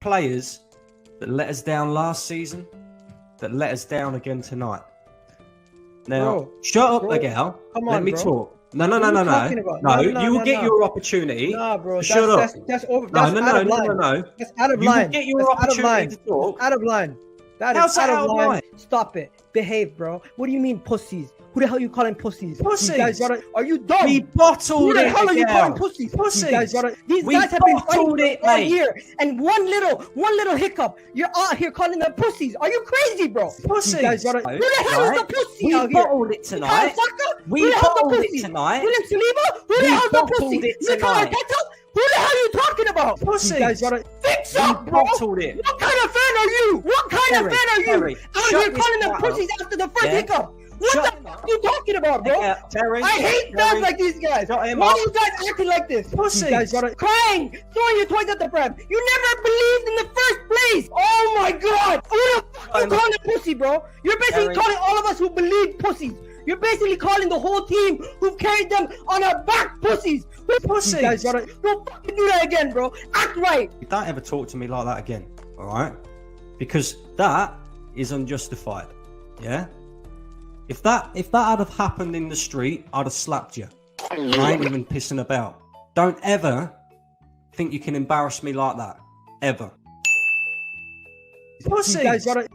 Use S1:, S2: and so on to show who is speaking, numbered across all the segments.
S1: players that let us down last season, that let us down again tonight. Now, shut up, Miguel. Let me talk. No. You will get your opportunity.
S2: Nah, bro.
S1: Shut up.
S2: That's over.
S1: No.
S2: That's out of line.
S1: You will get your opportunity to talk.
S2: Out of line. How's that out of line? Stop it. Behave, bro. What do you mean, pussies? Who the hell are you calling pussies?
S1: Pussies.
S2: You guys are you dumb?
S1: We bottled it.
S2: Who the hell are you calling pussies?
S1: Pussies.
S2: These guys have been fighting all year, and one little hiccup, you're out here calling them pussies. Are you crazy, bro?
S1: Pussies.
S2: Who the hell is the pussy out here?
S1: We bottled it tonight. We bottled it tonight.
S2: William Saliba? Who the hell's the pussy? Who the hell are you talking about?
S1: Pussies.
S2: You guys gotta fix up, bro.
S1: It.
S2: What kind of fan are you? What kind of fan are you? Out here calling them pussies after the first hiccup. What the fuck are you talking about, bro?
S1: Terrace,
S2: I hate fans like these guys. Why are you guys acting like this?
S1: Pussies.
S2: You guys gotta crying, throwing your toys at the pram. You never believed in the first place. Oh my god. Who the fuck are you calling a pussy, bro? You're basically calling all of us who believe pussies. You're basically calling the whole team who carried them on our back pussies.
S1: Pussies.
S2: You guys gotta don't fucking do that again, bro. Act right.
S1: Don't ever talk to me like that again, all right? Because that is unjustified. Yeah. If that had have happened in the street, I'd have slapped you. I ain't even pissing about. Don't ever think you can embarrass me like that. Ever. Pussies. You guys gotta...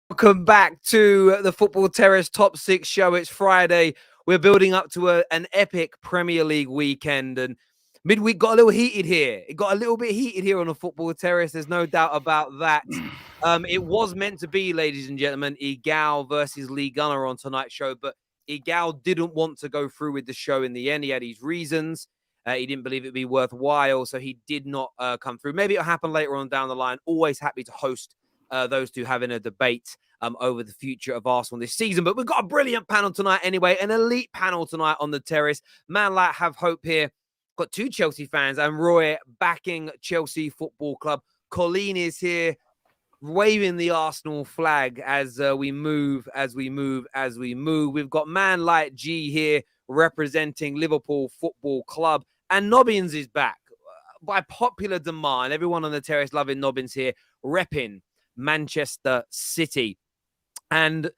S3: Welcome back to the Football Terrace Top 6 show. It's Friday. We're building up to an epic Premier League weekend, and midweek got a little heated here. It got a little bit heated here on the Football Terrace. There's no doubt about that. It was meant to be, ladies and gentlemen, Igal versus Lee Gunner on tonight's show, but Igal didn't want to go through with the show in the end. He had his reasons. He didn't believe it'd be worthwhile, so he did not come through. Maybe it'll happen later on down the line. Always happy to host those two having a debate over the future of Arsenal this season. But we've got a brilliant panel tonight anyway, an elite panel tonight on the terrace. Man like Have Hope here. Got two Chelsea fans and Roy backing Chelsea Football Club. Colleen is here waving the Arsenal flag as we move. We've got Man like G here representing Liverpool Football Club. And Nobbins is back. By popular demand, everyone on the terrace loving Nobbins here, repping Manchester City. And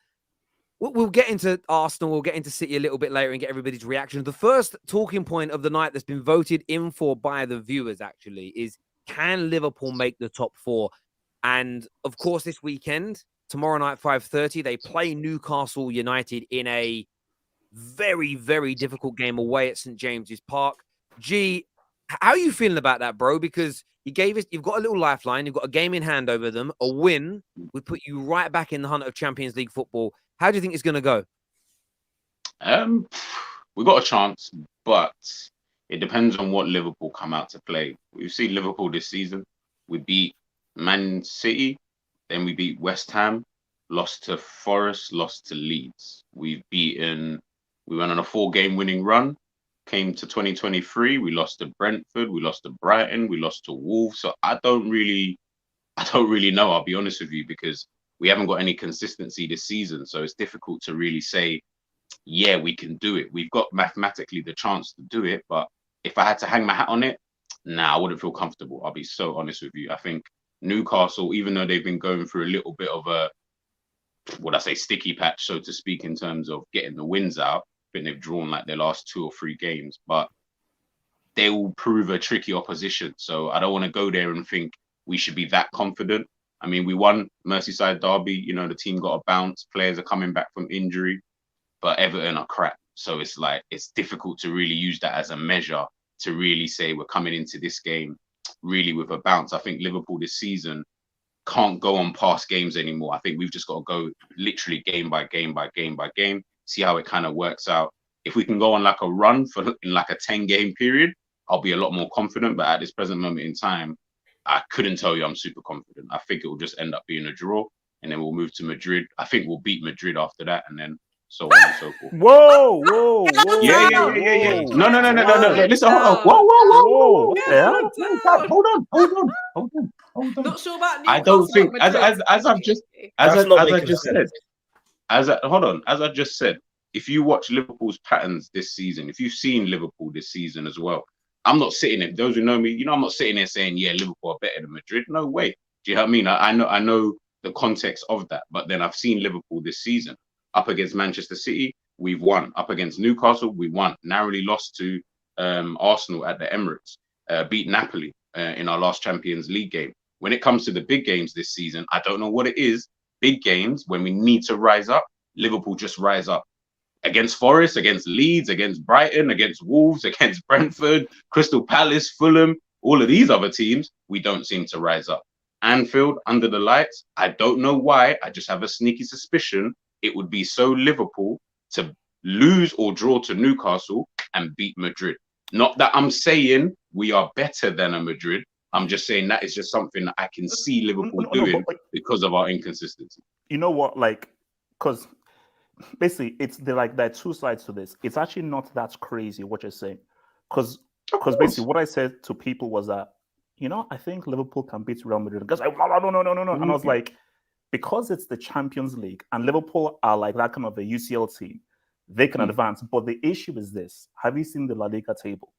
S3: we'll get into Arsenal, we'll get into City a little bit later and get everybody's reaction. The first talking point of the night that's been voted in for by the viewers, actually, is can Liverpool make the top four? And, of course, this weekend, tomorrow night, 5:30, they play Newcastle United in a very, very difficult game away at St. James's Park. G, how are you feeling about that, bro? Because you've got a little lifeline. You've got a game in hand over them. A win would put you right back in the hunt of Champions League football. How do you think it's going to go?
S4: We got a chance, but it depends on what Liverpool come out to play. We've seen Liverpool this season. We beat Man City, then we beat West Ham, lost to Forest, lost to Leeds. We went on a 4-game winning run. Came to 2023, we lost to Brentford, we lost to Brighton, we lost to Wolves. So I don't really know, I'll be honest with you, because we haven't got any consistency this season. So it's difficult to really say, yeah, we can do it. We've got mathematically the chance to do it. But if I had to hang my hat on it, I wouldn't feel comfortable. I'll be so honest with you. I think Newcastle, even though they've been going through a little bit of a, sticky patch, so to speak, in terms of getting the wins out, I think they've drawn like their last 2 or 3 games, but they will prove a tricky opposition. So I don't want to go there and think we should be that confident. I mean, we won Merseyside Derby. The team got a bounce. Players are coming back from injury, but Everton are crap. So it's difficult to really use that as a measure to really say we're coming into this game really with a bounce. I think Liverpool this season can't go on past games anymore. I think we've just got to go literally game by game by game by game, see how it kind of works out. If we can go on like a run in like a 10-game period, I'll be a lot more confident. But at this present moment in time, I couldn't tell you I'm super confident. I think it will just end up being a draw, and then we'll move to Madrid. I think we'll beat Madrid after that, and then so on and so forth.
S5: Whoa.
S4: Yeah. No. Listen, whoa. Yeah. Hold on.
S6: Not sure about Newcastle.
S4: I don't think, as I just said, if you watch Liverpool's patterns this season, if you've seen Liverpool this season as well, I'm not sitting there. Those who know me, I'm not sitting there saying, yeah, Liverpool are better than Madrid. No way. Do you know what I mean? I know the context of that, but then I've seen Liverpool this season up against Manchester City. We've won. Up against Newcastle, we won. Narrowly lost to Arsenal at the Emirates. Beat Napoli in our last Champions League game. When it comes to the big games this season, I don't know what it is. Big games, when we need to rise up, Liverpool just rise up. Against Forest, against Leeds, against Brighton, against Wolves, against Brentford, Crystal Palace, Fulham, all of these other teams, we don't seem to rise up. Anfield, under the lights, I don't know why. I just have a sneaky suspicion it would be so Liverpool to lose or draw to Newcastle and beat Madrid. Not that I'm saying we are better than a Madrid. I'm just saying that is just something that I can see Liverpool doing because of our inconsistency.
S5: You know what? Like, because basically, there are two sides to this. It's actually not that crazy what you're saying, because basically what I said to people was that, I think Liverpool can beat Real Madrid. Because no, and I was like, because it's the Champions League and Liverpool are like that kind of a UCL team, they can advance. But the issue is this: have you seen the La Liga table?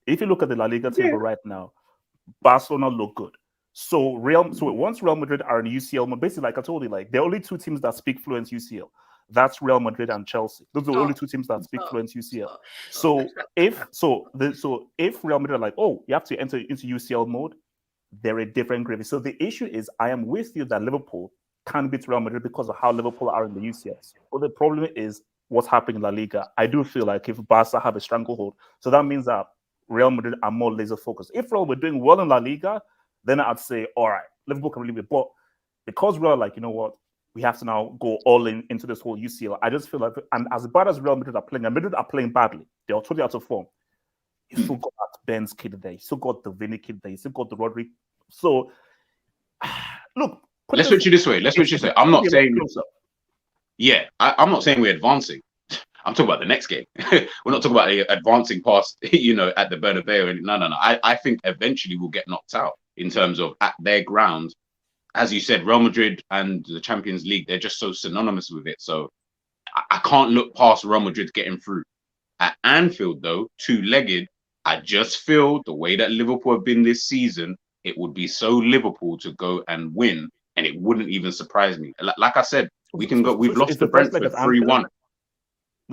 S5: If you look at the La Liga table right now, Barcelona look good. So once Real Madrid are in UCL, basically, like I told you, like the only two teams that speak fluent UCL. That's Real Madrid and Chelsea. Those are the only two teams that speak fluent UCL. So if Real Madrid are like, oh, you have to enter into UCL mode, they're a different gravy. So the issue is, I am with you that Liverpool can't beat Real Madrid because of how Liverpool are in the UCLs. But the problem is what's happening in La Liga. I do feel like if Barca have a stranglehold, so that means that Real Madrid are more laser focused. If Real were doing well in La Liga, then I'd say, all right, Liverpool can really be. But because Real are like, you know what? We have to now go all into this whole UCL. I just feel like, and as bad as Real Madrid are playing, and Madrid are playing badly, they are totally out of form. You still got that Ben's kid there, you still got the Vinny kid there, you still got the Rodri. So, look.
S4: Let's switch it this way. I'm not saying. Yeah, I'm not saying we're advancing. I'm talking about the next game. We're not talking about advancing past, at the Bernabeu. No. I think eventually we'll get knocked out in terms of at their ground. As you said, Real Madrid and the Champions League, they're just so synonymous with it. So I can't look past Real Madrid getting through. At Anfield, though, two-legged, I just feel the way that Liverpool have been this season, it would be so Liverpool to go and win, and it wouldn't even surprise me. Like I said, we can go. We've lost to Brentford 3-1.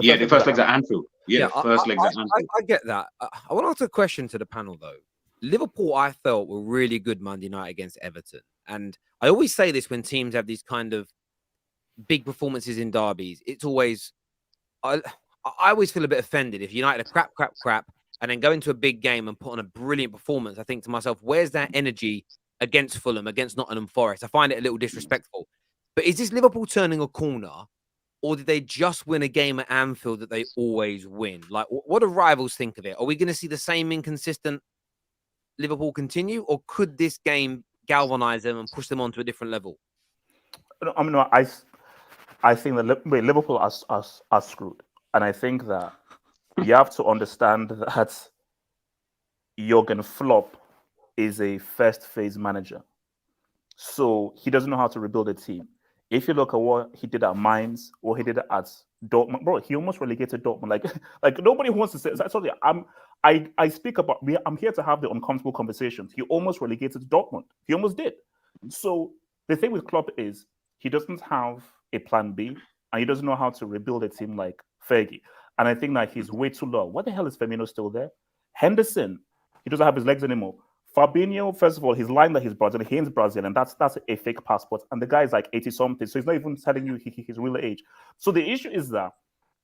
S4: Yeah, the first leg's at Anfield. Yeah, the first leg's at Anfield.
S3: I get that. I want to ask a question to the panel, though. Liverpool, I felt, were really good Monday night against Everton. And I always say this when teams have these kind of big performances in derbies. It's always, I always feel a bit offended if United are crap, and then go into a big game and put on a brilliant performance. I think to myself, where's that energy against Fulham, against Nottingham Forest? I find it a little disrespectful. But is this Liverpool turning a corner, or did they just win a game at Anfield that they always win? Like, what do rivals think of it? Are we going to see the same inconsistent Liverpool continue, or could this game galvanize them and push them onto a different level?
S5: I think that Liverpool are screwed, and I think that you have to understand that Jurgen Klopp is a first phase manager, so he doesn't know how to rebuild a team. If you look at what he did at Mainz, what he did at Dortmund, bro, he almost relegated Dortmund. Like nobody wants to say. I told you, I speak about. I'm here to have the uncomfortable conversations. He almost relegated Dortmund. He almost did. So the thing with Klopp is he doesn't have a plan B, and he doesn't know how to rebuild a team like Fergie. And I think that he's way too low. What the hell is Firmino still there? Henderson, he doesn't have his legs anymore. Fabinho, first of all, he's lying that he's Brazilian. He ain't Brazilian, and that's a fake passport. And the guy is like 80-something, so he's not even telling you his real age. So the issue is that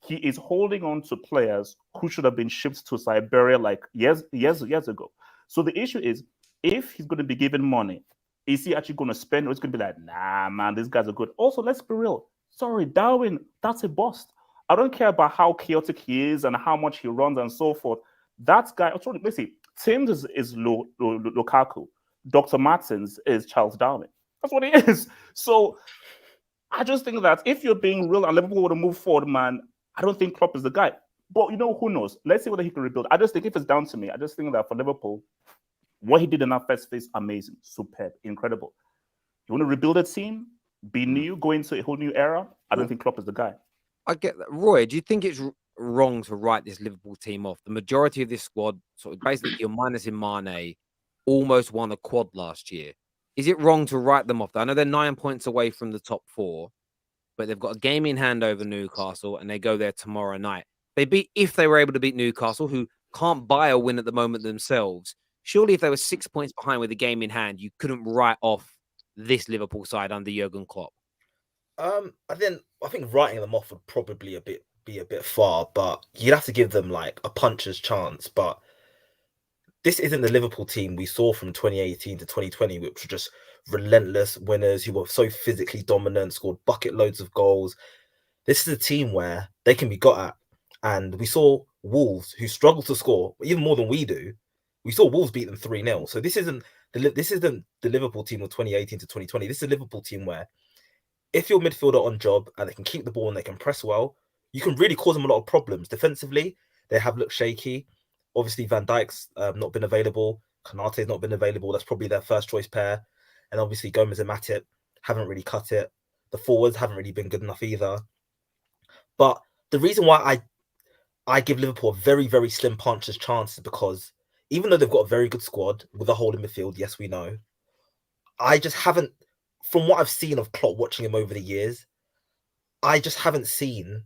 S5: he is holding on to players who should have been shipped to Siberia like years ago. So the issue is, if he's going to be given money, is he actually going to spend, or it's going to be like, nah, man, these guys are good. Also, let's be real. Sorry, Darwin, that's a bust. I don't care about how chaotic he is and how much he runs and so forth. That guy, basically, Tim's is Lukaku. Dr. Martins is Charles Darwin. That's what he is. So I just think that if you're being real and Liverpool want to move forward, man, I don't think Klopp is the guy. But, who knows? Let's see whether he can rebuild. I just think if it's down to me, I just think that for Liverpool, what he did in that first phase, amazing, superb, incredible. You want to rebuild a team, be new, go into a whole new era? I don't think Klopp is the guy.
S3: I get that. Roy, do you think it's wrong to write this Liverpool team off? The majority of this squad, sort of basically you're minus in Mane, almost won a quad last year. Is it wrong to write them off? I know they're 9 points away from the top 4, but they've got a game in hand over Newcastle, and they go there tomorrow night. If they were able to beat Newcastle, who can't buy a win at the moment themselves, surely if they were 6 points behind with a game in hand, you couldn't write off this Liverpool side under Jurgen Klopp.
S6: I think writing them off would probably be a bit far, but you'd have to give them like a puncher's chance. But this isn't the Liverpool team we saw from 2018 to 2020, which were just relentless winners who were so physically dominant, scored bucket loads of goals. This is a team where they can be got at. And we saw Wolves, who struggle to score even more than we do. We saw Wolves beat them 3-0. So this isn't the Liverpool team of 2018 to 2020. This is a Liverpool team where if your midfielder on job and they can keep the ball and they can press well, you can really cause them a lot of problems. Defensively, they have looked shaky. Obviously, Van Dijk's not been available. Konate's not been available. That's probably their first choice pair. And obviously, Gomez and Matip haven't really cut it. The forwards haven't really been good enough either. But the reason why I give Liverpool a very, very slim puncher's chance is because even though they've got a very good squad with a hole in midfield, yes, we know, I just haven't, from what I've seen of Klopp watching him over the years, I just haven't seen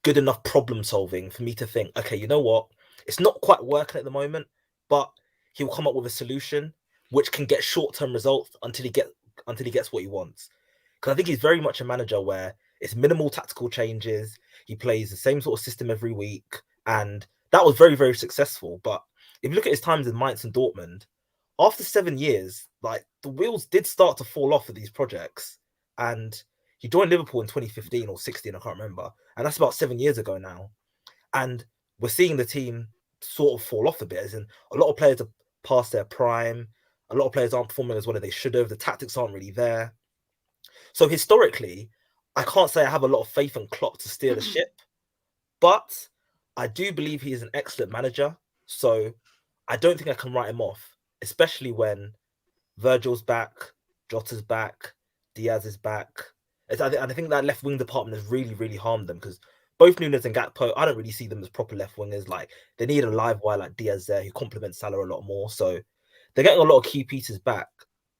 S6: good enough problem solving for me to think, okay, you know what? It's not quite working at the moment, but he'll come up with a solution which can get short-term results until he gets what he wants. Because I think he's very much a manager where it's minimal tactical changes. He plays the same sort of system every week, and that was very, very successful. But if you look at his times in Mainz and Dortmund, after 7 years, like the wheels did start to fall off of these projects. And he joined Liverpool in 2015 or 16, I can't remember, and that's about 7 years ago now. And we're seeing the team sort of fall off a bit, as in a lot of players are past their prime. A lot of players aren't performing as well as they should have. The tactics aren't really there. So historically, I can't say I have a lot of faith in Klopp to steer the ship, but I do believe he is an excellent manager. So I don't think I can write him off, especially when Virgil's back, Jota's back, Diaz is back. And I think that left wing department has really, really harmed them because both Nunes and Gakpo, I don't really see them as proper left wingers. Like they need a live wire like Diaz there who complements Salah a lot more. So they're getting a lot of key pieces back.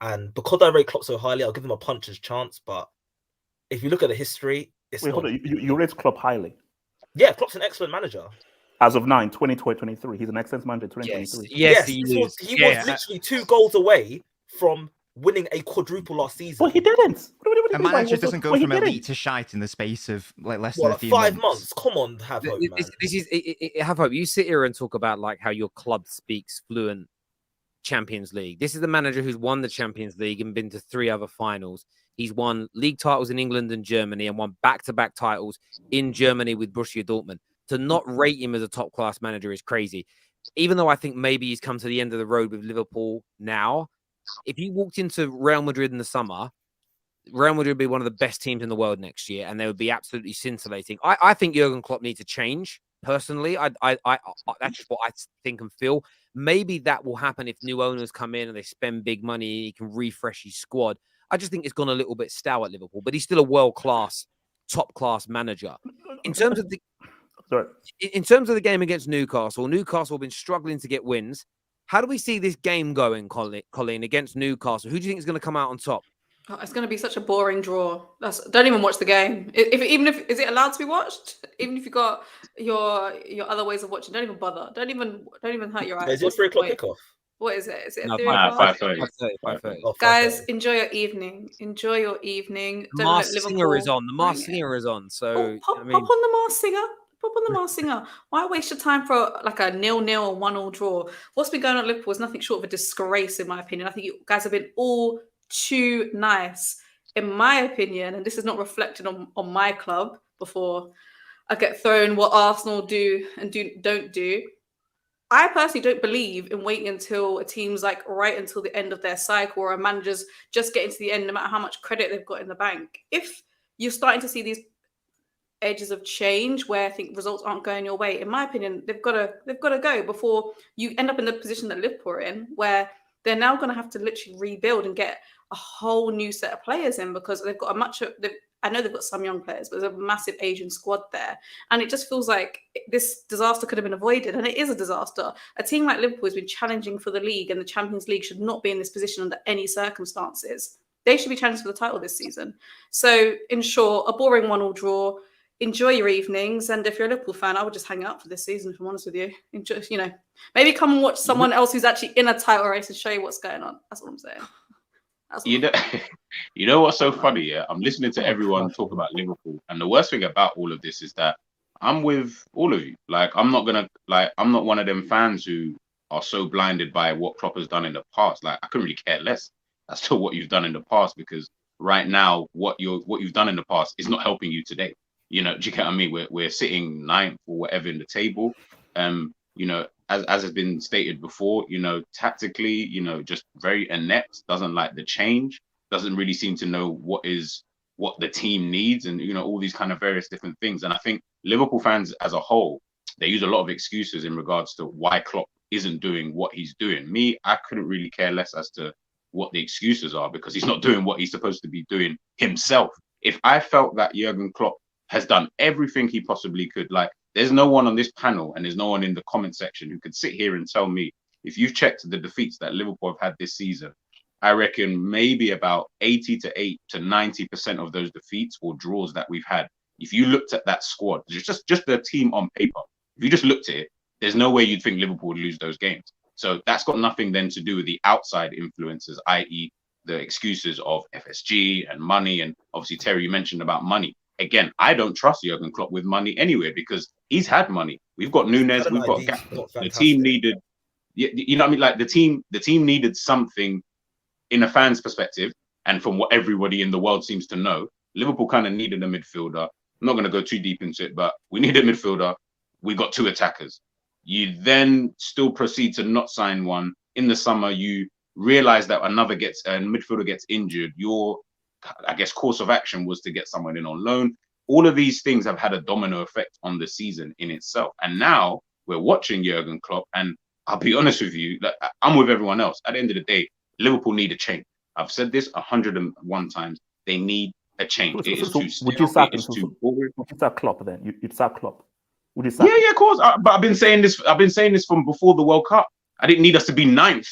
S6: And because I rate Klopp so highly, I'll give them a puncher's chance. But if you look at the history, it's
S5: Wait, hold on. You rate Klopp highly?
S6: Yeah, Klopp's an excellent manager.
S5: As of 2023, he's an excellent manager. 2023.
S3: Yes,
S6: he
S3: is.
S6: was literally 2 goals away from winning a quadruple last season.
S5: Well, he didn't.
S7: A manager doesn't go from elite to shite in the space of like less than a few
S6: 5
S7: months.
S6: months. Come on, have hope, man.
S3: This is have hope. You sit here and talk about like how your club speaks fluent Champions League. This is the manager who's won the Champions League and been to 3 other finals. He's won league titles in England and Germany and won back-to-back titles in Germany with Borussia Dortmund. To not rate him as a top-class manager is crazy. Even though I think maybe he's come to the end of the road with Liverpool now, if he walked into Real Madrid in the summer, Real Madrid would be one of the best teams in the world next year, and they would be absolutely scintillating. I think Jurgen Klopp needs to change. Personally, that's just what I think and feel. Maybe that will happen if new owners come in and they spend big money. He can refresh his squad. I just think it's gone a little bit stale at Liverpool, but he's still a world-class, top-class manager. In terms of the game against Newcastle have been struggling to get wins. How do we see this game going, Colleen, against Newcastle? Who do you think is going to come out on top?
S8: Oh, it's going to be such a boring draw. Don't even watch the game. Even if is it allowed to be watched? Even if you got your other ways of watching, don't even bother. Don't even hurt your eyes.
S6: Is it 3 o'clock kickoff?
S8: What is it? Is it
S3: No,
S8: 3 o'clock?
S4: 5:30.
S8: Guys, enjoy your evening. Enjoy your evening.
S3: The Masked Singer is on. The Masked Singer is on. So
S8: pop on the Masked Singer. Pop on the Masked Singer. Why waste your time for like a 0-0 or 1-1 draw? What's been going on at Liverpool is nothing short of a disgrace, in my opinion. I think you guys have been all too nice, in my opinion, and this is not reflected on my club before I get thrown what Arsenal do and don't do. I personally don't believe in waiting until a team's like right until the end of their cycle or a manager's just getting to the end, no matter how much credit they've got in the bank. If you're starting to see these edges of change where I think results aren't going your way, in my opinion, they've got to go before you end up in the position that Liverpool are in, where they're now going to have to literally rebuild and get a whole new set of players in because they've got I know they've got some young players, but there's a massive Asian squad there. And it just feels like this disaster could have been avoided. And it is a disaster. A team like Liverpool has been challenging for the league, and the Champions League should not be in this position under any circumstances. They should be challenging for the title this season. So, in short, a boring 1-1 draw. Enjoy your evenings. And if you're a Liverpool fan, I would just hang out for this season, if I'm honest with you. Enjoy, maybe come and watch someone else who's actually in a title race and show you what's going on. That's what I'm saying.
S4: You know what's so funny? Yeah, I'm listening to everyone talk about Liverpool, and the worst thing about all of this is that I'm with all of you. Like, I'm not one of them fans who are so blinded by what Klopp has done in the past. Like, I couldn't really care less as to what you've done in the past, because right now, what you've done in the past is not helping you today. Do you get what I mean? We're sitting ninth or whatever in the table. As has been stated before, tactically, just very inept, doesn't like the change, doesn't really seem to know what the team needs, and all these kind of various different things. And I think Liverpool fans as a whole, they use a lot of excuses in regards to why Klopp isn't doing what he's doing. Me, I couldn't really care less as to what the excuses are, because he's not doing what he's supposed to be doing himself. If I felt that Jurgen Klopp has done everything he possibly could, like, there's no one on this panel and there's no one in the comment section who could sit here and tell me, if you've checked the defeats that Liverpool have had this season, I reckon maybe about 80 to 90% of those defeats or draws that we've had, if you looked at that squad, just the team on paper, if you just looked at it, there's no way you'd think Liverpool would lose those games. So that's got nothing then to do with the outside influences, i.e. the excuses of FSG and money. And obviously, Terry, you mentioned about money. Again, I don't trust Jurgen Klopp with money anyway, because he's had money. We've got Nunes, we've got the team needed. You know what I mean? Like, the team needed something in a fan's perspective, and from what everybody in the world seems to know, Liverpool kind of needed a midfielder. I'm not going to go too deep into it, but we needed a midfielder. We got 2 attackers. You then still proceed to not sign one. In the summer, you realize that a midfielder gets injured. Your, I guess, course of action was to get someone in on loan. All of these things have had a domino effect on the season in itself. And now we're watching Jurgen Klopp, and I'll be honest with you, I'm with everyone else. At the end of the day, Liverpool need a change. I've said this 101 times. They need a change. It is too stale. It is too boring.
S5: Would you start Klopp then? You'd start Klopp.
S4: Yeah, of course. But I've been saying this from before the World Cup. I didn't need us to be ninth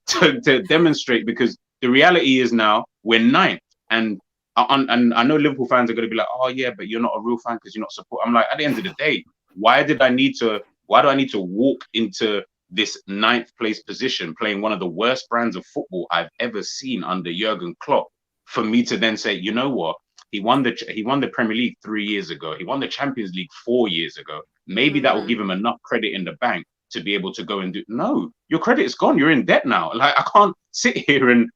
S4: to demonstrate, because the reality is now we're ninth. And I know Liverpool fans are going to be like, oh yeah, but you're not a real fan because you're not support. I'm like, at the end of the day, why do I need to walk into this 9th place position playing one of the worst brands of football I've ever seen under Jurgen Klopp, for me to then say, you know what? He won the Premier League 3 years ago. He won the Champions League 4 years ago. Maybe that will give him enough credit in the bank to be able to go and do. No, your credit is gone. You're in debt now. Like, I can't sit here and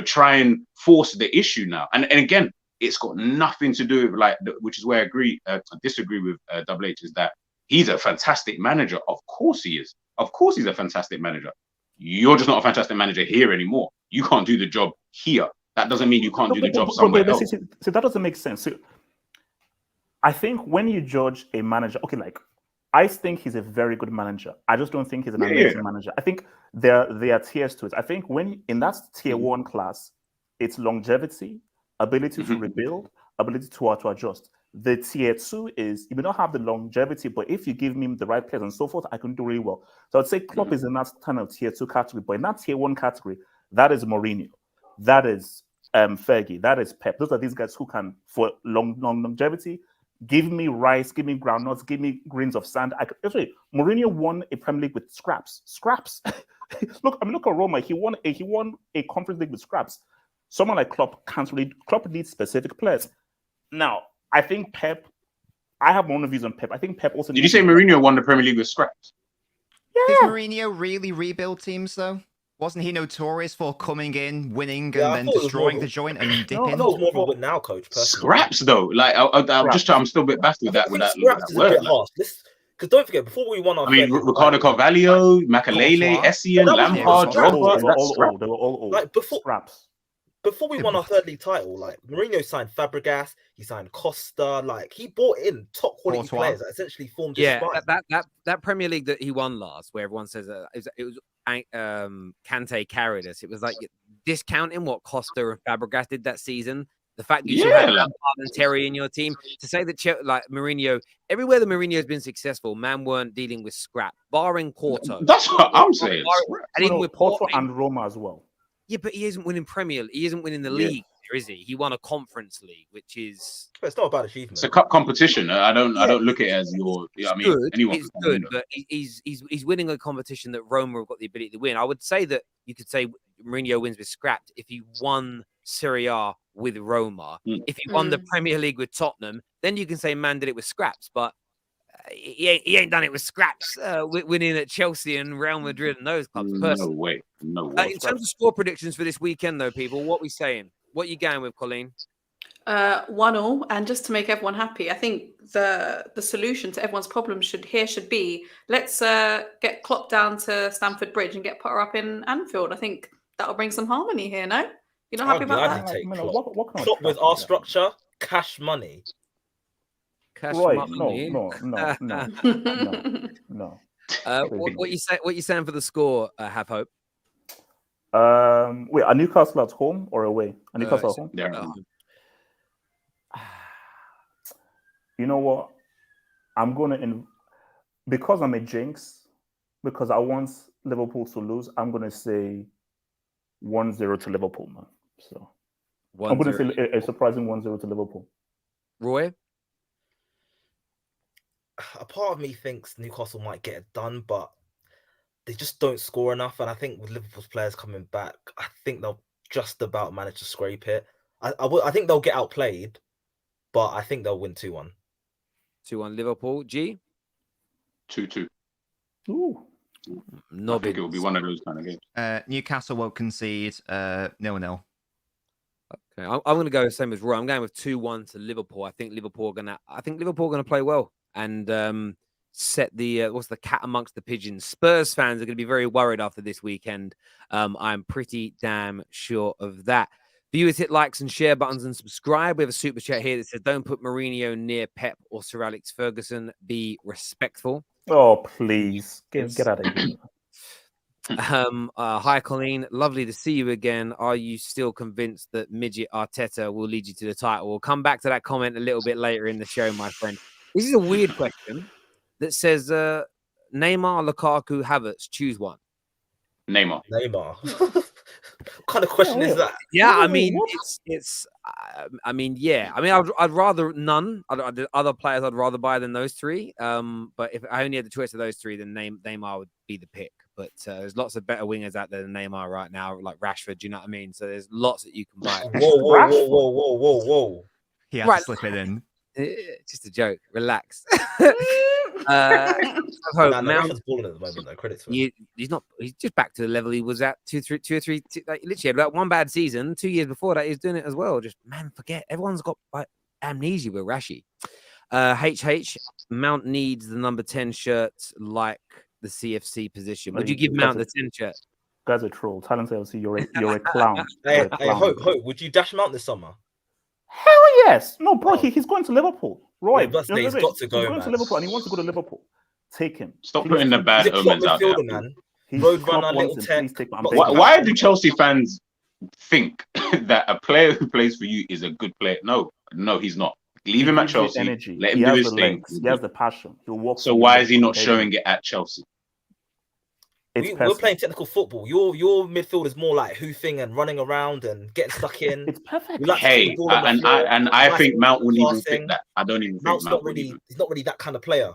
S4: try and force the issue now. And again, it's got nothing to do with, which is where I disagree with Double H, is that he's a fantastic manager. Of course he is. Of course he's a fantastic manager. You're just not a fantastic manager here anymore. You can't do the job here. That doesn't mean you can't do the job somewhere else.
S5: So that doesn't make sense. So I think when you judge a manager, I think he's a very good manager. I just don't think he's an amazing manager. I think there are tiers to it. I think when in that tier 1 class, it's longevity, ability to rebuild, ability to adjust. The tier 2 is, you may not have the longevity, but if you give me the right players and so forth, I can do really well. So I'd say Klopp is in that kind of tier 2 category. But in that tier 1 category, that is Mourinho, that is Fergie, that is Pep. Those are these guys who can, for longevity, give me rice, give me groundnuts, give me grains of sand. Mourinho won a Premier League with scraps. Look at Roma. He won a Conference League with scraps. Someone like Klopp Klopp needs specific players. Now, I think Pep. I have my own views on Pep. I think Pep also.
S4: Did you say Mourinho won the Premier League with scraps?
S7: Yeah. Did Mourinho really rebuild teams though? Wasn't he notorious for coming in, winning, and then destroying the joint and dipping?
S6: I thought it was more of a now coach. Personally.
S4: Scraps though, I'm still a bit baffled with that.
S6: Scraps is a bit harsh. Because don't forget, before we won our,
S4: Ricardo Carvalho, Makalele, Essien, Lampard, Drogba.
S5: They were all old.
S6: Like before
S5: scraps.
S6: Before we won our 3rd league title, like Mourinho signed Fabregas, he signed Costa, like he brought in top quality players that essentially formed his squad.
S3: that Premier League that he won last, where everyone says it was Kante carried us. It was like discounting what Costa and Fabregas did that season. The fact that you should have Lampard and Terry in your team. To say that, like Mourinho, everywhere that Mourinho has been successful, man weren't dealing with scrap, barring Porto.
S4: That's what I'm saying.
S3: And even with
S5: Porto and Roma as well.
S3: Yeah, but he isn't winning Premier. He isn't winning the league, is he? He won a Conference League, which is.
S6: But it's not a bad achievement.
S4: It's a cup competition. I don't look at it as your. I mean,
S3: good.
S4: anyone.
S3: It's good, but he's winning a competition that Roma have got the ability to win. I would say that you could say Mourinho wins with scrapped if he won Serie A with Roma. If he won the Premier League with Tottenham, then you can say man did it with scraps. But he ain't done it with scraps. Winning at Chelsea and Real Madrid and those clubs.
S4: No way.
S3: In terms of score predictions for this weekend, though, people, what are we saying? What are you going with, Colleen?
S8: 1-1, and just to make everyone happy, I think the solution to everyone's problem should be let's get Klopp down to Stamford Bridge and get Potter up in Anfield. I think that'll bring some harmony here. No, you're not happy about that?
S6: Take Klopp with our structure, cash money.
S3: Cash
S5: money. No.
S3: What you saying for the score? Have hope.
S5: Wait, are Newcastle at home or away? Are Newcastle at home?
S4: Yeah.
S5: You know what? I'm gonna because I'm a jinx, because I want Liverpool to lose. I'm gonna say 1-0 to Liverpool, man. So I'm gonna say a surprising 1-0 to Liverpool.
S3: Roy,
S6: a part of me thinks Newcastle might get it done, but they just don't score enough. And I think with Liverpool's players coming back, I think they'll just about manage to scrape it. I think they'll get outplayed, but I think they'll win 2-1.
S3: 2-1 Liverpool. G?
S4: 2-2.
S5: Ooh.
S4: I think it will be one of those kind of games.
S7: Newcastle won't concede 0-0.
S3: Okay, I'm going to go the same as Roy. I'm going with 2-1 to Liverpool. I think Liverpool are going to play well and set the what's the cat amongst the pigeons. Spurs fans are going to be very worried after this weekend. I'm pretty damn sure of that. Viewers, hit likes and share buttons and subscribe. We have a super chat here that says, "Don't put Mourinho near Pep or Sir Alex Ferguson. Be respectful."
S5: Oh, please get out of here.
S3: Hi, Colleen. Lovely to see you again. Are you still convinced that midget Arteta will lead you to the title? We'll come back to that comment a little bit later in the show, my friend. This is a weird question that says Neymar, Lukaku, Havertz. Choose one.
S4: Neymar.
S6: What kind of question is that?
S3: Yeah, I mean, I'd rather none. Other players I'd rather buy than those three. But if I only had the choice of those three, then Neymar would be the pick. But there's lots of better wingers out there than Neymar right now, like Rashford. Do you know what I mean? So there's lots that you can buy.
S6: Whoa.
S7: He had to slip it in.
S3: Just a joke. Relax.
S6: Rashford's balling at the moment, though. Credit to him.
S3: He's not. He's just back to the level he was at 2 or 3. Like, literally, had one bad season. 2 years before that, he was doing it as well. Just forget. Everyone's got like amnesia with Rashi. HH Mount needs the number 10 shirt like the CFC position. Would you give Mount the 10 shirt?
S5: Guys are troll. Talent LC, you're a clown.
S6: Hey, Hope, would you dash Mount this summer?
S5: Hell yes. No, bro, he's going to Liverpool. Roy,
S6: he's got to go,
S5: he's going to Liverpool and he wants to go to Liverpool. Take him.
S4: Stop putting the bad omens out there.
S6: Man. Road runner, little tech.
S4: Why do Chelsea fans think that a player who plays for you is a good player? No, he's not. Leave him at Chelsea.
S5: Energy.
S4: Let him do his thing.
S5: He has the passion. He'll walk.
S4: So why is he not showing it at Chelsea?
S6: We're playing technical football. Your midfield is more like hoofing and running around and getting stuck in.
S5: It's perfect.
S6: Like
S4: I think Mount wouldn't even fit that. I don't even
S6: Mount's
S4: think
S6: not really. He's not really that kind of player.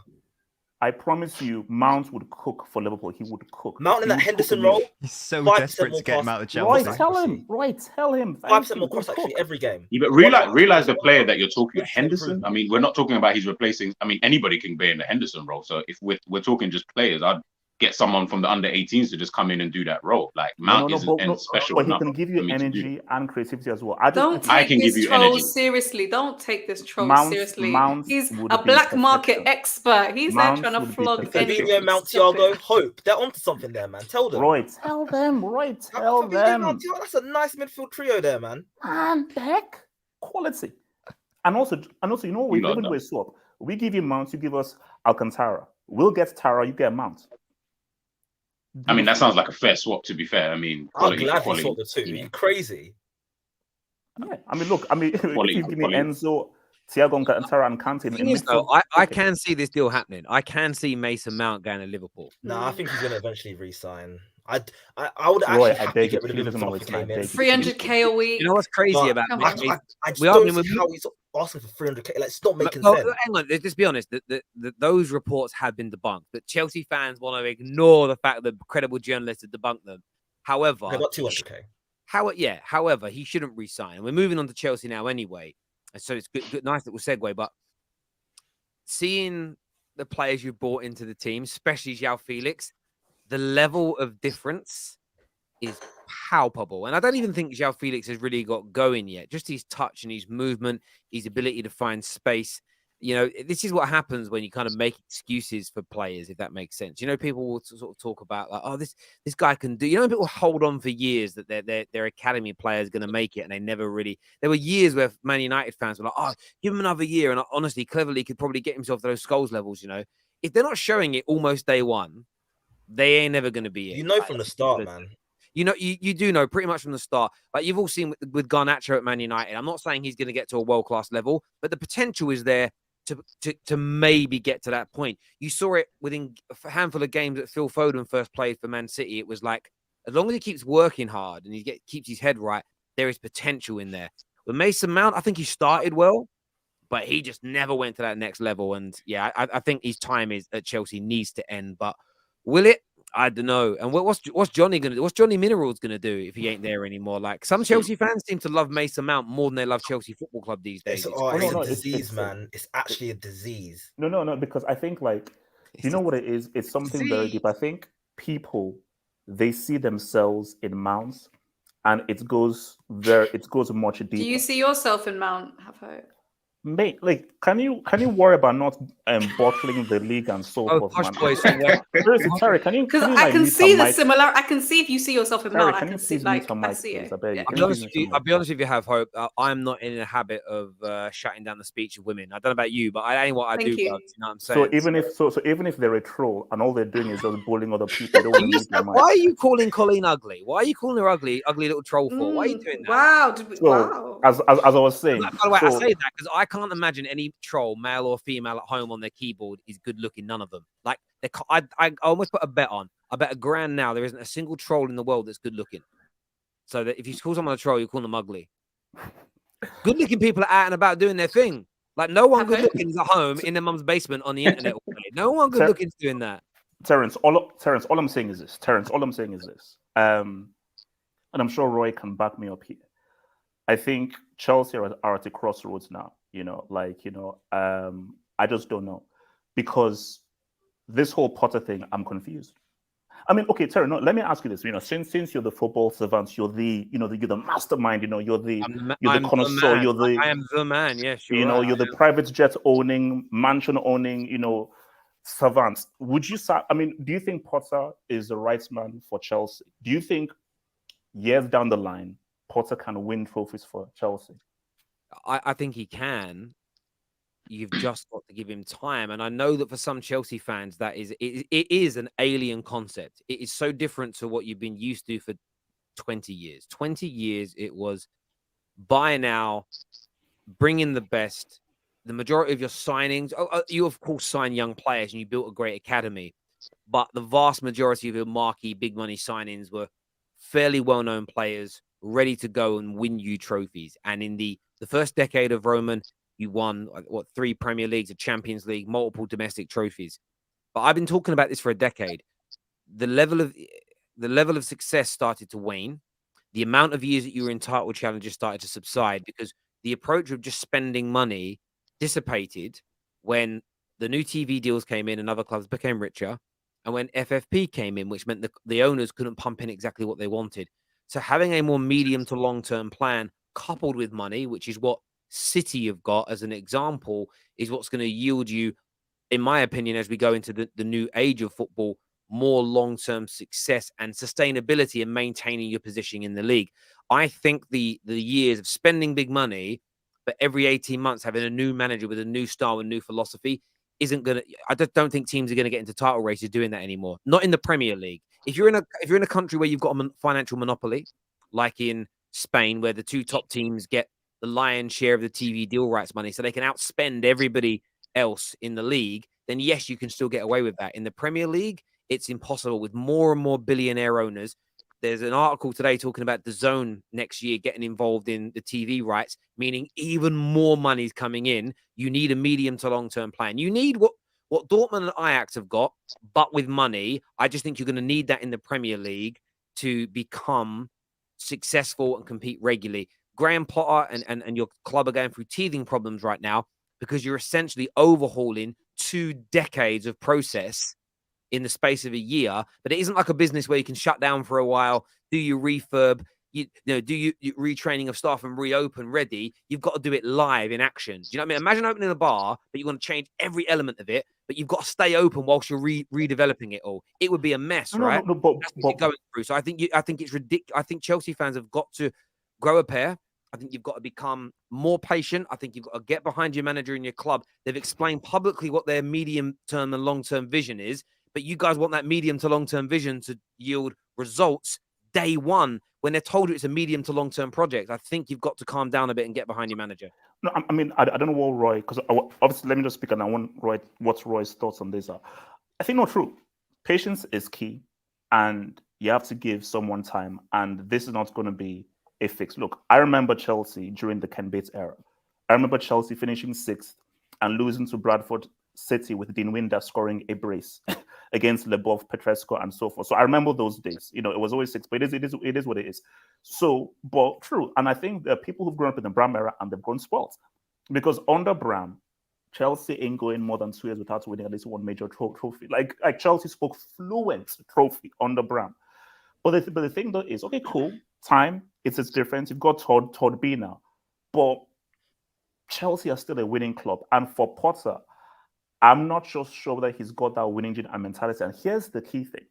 S5: I promise you, Mount would cook for Liverpool. He would cook.
S6: Mount in that Henderson role.
S7: He's so desperate to get him out of Chelsea.
S5: Tell him.
S6: 5% more cross actually every game.
S4: Yeah, but realize the player that you're talking about, Henderson. I mean, we're not talking about he's replacing. I mean, anybody can be in the Henderson role. So if we're talking just players, I'd get someone from the under 18s to just come in and do that role. Like Mount isn't special
S5: but
S4: enough.
S5: He can give you energy and creativity as well.
S8: Don't take this troll seriously. Don't take this troll seriously. He's a black market expert. He's there trying to flog
S6: Fabinho, Mount, Thiago, Hope. They're onto something there, man. Tell them.
S5: Tell them.
S6: That's a nice midfield trio there, man.
S5: And heck, quality. And also, you know, we live in a swap. We give you Mount, you give us Alcantara. We'll get Tara, you get Mount.
S4: I mean, that sounds like a fair swap, to be fair. I mean,
S6: I'm glad he swapped the two. Are you crazy?
S5: Yeah, I mean, look, I mean, if
S4: Quality,
S5: you give me
S4: quality.
S5: Enzo, Thiago Alcantara, and Kante in
S3: Thing is, though,
S5: midfield,
S3: I
S5: okay.
S3: can see this deal happening. I can see Mason Mount going to Liverpool.
S6: No, I think he's going to eventually resign. I would
S5: Roy,
S6: actually
S5: I
S6: happily
S5: beg you,
S6: get rid of
S5: please
S6: him
S5: doesn't
S6: if
S5: always
S6: he
S5: lie.
S6: came
S5: I
S6: in.
S5: beg you.
S8: 300k a week.
S3: You know what's crazy
S6: But
S3: about
S8: Come
S3: this?
S8: on.
S6: I just
S3: We are-
S6: don't
S3: I mean,
S6: see how he's asking for 300k. Like, it's not making
S3: No,
S6: sense.
S3: hang on. Let's just be honest. Those reports have been debunked. But Chelsea fans want to ignore the fact that credible journalists have debunked them. However,
S6: About 200k.
S3: However, he shouldn't resign. We're moving on to Chelsea now anyway. And so it's good, nice little segue. But seeing the players you've brought into the team, especially João Felix, the level of difference is palpable. And I don't even think João Felix has really got going yet. Just his touch and his movement, his ability to find space. You know, this is what happens when you kind of make excuses for players, if that makes sense. You know, people will sort of talk about like, oh, this guy can do. You know, people hold on for years that their academy player is going to make it, and they never really. There were years where Man United fans were like, oh, give him another year, and honestly, cleverly could probably get himself to those Scholes levels. You know, if they're not showing it almost day one, they ain't never going to be it.
S6: You know from the start, man.
S3: You know, you do know pretty much from the start. Like you've all seen with Garnacho at Man United. I'm not saying he's going to get to a world-class level, but the potential is there to maybe get to that point. You saw it within a handful of games that Phil Foden first played for Man City. It was like, as long as he keeps working hard and he keeps his head right, there is potential in there. With Mason Mount, I think he started well, but he just never went to that next level. And yeah, I think his time is at Chelsea needs to end. But will it? I don't know. And what's Johnny gonna do? What's Johnny Minerals gonna do if he ain't there anymore? Like some Chelsea fans seem to love Mason Mount more than they love Chelsea Football Club these days.
S6: It's a disease, man. It's actually a disease.
S5: No, because I think like you know what it is? It's something very deep. I think people they see themselves in Mounts, and it goes much deeper.
S8: Do you see yourself in Mount? Have hope.
S5: Mate, like, can you worry about not bottling the league and so forth,
S3: gosh,
S5: man?
S3: boys.
S5: Seriously, Terry, can you?
S8: Because
S5: can you,
S8: I
S5: like,
S8: can
S5: mute
S8: see
S5: her
S8: the
S5: mic?
S8: similar. I can see if you see yourself in
S5: Terry,
S8: Mount. I
S5: can
S8: can
S5: you
S8: see
S5: please
S8: like
S5: mute her
S8: I
S5: mic,
S8: see
S5: please?
S8: it.
S5: I beg you.
S8: Yeah.
S5: Can you please mute her
S3: I'll
S5: mic?
S3: be honest with you, have hope. I'm not in a habit of shutting down the speech of women. I don't know about you, but I ain't what I
S8: Thank
S3: do.
S8: you.
S3: Bro, you know what I'm saying?
S5: So even if they're a troll and all they're doing is just bullying other people, they don't want to mute their mic.
S3: Why are you calling Colleen ugly? Why are you calling her ugly little troll for? Why are you doing that?
S8: Wow.
S5: So
S8: Wow.
S5: as I was saying,
S3: By the way, I
S5: so-
S3: say that because I can't imagine any troll, male or female, at home on their keyboard is good looking. None of them. Like I almost put a bet on. I bet $1,000 now there isn't a single troll in the world that's good looking. So that if you call someone a troll, you call them ugly. Good looking people are out and about doing their thing. Like no one good looking is at home in their mum's basement on the internet. All day. No one good looking is doing that.
S5: Terrence, all I'm saying is this. And I'm sure Roy can back me up here. I think Chelsea are at a crossroads now. I just don't know because this whole Potter thing, I'm confused. I mean, okay, Terry, no, let me ask you this. Since you're the football savant, you're the mastermind. You're the connoisseur.
S3: I am the man. Yes,
S5: you're the private jet owning, mansion owning. Savant. Would you say? I mean, do you think Potter is the right man for Chelsea? Do you think years down the line, Potter can win trophies for Chelsea?
S3: I think he can. You've just got to give him time. And I know that for some Chelsea fans, it is an alien concept. It is so different to what you've been used to for 20 years. 20 years, it was buy now, bring in the best. The majority of your signings, you of course sign young players and you built a great academy. But the vast majority of your marquee big money signings were fairly well-known players ready to go and win you trophies. And in the first decade of Roman, you won 3 Premier Leagues, a Champions League, multiple domestic trophies. But I've been talking about this for a decade. The level of success started to wane. The amount of years that you were in title challenges started to subside because the approach of just spending money dissipated when the new TV deals came in and other clubs became richer, and when FFP came in, which meant the owners couldn't pump in exactly what they wanted. So having a more medium to long-term plan coupled with money, which is what City have got as an example, is what's going to yield you, in my opinion, as we go into the new age of football, more long-term success and sustainability and maintaining your position in the league. I think the years of spending big money, but every 18 months having a new manager with a new style and new philosophy isn't going to. I just don't think teams are going to get into title races doing that anymore. Not in the Premier League. If you're in a country where you've got a financial monopoly, like in Spain, where the two top teams get the lion's share of the TV deal rights money, so they can outspend everybody else in the league, then yes, you can still get away with that. In the Premier League, it's impossible with more and more billionaire owners. There's an article today talking about the Zone next year getting involved in the TV rights, meaning even more money's coming in. You need a medium to long-term plan. You need what Dortmund and Ajax have got, but with money. I just think you're going to need that in the Premier League to become successful and compete regularly. Graham Potter and your club are going through teething problems right now because you're essentially overhauling 2 decades of process in the space of a year. But it isn't like a business where you can shut down for a while, do your refurb, do you retraining of staff and reopen ready. You've got to do it live in action. Do you know what I mean? Imagine opening a bar, but you want to change every element of it, but you've got to stay open whilst you're redeveloping it all. It would be a mess, right?
S5: No,
S3: That's what you're going through. So I think it's ridiculous. I think Chelsea fans have got to grow a pair. I think you've got to become more patient. I think you've got to get behind your manager and your club. They've explained publicly what their medium-term and long-term vision is, but you guys want that medium to long-term vision to yield results day one when they're told you it's a medium to long-term project. I think you've got to calm down a bit and get behind your manager.
S5: No, I mean, I don't know what Roy, because obviously, let me just speak, and I want what Roy's thoughts on this are. I think not true. Patience is key, and you have to give someone time, and this is not going to be a fix. Look, I remember Chelsea during the Ken Bates era. I remember Chelsea finishing 6th and losing to Bradford City with Dean Winder scoring a brace against Lebov, Petrescu, and so forth. So I remember those days. It was always 6, but it is what it is. So, but true. And I think there are people who've grown up in the Bram era and they've grown spoiled. Because under Bram, Chelsea ain't going more than 2 years without winning at least one major trophy. Like Chelsea spoke fluent trophy under Bram. But the thing though is, okay, cool, time, it's different. You've got Todd B now. But Chelsea are still a winning club. And for Potter, I'm not sure whether he's got that winning gene and mentality. And here's the key thing.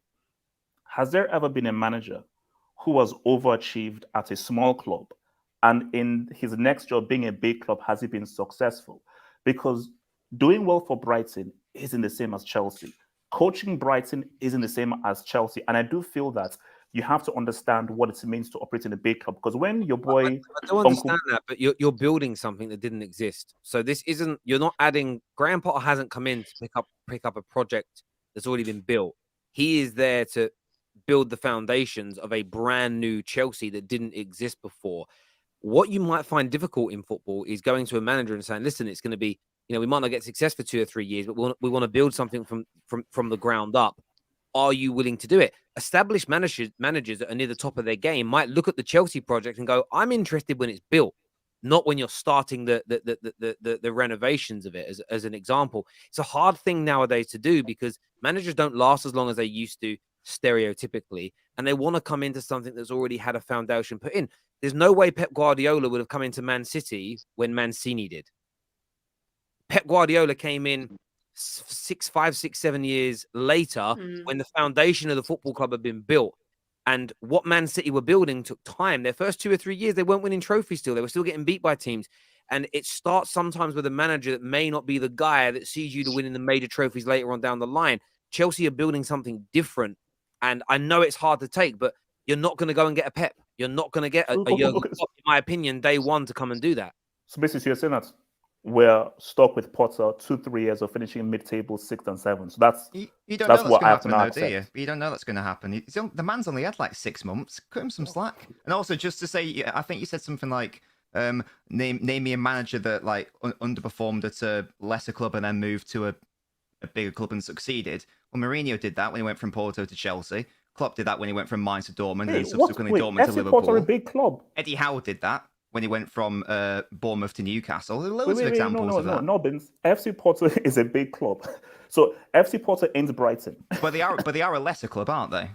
S5: Has there ever been a manager who has overachieved at a small club and in his next job being a big club, has he been successful? Because doing well for Brighton isn't the same as Chelsea. Coaching Brighton isn't the same as Chelsea. And I do feel that you have to understand what it means to operate in a big club. Because when your boy...
S3: I don't understand that, but you're building something that didn't exist. So this isn't... You're not adding... Graham Potter hasn't come in to pick up a project that's already been built. He is there to build the foundations of a brand new Chelsea that didn't exist before. What you might find difficult in football is going to a manager and saying, listen, it's going to be... we might not get success for 2 or 3 years, but we want to build something from the ground up. Are you willing to do it? Established managers that are near the top of their game might look at the Chelsea project and go, I'm interested when it's built, not when you're starting the renovations of it, as an example. It's a hard thing nowadays to do because managers don't last as long as they used to stereotypically, and they want to come into something that's already had a foundation put in. There's no way Pep Guardiola would have come into Man City when Mancini did. Pep Guardiola came in 5, 6, 7 years later when the foundation of the football club had been built. And what Man City were building took time. Their first 2 or 3 years, they weren't winning trophies still. They were still getting beat by teams. And it starts sometimes with a manager that may not be the guy that sees you to winning the major trophies later on down the line. Chelsea are building something different. And I know it's hard to take, but you're not going to go and get a Pep. You're not going to get a Jurgen Klopp, in my opinion, day one to come and do that.
S5: So basically, you're saying that we're stuck with Potter 2-3 years of finishing mid-table 6th and 7th. So that's what I have to now accept.
S7: You don't know that's going to happen. The man's only had like 6 months. Cut him some slack. And also, just to say, I think you said something like, name me a manager that like underperformed at a lesser club and then moved to a bigger club and succeeded. Well, Mourinho did that when he went from Porto to Chelsea. Klopp did that when he went from Mainz to Dortmund and subsequently Dortmund to Liverpool.
S5: Porto are a big club.
S7: Eddie Howe did that when he went from Bournemouth to Newcastle. There are loads of examples of that.
S5: No, Bins. FC Porto is a big club. So FC Porto ends Brighton.
S7: But they are a lesser club, aren't they?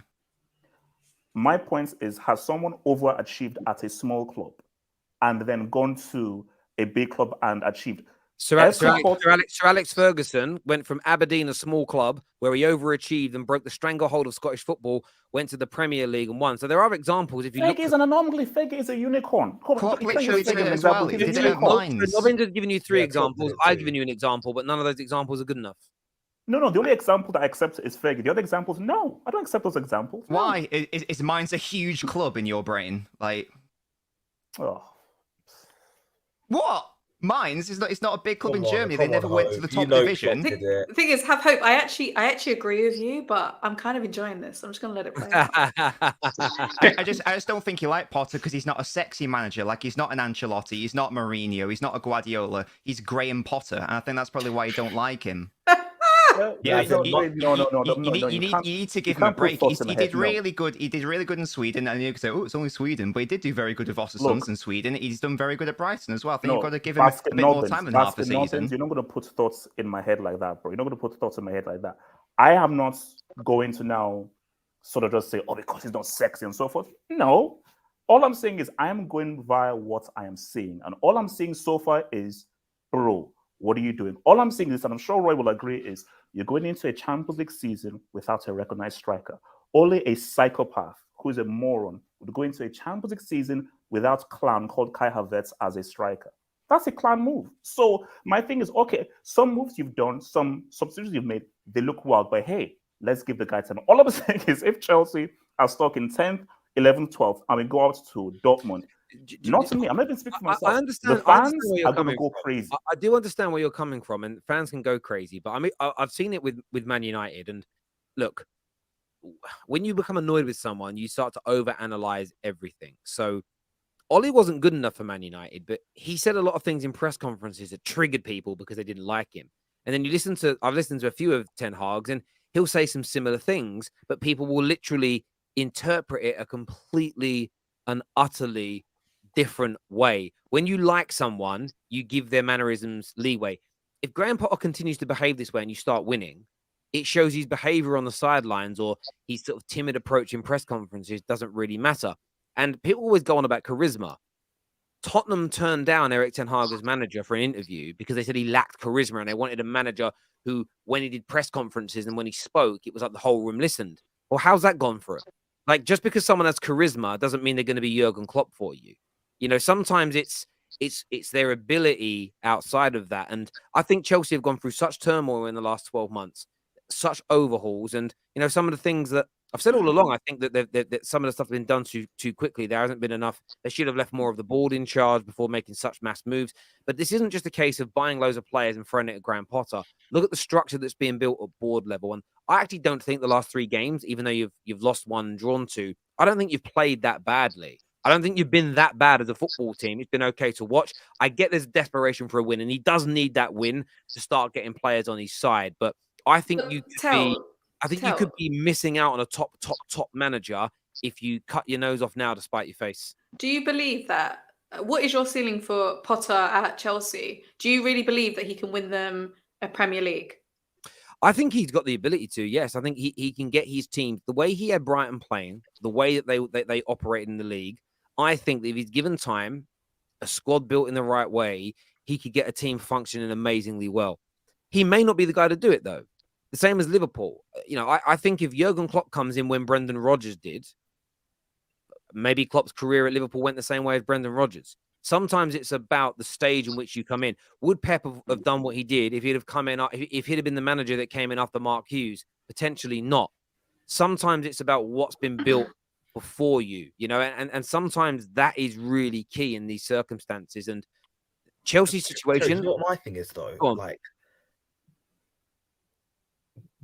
S5: My point is, has someone overachieved at a small club and then gone to a big club and achieved?
S3: Sir Alex Ferguson went from Aberdeen, a small club, where he overachieved and broke the stranglehold of Scottish football, went to the Premier League and won. So there are examples. If you look,
S5: is an anomaly. Fergie is a unicorn.
S7: Klopp literally did it as well. He did it at Mainz.
S3: I've been giving you 3 examples. I've given you an example, but none of those examples are good enough.
S5: No, the only example that I accept is Fergie. The other examples, no. I don't accept those examples.
S7: Why? Is Mainz a huge club in your brain? Like...
S5: Oh,
S7: What? Mainz is not. It's not a big club in
S6: Come on,
S7: Germany. They
S6: come
S7: never
S6: on,
S7: went to
S6: Hope.
S7: the
S6: You
S7: top
S6: know
S7: division.
S6: Klopp did it.
S8: The thing is, have hope. I actually agree with you, but I'm kind of enjoying this. I'm just gonna let it play out.
S7: I just don't think you like Potter because he's not a sexy manager. Like he's not an Ancelotti, he's not Mourinho, he's not a Guardiola. He's Graham Potter, and I think that's probably why you don't like him. Yeah,
S5: no,
S7: you
S5: you can't.
S7: need to give
S5: you
S7: him a
S5: can't put
S7: break.
S5: thoughts in
S7: He
S5: my head,
S7: did
S5: no.
S7: really good. He did really good in Sweden, and you can say, "Oh, it's only Sweden," but he did do very good with Ostersunds in Sweden. He's done very good at Brighton as well. I think you've got to give him a bit more time than half the season.
S5: You're not going to put thoughts in my head like that, bro. You're not going to put thoughts in my head like that. I am not going to now sort of just say, "Oh, because he's not sexy" and so forth. No, all I'm saying is I am going via what I am seeing, and all I'm seeing so far is, bro, what are you doing? All I'm saying is, and I'm sure Roy will agree, is you're going into a Champions League season without a recognized striker. Only a psychopath who is a moron would go into a Champions League season without clown called Kai Havertz as a striker. That's a clown move. So my thing is, okay, some moves you've done, some substitutions you've made, they look wild, but hey, let's give the guy time. All I'm saying is if Chelsea are stuck in 10th, 11th, 12th, and we go out to Dortmund, not to me, I'm not even speaking for myself.
S3: I understand.
S5: The fans
S3: where you're
S5: are going to
S3: coming
S5: go
S3: from.
S5: crazy.
S3: I do understand where you're coming from, and fans can go crazy. But I mean, I've seen it with Man United. And look, when you become annoyed with someone, you start to overanalyze everything. So Ollie wasn't good enough for Man United, but he said a lot of things in press conferences that triggered people because they didn't like him. And then I've listened to a few of Ten Hag's, and he'll say some similar things, but people will literally interpret it a completely and utterly different way. When you like someone, you give their mannerisms leeway. If Graham Potter continues to behave this way and you start winning, it shows his behavior on the sidelines or his sort of timid approach in press conferences doesn't really matter. And people always go on about charisma. Tottenham turned down Eric Ten Hag as manager for an interview because they said he lacked charisma and they wanted a manager who, when he did press conferences and when he spoke, it was like the whole room listened. Well, how's that gone for him? Like, just because someone has charisma doesn't mean they're going to be Jurgen Klopp for you. You know, sometimes it's their ability outside of that. And I think Chelsea have gone through such turmoil in the last 12 months, such overhauls. And, you know, some of the things that I've said all along, I think that some of the stuff has been done too quickly. There hasn't been enough. They should have left more of the board in charge before making such mass moves. But this isn't just a case of buying loads of players and throwing it at Graham Potter. Look at the structure that's being built at board level. And I actually don't think the last 3 games, even though you've lost 1 and drawn 2, I don't think you've played that badly. I don't think you've been that bad as a football team. It's been okay to watch. I get there's desperation for a win, and he does need that win to start getting players on his side. But I think you could be missing out on a top manager if you cut your nose off now to spite your face.
S8: Do you believe that? What is your ceiling for Potter at Chelsea? Do you really believe that he can win them a Premier League?
S3: I think he's got the ability to, yes. I think he can get his team, the way he had Brighton playing, the way that they operate in the league. I think that if he's given time, a squad built in the right way, he could get a team functioning amazingly well. He may not be the guy to do it, though. The same as Liverpool. You know, I think if Jurgen Klopp comes in when Brendan Rodgers did, maybe Klopp's career at Liverpool went the same way as Brendan Rodgers. Sometimes it's about the stage in which you come in. Would Pep have done what he did if he'd have come in, if he'd have been the manager that came in after Mark Hughes? Potentially not. Sometimes it's about what's been built before you, you know, and sometimes that is really key in these circumstances. And Chelsea's situation.
S6: You know what my thing is though?
S3: Go on.
S6: Like,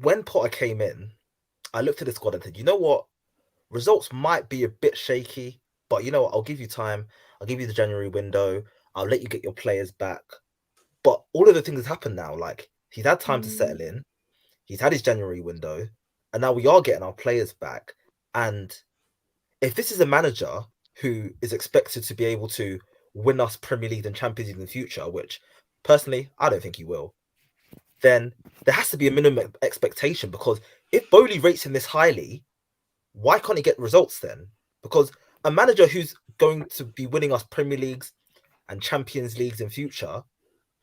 S6: when Potter came in, I looked at the squad and said, you know what? Results might be a bit shaky, but you know what? I'll give you time. I'll give you the January window. I'll let you get your players back. But all of the things have happened now. Like, he's had time to settle in. He's had his January window. And now we are getting our players back. And if this is a manager who is expected to be able to win us Premier League and Champions League in the future, which personally, I don't think he will, then there has to be a minimum expectation, because if Bowley rates him this highly, why can't he get results then? Because a manager who's going to be winning us Premier Leagues and Champions Leagues in future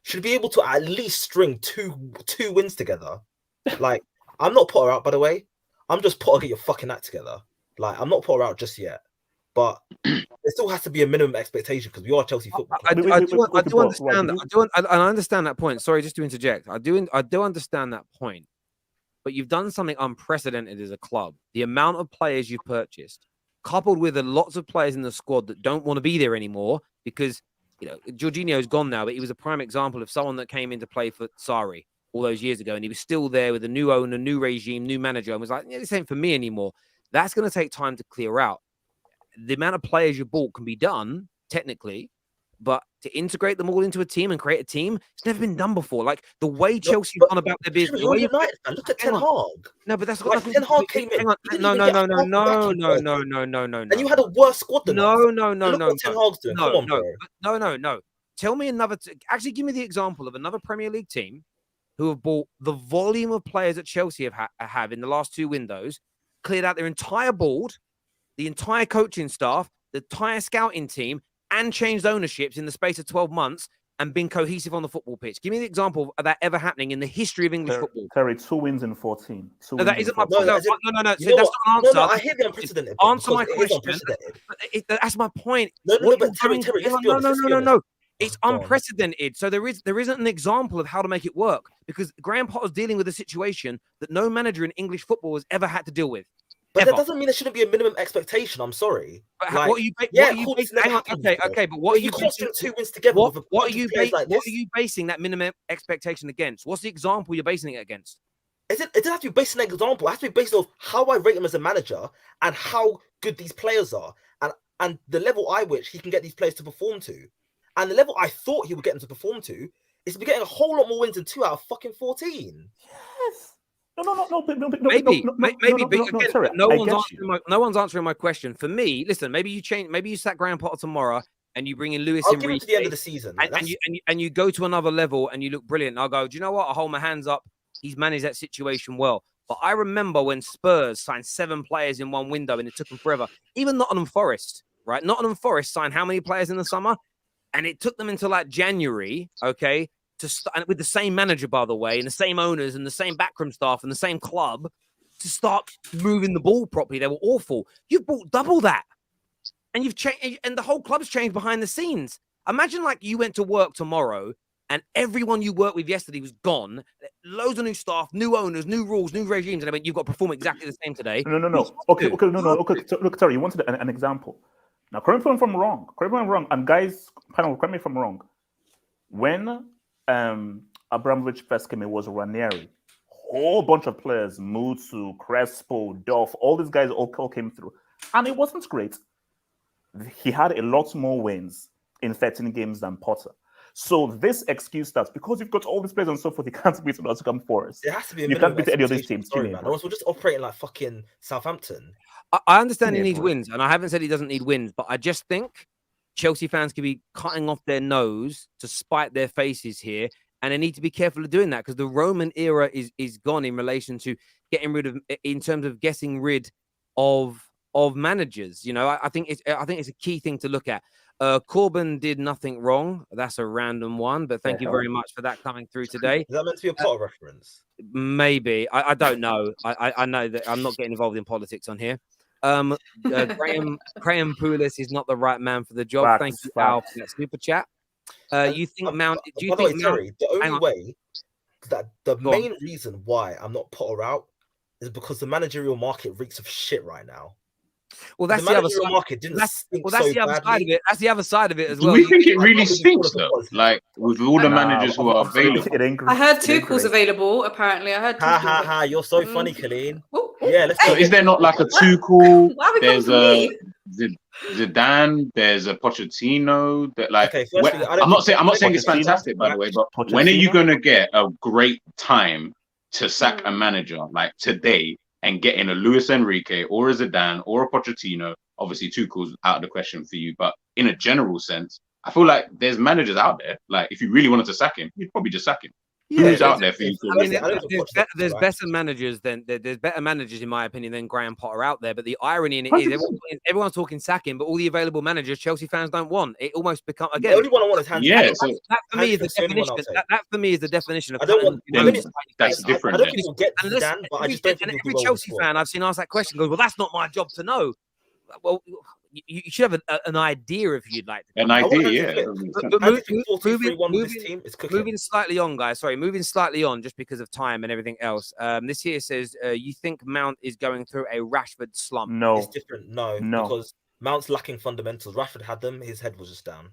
S6: should be able to at least string two wins together. Like, I'm not Potter out, by the way. I'm just Potter, get your fucking act together. Like, I'm not Potter out just yet. But there still has to be a minimum expectation, because we are Chelsea football.
S3: I do understand that. I understand that point. Sorry, just to interject. I do understand that point. But you've done something unprecedented as a club. The amount of players you've purchased, coupled with lots of players in the squad that don't want to be there anymore because, Jorginho's gone now, but he was a prime example of someone that came in to play for Sarri all those years ago, and he was still there with a new owner, new regime, new manager, and was like, this ain't for me anymore. That's going to take time to clear out. The amount of players you bought can be done, technically, but to integrate them all into a team and create a team, it's never been done before. Like the way Chelsea gone about their business.
S6: You're United, man. Look at Ten Hag.
S3: No, but that's
S6: like Ten Hag came in.
S3: No. And
S6: you had a worse squad than us.
S3: No.
S6: What Ten Hag's doing. Come on, bro.
S3: No. Tell me another. Actually, give me the example of another Premier League team who have bought the volume of players that Chelsea have in the last 2 windows, cleared out their entire board, the entire coaching staff, the entire scouting team, and changed ownerships in the space of 12 months and been cohesive on the football pitch. Give me the example of that ever happening in the history of English football.
S5: Terry, 2 wins in 14.
S3: No, that isn't my point. No. So that's not an
S6: answer.
S3: No,
S6: I hear the unprecedented.
S3: Answer my question. That's my point.
S6: But Terry,
S3: No. It's unprecedented. So there isn't an example of how to make it work because Graham Potter's dealing with a situation that no manager in English football has ever had to deal with.
S6: But that doesn't mean there shouldn't be a minimum expectation. I'm sorry.
S3: But what are you? But what are you?
S6: Basing 2 wins together?
S3: What are you basing that minimum expectation against? What's the example you're basing it against?
S6: It doesn't have to be based on an example. It has to be based on how I rate him as a manager and how good these players are, and the level I wish he can get these players to perform to, and the level I thought he would get them to perform to is to be getting a whole lot more wins than 2 out of fucking 14.
S5: Yes. No.
S3: Maybe. No one's answering my question. For me, listen. Maybe you sack Graham Potter tomorrow and you bring in Lewis.
S6: I'll give him to the end of the season,
S3: and you go to another level and you look brilliant. I'll go. Do you know what? I'll hold my hands up. He's managed that situation well. But I remember when Spurs signed 7 players in 1 window and it took them forever. Even Nottingham Forest, right? Nottingham Forest signed how many players in the summer, and it took them until like January. Okay. To start with the same manager, by the way, and the same owners and the same backroom staff and the same club to start moving the ball properly. They were awful. You've bought double that, and you've changed, and the whole club's changed behind the scenes. Imagine like you went to work tomorrow and everyone you worked with yesterday was gone. Loads of new staff, new owners, new rules, new regimes, and I mean you've got to perform exactly the same today.
S5: No. Okay. So, look, sorry, you wanted an example. Now, correct me if I'm wrong. And guys, panel, correct me if I'm wrong. When Abramovich first came in, was Ranieri. Whole bunch of players, Mutu, Crespo, Duff, all these guys all came through. And it wasn't great. He had a lot more wins in 13 games than Potter. So this excuse that because you've got all these players and so forth, you can't beat Nottingham Forest.
S6: It has to be a
S5: you can't beat any of these teams.
S6: Sorry, man. Or else we're just operating like fucking Southampton.
S3: I understand he needs wins, and I haven't said he doesn't need wins, but I just think Chelsea fans could be cutting off their nose to spite their faces here, and they need to be careful of doing that because the Roman era is gone in relation to getting rid of managers. I think it's a key thing to look at. Corbyn did nothing wrong. That's a random one, but thank you very much for that coming through today.
S6: Is that meant to be a Potter reference?
S3: Maybe. I don't know. I know that I'm not getting involved in politics on here. Graham Poulis is not the right man for the job. Thank you, Al, for that super chat. You think Mount? Do you think
S6: Terry, the only way that the main reason why I'm not Potter out is because the managerial market reeks of shit right now.
S3: Well, that's the other side. That's the other side of it. That's the other side of it as well.
S4: Do we think it really stinks though? Like with all the managers who are available.
S8: I heard Tuchel's available. Apparently, I heard.
S6: Ha! You're so funny, Colleen. Yeah, let's.
S4: So is there not like a Tuchel? There's a Zidane. There's a Pochettino. That like. Okay, I'm not saying it's fantastic, by the way. But when are you going to get a great time to sack a manager like today? And getting a Luis Enrique or a Zidane or a Pochettino, obviously Tuchel's out of the question for you. But in a general sense, I feel like there's managers out there. Like if you really wanted to sack him, you'd probably just sack him.
S3: Yeah,
S4: who's out there for you?
S3: There's better managers in my opinion than Graham Potter out there. But the irony in it is everyone's talking sacking, but all the available managers Chelsea fans don't want. It almost becomes again.
S6: The only one I want is Hans.
S4: Yeah,
S3: that for me is the definition. That for me is the definition of.
S4: I don't want. That's different.
S6: I don't think we'll get Zidane, but I just don't think
S3: every Chelsea fan I've seen ask that question goes, well, that's not my job to know. Well, you should have an idea if you'd like to.
S4: An
S6: I want
S4: idea,
S6: Hansi
S4: yeah.
S6: Flick.
S3: But
S6: Hansi Flick 4-2-3-1 with this
S3: moving-
S6: team. It's cooking.
S3: Moving slightly on, guys. Sorry, moving slightly on just because of time and everything else. This here says you think Mount is going through a Rashford slump.
S5: No,
S6: It's different. No,
S5: No.
S6: because Mount's lacking fundamentals. Rashford had them. His head was just down.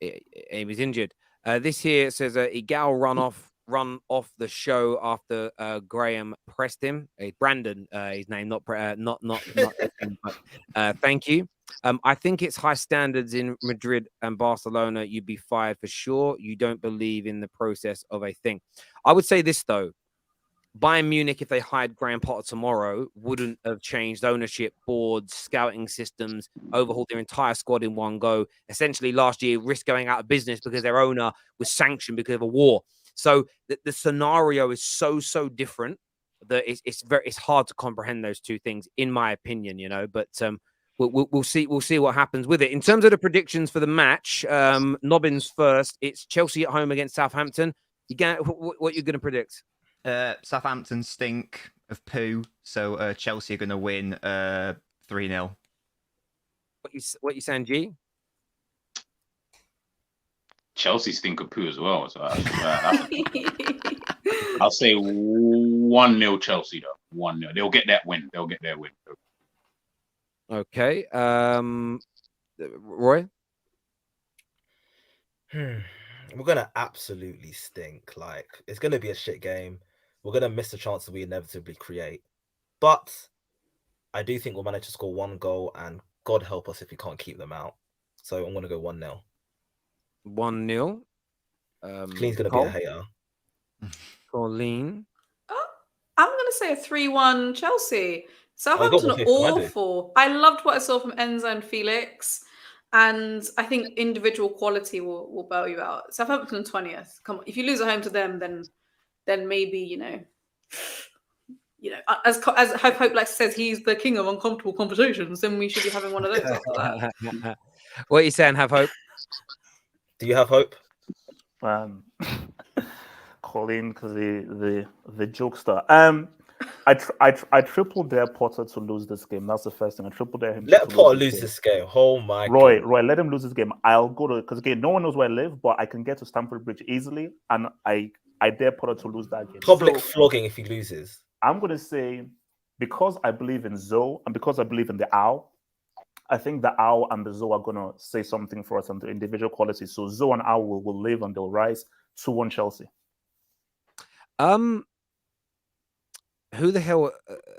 S3: He was injured. This here says Igal run off the show after Graham pressed him. Brandon, his name, not him, but thank you. I think it's high standards in Madrid and Barcelona. You'd be fired for sure. You don't believe in the process of a thing. I would say this though. Bayern Munich, if they hired Graham Potter tomorrow, wouldn't have changed ownership, boards, scouting systems, overhauled their entire squad in one go. Essentially, last year, risked going out of business because their owner was sanctioned because of a war. So the scenario is so different that it's hard to comprehend those two things, in my opinion. But we'll see what happens with it. In terms of the predictions for the match, Nobbins first. It's Chelsea at home against Southampton. What you're going to predict?
S7: Southampton stink of poo, so Chelsea are going to win 3-0.
S3: What you saying, G?
S4: Chelsea stink of poo as well. So I'll say 1-0 Chelsea though. 1-0. They'll get that win. They'll get their win.
S3: Okay. Roy?
S6: We're gonna absolutely stink. Like, it's gonna be a shit game. We're gonna miss the chances we inevitably create. But I do think we'll manage to score one goal, and God help us if we can't keep them out. So I'm gonna go 1-0.
S3: 1-0.
S6: Clean's gonna be a hater.
S3: Colleen.
S8: I'm going to say a 3-1 Chelsea.
S6: Oh,
S8: Southampton
S6: you got
S8: are
S6: more faith than I do.
S8: awful. I loved what I saw from Enzo and Felix. And I think individual quality will bail you out. Southampton 20th. Come on. If you lose at home to them, then maybe, as Hope like says, he's the king of uncomfortable conversations, then we should be having one of those after that.
S3: What are you saying, Have Hope?
S6: Do you have hope?
S5: Colin, because the jokester. I triple dare Potter to lose this game. That's the first thing. I triple dare him.
S6: Let
S5: to
S6: Potter
S5: lose
S6: lose this game. Oh my
S5: Roy,
S6: God.
S5: let him lose this game. I'll go to, because again, no one knows where I live, but I can get to Stamford Bridge easily, and I dare Potter to lose that game.
S6: Public
S5: So,
S6: flogging if he loses.
S5: I'm gonna say, because I believe in Zoe and because I believe in the Owl, I think the Owl and the Zoe are gonna say something for us on the individual qualities. So Zoe and Owl will live and they'll rise. 2-1 Chelsea.
S3: Who the hell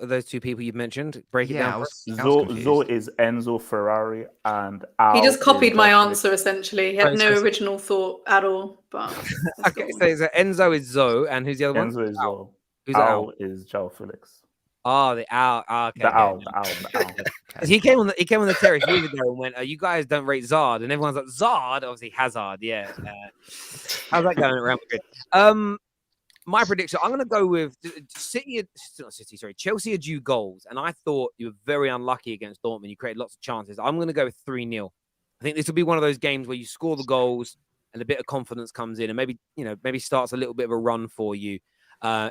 S3: are those two people you've mentioned? Break it down.
S5: Zoe is Enzo Ferrari and Owl
S8: He just copied
S5: is
S8: my
S5: Joe
S8: answer, essentially. He had no original thought at all. But
S3: Okay, so Enzo is Zoe, and who's the other
S5: Felix.
S3: one?
S5: Enzo is Zoe.
S3: Who's
S5: Owl is Joe Felix.
S3: Oh, the Owl. Oh, okay.
S5: The Owl.
S3: 'Cause he came on the terrace years ago and went, "You guys don't rate Zard," and everyone's like, "Zard, obviously Hazard, yeah." How's that going around Madrid? My prediction, I'm going to go with Chelsea are due goals, and I thought you were very unlucky against Dortmund. You created lots of chances. I'm going to go with 3-0. I think this will be one of those games where you score the goals and a bit of confidence comes in, and maybe starts a little bit of a run for you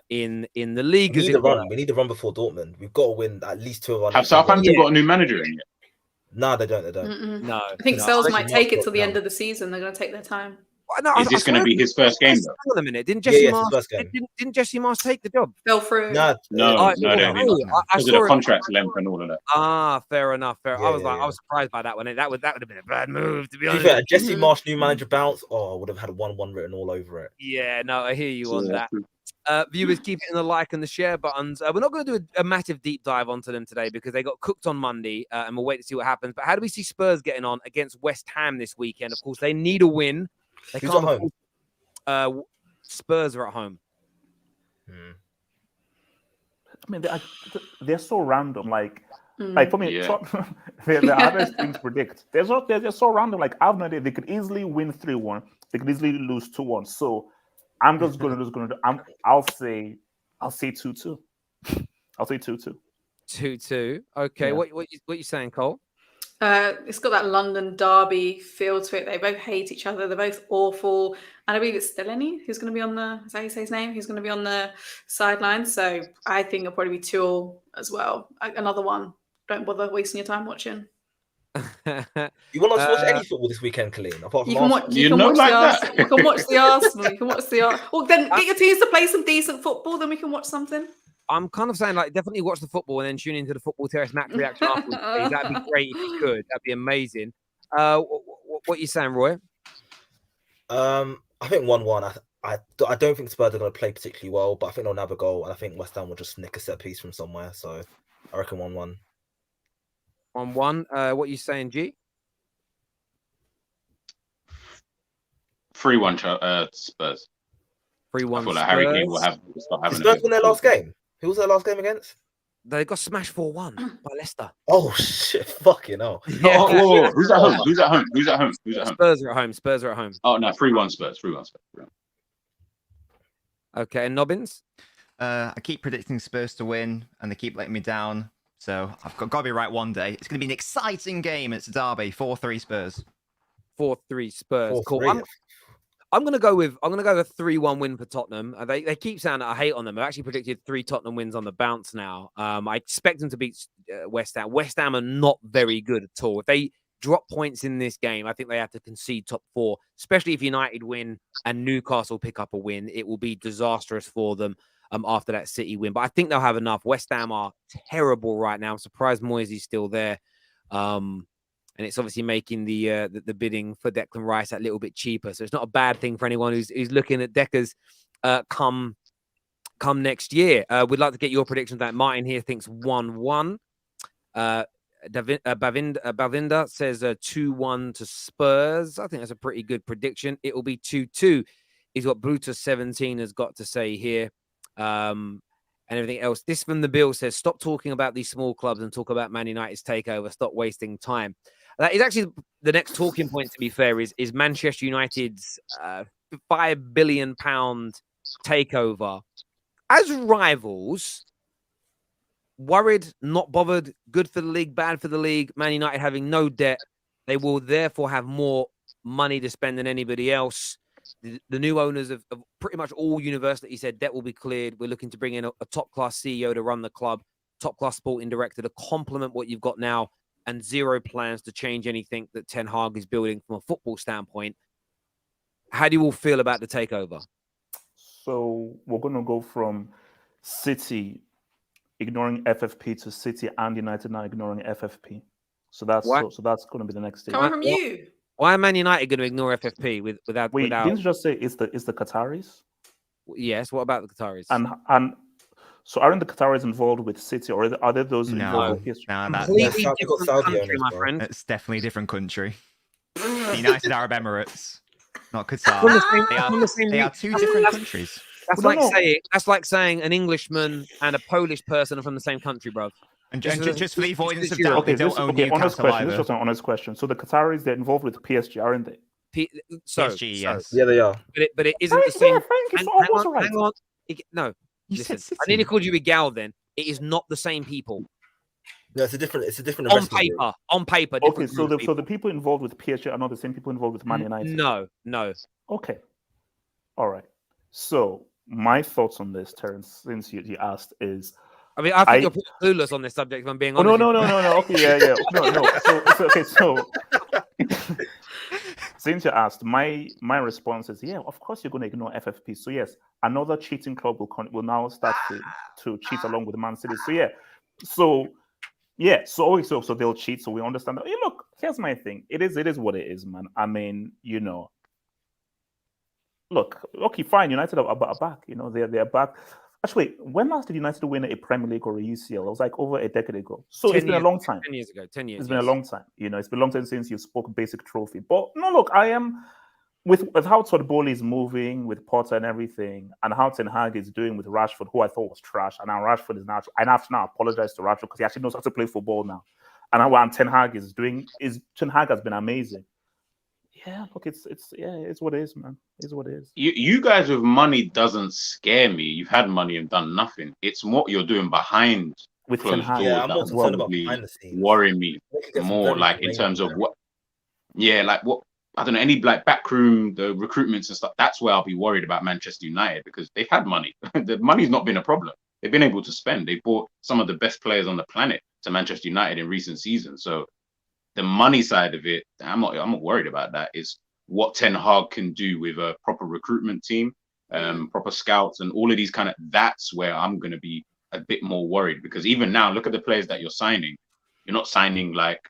S3: in the league.
S6: We need a run. We need a run before Dortmund. We've got to win at least 2 of
S4: Have Southampton got a new manager in yet?
S6: No, they don't.
S3: No,
S8: I think Sales might take it till the end of the season. They're going to take their time.
S4: Is this going to be his first game though?
S3: Hang on a minute. Didn't
S6: Yeah,
S3: Jesse
S6: it's his first game.
S3: Didn't Jesse Mars take the job?
S8: Fell through.
S6: No,
S4: No,
S3: I
S4: they don't.
S3: I
S4: Because of
S3: saw
S4: the
S3: it.
S4: contract length and all of that.
S3: Ah, fair enough.
S6: Yeah,
S3: I was
S6: yeah.
S3: surprised by that one. That would have been a bad move, to be
S6: To be
S3: honest.
S6: fair, Jesse Marsh, new manager bounce. Oh, I would have had 1-1 written all over it.
S3: Yeah, no, I hear you on that. Viewers, keep hitting the like and the share buttons. We're not going to do a massive deep dive onto them today because they got cooked on Monday, and we'll wait to see what happens. But how do we see Spurs getting on against West Ham this weekend? Of course, they need a win. They
S6: Who's
S3: can't
S6: at home?
S3: Spurs are at home.
S5: I mean, they're so random. Like for me,
S4: Yeah.
S5: they're the hardest thing to predict. They're so random. Like, I have no idea. They could easily win 3-1. They could easily lose 2-1. So I'm just going to. I'll say 2-2. I'll say 2-2.
S3: 2-2. Okay,
S5: Yeah.
S3: what you saying, Cole?
S8: It's got that London derby feel to it. They both hate each other. They're both awful. And I believe it's Delaney who's going to be on the, is that how you say his name? Who's going to be on the sideline. So I think it'll probably be 2-2 as well. Another one. Don't bother wasting your time watching.
S6: You want us to watch any football this weekend, Colleen? Apart from
S8: You can
S6: Arsenal?
S8: watch. You can watch the Arsenal. You can watch the Arsenal. You can watch the Arsenal. Well, then get your teams to play some decent football. Then we can watch something.
S3: I'm kind of saying, like, definitely watch the football and then tune into the Football Terrace match reaction afterwards, please. That'd be great if you could. That'd be amazing. What are you saying, Roy?
S6: I think 1-1. I don't think Spurs are going to play particularly well, but I think they'll have a goal, and I think West Ham will just nick a set piece from somewhere. So I reckon 1-1.
S3: 1-1. What are you saying, G?
S4: 3-1 Spurs.
S3: 3-1
S4: I feel like
S3: Spurs.
S4: Harry Kane will start having
S6: Did Spurs win their last game? Who was their last game against?
S3: They got smashed 4-1 by Leicester.
S6: Oh shit! Fucking hell.
S3: Yeah.
S4: Whoa. Who's at home? Who's at home? Who's at home? Who's at home?
S3: Spurs are at home. Spurs are at home.
S4: Oh no, 3-1 Spurs. 3-1 Spurs. 3-1.
S3: Okay, and Nobbins?
S7: I keep predicting Spurs to win, and they keep letting me down. So I've got to be right one day. It's going to be an exciting game. It's a derby. 4-3 Spurs.
S3: 4-3 Spurs.
S6: 4-3.
S3: Cool. I'm gonna go with a 3-1 win for Tottenham. They keep saying that I hate on them. I've actually predicted 3 Tottenham wins on the bounce now. I expect them to beat West Ham. West Ham are not very good at all. If they drop points in this game, I think they have to concede top 4, especially if United win and Newcastle pick up a win. It will be disastrous for them after that City win. But I think they'll have enough. West Ham are terrible right now. I'm surprised Moyes still there. And it's obviously making the bidding for Declan Rice that little bit cheaper. So it's not a bad thing for anyone who's looking at Decker's come next year. We'd like to get your predictions. That Martin here thinks 1-1. Bavinda says 2-1 to Spurs. I think that's a pretty good prediction. It will be 2-2 is what Brutus17 has got to say here. And everything else. This from the Bill says, stop talking about these small clubs and talk about Man United's takeover. Stop wasting time. That is actually the next talking point, to be fair, is Manchester United's £5 billion takeover. As rivals, worried, not bothered, good for the league, bad for the league, Man United having no debt. They will therefore have more money to spend than anybody else. The new owners of pretty much all universities said debt will be cleared. We're looking to bring in a top-class CEO to run the club, top-class sporting director to complement what you've got now, and zero plans to change anything that Ten Hag is building from a football standpoint. How do you all feel about the takeover?
S5: So we're going to go from City ignoring FFP to City and United now ignoring FFP. So that's so that's going to be the next stage.
S8: Coming from you.
S3: Why are Man United going to ignore FFP without?
S5: Wait, didn't you just say it's the Qataris?
S3: Yes. What about the Qataris?
S5: And so aren't the Qataris involved with City, or are there those involved with PSG?
S7: No,
S3: Completely
S6: Saudi
S3: different country,
S6: owners,
S3: my
S6: bro.
S3: friend.
S7: it's definitely a different country. The United Arab Emirates, not Qatar. They are two different countries.
S3: That's like saying an Englishman and a Polish person are from the same country, bro.
S7: And just for the avoidance of doubt,
S5: Okay,
S7: they don't own Newcastle
S5: this
S7: either.
S5: is just an honest question. So the Qataris, they're involved with PSG, aren't they?
S7: PSG, yes.
S6: Yeah, they are.
S3: But it isn't the same.
S5: Hang on.
S3: No,
S7: You
S3: listen.
S7: said City.
S3: I nearly called you Igal then. It is not the same people.
S6: No, it's a different
S3: On
S6: investment group.
S3: paper. On paper.
S5: Okay,
S3: different
S5: so
S3: group of
S5: the people involved with PSG are not the same people involved with Man United.
S3: No.
S5: Okay. All right. So my thoughts on this, Terence, since you asked, is
S3: I mean, I think you're pretty clueless on this subject, if I'm being honest.
S5: no. Okay, yeah. No. So since you asked, my response is of course you're going to ignore FFP. So yes, another cheating club will now start to cheat along with Man City. So so they'll cheat. So we understand that. Hey, look, here's my thing. It is what it is, man. I mean, look, okay, fine. United are back. They're back. Actually, when last did United win a Premier League or a UCL? It was like over a decade ago. So it's been a long time.
S3: 10 years ago. 10 years.
S5: It's been a long time. It's been a long time since you spoke basic trophy. But no, look, I am with how Todd Bowley is moving with Potter and everything, and how Ten Hag is doing with Rashford, who I thought was trash, and now Rashford is now. I have to now apologize to Rashford because he actually knows how to play football now. And what Ten Hag is doing Ten Hag has been amazing. Yeah, look, it's what it is, man. It's what it is.
S4: You guys with money doesn't scare me. You've had money and done nothing. It's what you're doing behind
S5: With
S4: closed
S5: Ten Hag,
S4: doors
S6: I'm more
S4: that's
S6: concerned about
S4: probably
S6: behind the scenes.
S4: worrying me
S6: They could get some
S4: more,
S6: very
S4: like
S6: good
S4: in terms of
S6: players.
S4: what. Yeah, like what I don't know, any like backroom, the recruitments and stuff. That's where I'll be worried about Manchester United because they've had money. The money's not been a problem. They've been able to spend. They bought some of the best players on the planet to Manchester United in recent seasons. So the money side of it, I'm not worried about that. It's what Ten Hag can do with a proper recruitment team, proper scouts, and all of these kind of. That's where I'm going to be a bit more worried, because even now, look at the players that you're signing. You're not signing like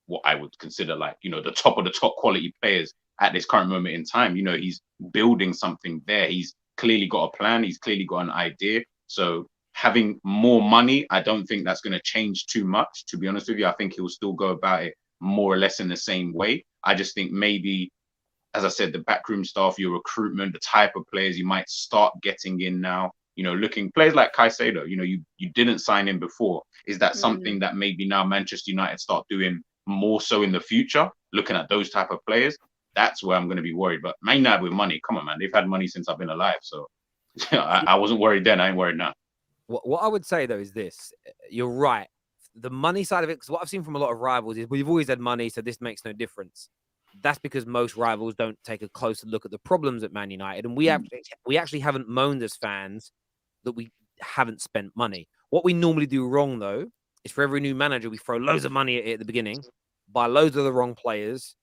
S4: what I would consider like, the top of the top quality players at this current moment in time. He's building something there. He's clearly got a plan. He's clearly got an idea. So having more money, I don't think that's going to change too much, to be honest with you. I think he'll still go about it more or less in the same way. I just think maybe, as I said, the backroom staff, your recruitment, the type of players you might start getting in now, looking players like Caicedo, you didn't sign in before. Is that something that maybe now Manchester United start doing more so in the future, looking at those type of players? That's where I'm going to be worried. But Man United with money, come on, man. They've had money since I've been alive. So I wasn't worried then. I ain't worried now.
S3: What I would say, though, is this. You're right. The money side of it, because what I've seen from a lot of rivals is we've always had money, so this makes no difference. That's because most rivals don't take a closer look at the problems at Man United. And we actually haven't moaned as fans that we haven't spent money. What we normally do wrong, though, is for every new manager, we throw loads of money at it at the beginning, buy loads of the wrong players,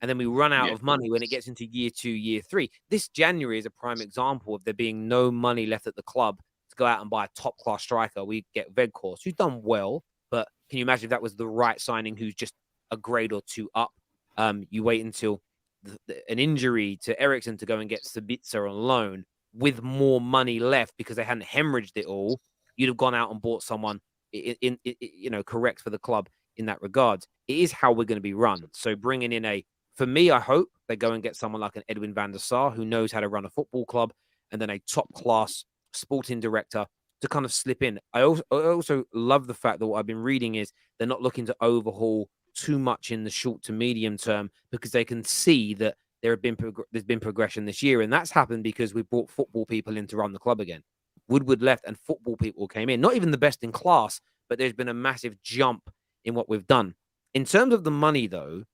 S3: and then we run out of money when it gets into year 2, year 3. This January is a prime example of there being no money left at the club to go out and buy a top-class striker. We get Weghorst, who's done well, but can you imagine if that was the right signing, who's just a grade or 2 up? You wait until an injury to Eriksen to go and get Sabitzer on loan with more money left because they hadn't hemorrhaged it all. You'd have gone out and bought someone correct for the club in that regard. It is how we're going to be run. So bringing in for me, I hope they go and get someone like an Edwin van der Sar who knows how to run a football club, and then a top-class sporting director to kind of slip in. I also love the fact that what I've been reading is they're not looking to overhaul too much in the short to medium term, because they can see that there's been progression this year, and that's happened because we brought football people in to run the club again. Woodward left and football people came in. Not even the best in class, but there's been a massive jump in what we've done. In terms of the money, though,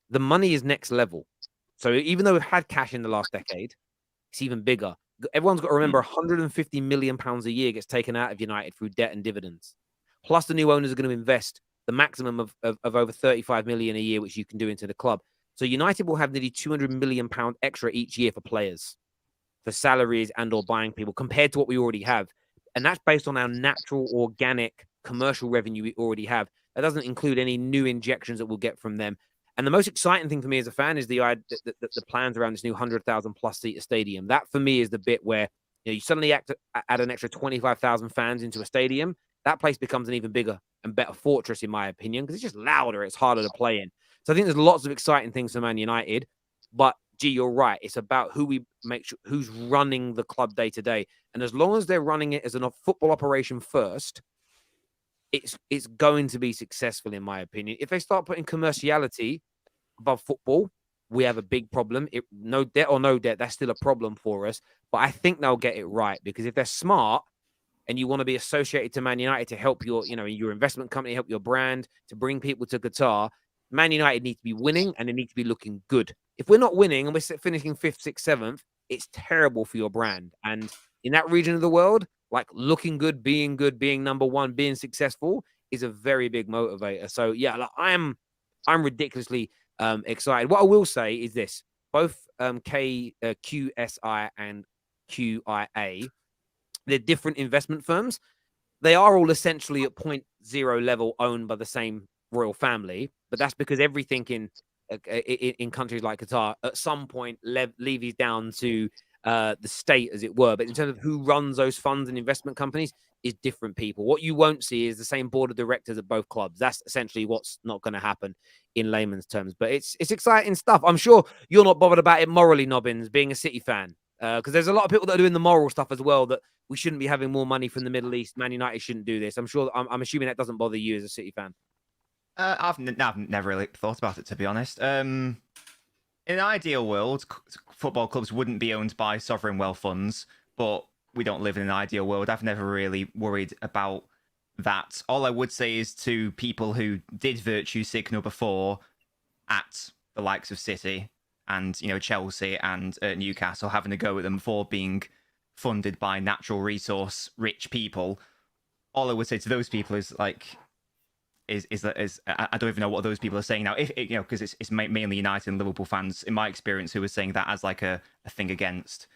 S3: the money is next level. So even though we've had cash in the last decade, it's even bigger. Everyone's got to remember 150 million pounds a year gets taken out of United through debt and dividends. Plus the new owners are going to invest the maximum of over 35 million a year, which you can do into the club. So United will have nearly 200 million pound extra each year for players, for salaries and or buying people, compared to what we already have. And that's based on our natural, organic, commercial revenue we already have. That doesn't include any new injections that we'll get from them. And the most exciting thing for me as a fan is the plans around this new 100,000 plus seater stadium. That for me is the bit where you suddenly add an extra 25,000 fans into a stadium. That place becomes an even bigger and better fortress, in my opinion, because it's just louder. It's harder to play in. So I think there's lots of exciting things for Man United. But, you're right. It's about who we make sure, who's running the club day to day. And as long as they're running it as a football operation first, it's going to be successful, in my opinion. If they start putting commerciality above football, we have a big problem. No debt or no debt, that's still a problem for us. But I think they'll get it right, because if they're smart and you want to be associated to Man United to help your investment company, help your brand, to bring people to Qatar, Man United need to be winning and they need to be looking good. If we're not winning and we're finishing 5th, 6th, 7th, it's terrible for your brand. And in that region of the world, like looking good, being number one, being successful is a very big motivator. So I'm ridiculously excited. What I will say is this: both QSI and QIA, they're different investment firms. They are all essentially at 0.0 level owned by the same royal family, but that's because everything in countries like Qatar at some point levies down to the state, as it were. But in terms of who runs those funds and investment companies is different people. What you won't see is the same board of directors at both clubs. That's essentially what's not going to happen in layman's terms. But it's exciting stuff. I'm sure you're not bothered about it morally, Nobbins, being a City fan, because there's a lot of people that are doing the moral stuff as well, that we shouldn't be having more money from the Middle East. Man United shouldn't do this. I'm assuming that doesn't bother you as a City fan.
S7: I've never really thought about it, to be honest. In an ideal world, football clubs wouldn't be owned by sovereign wealth funds, but we don't live in an ideal world. I've never really worried about that. All I would say is to people who did virtue signal before at the likes of City and Chelsea and Newcastle, having a go at them for being funded by natural resource rich people. All I would say to those people is, like, I don't even know what those people are saying now. If because it's mainly United and Liverpool fans, in my experience, who are saying that as like a thing against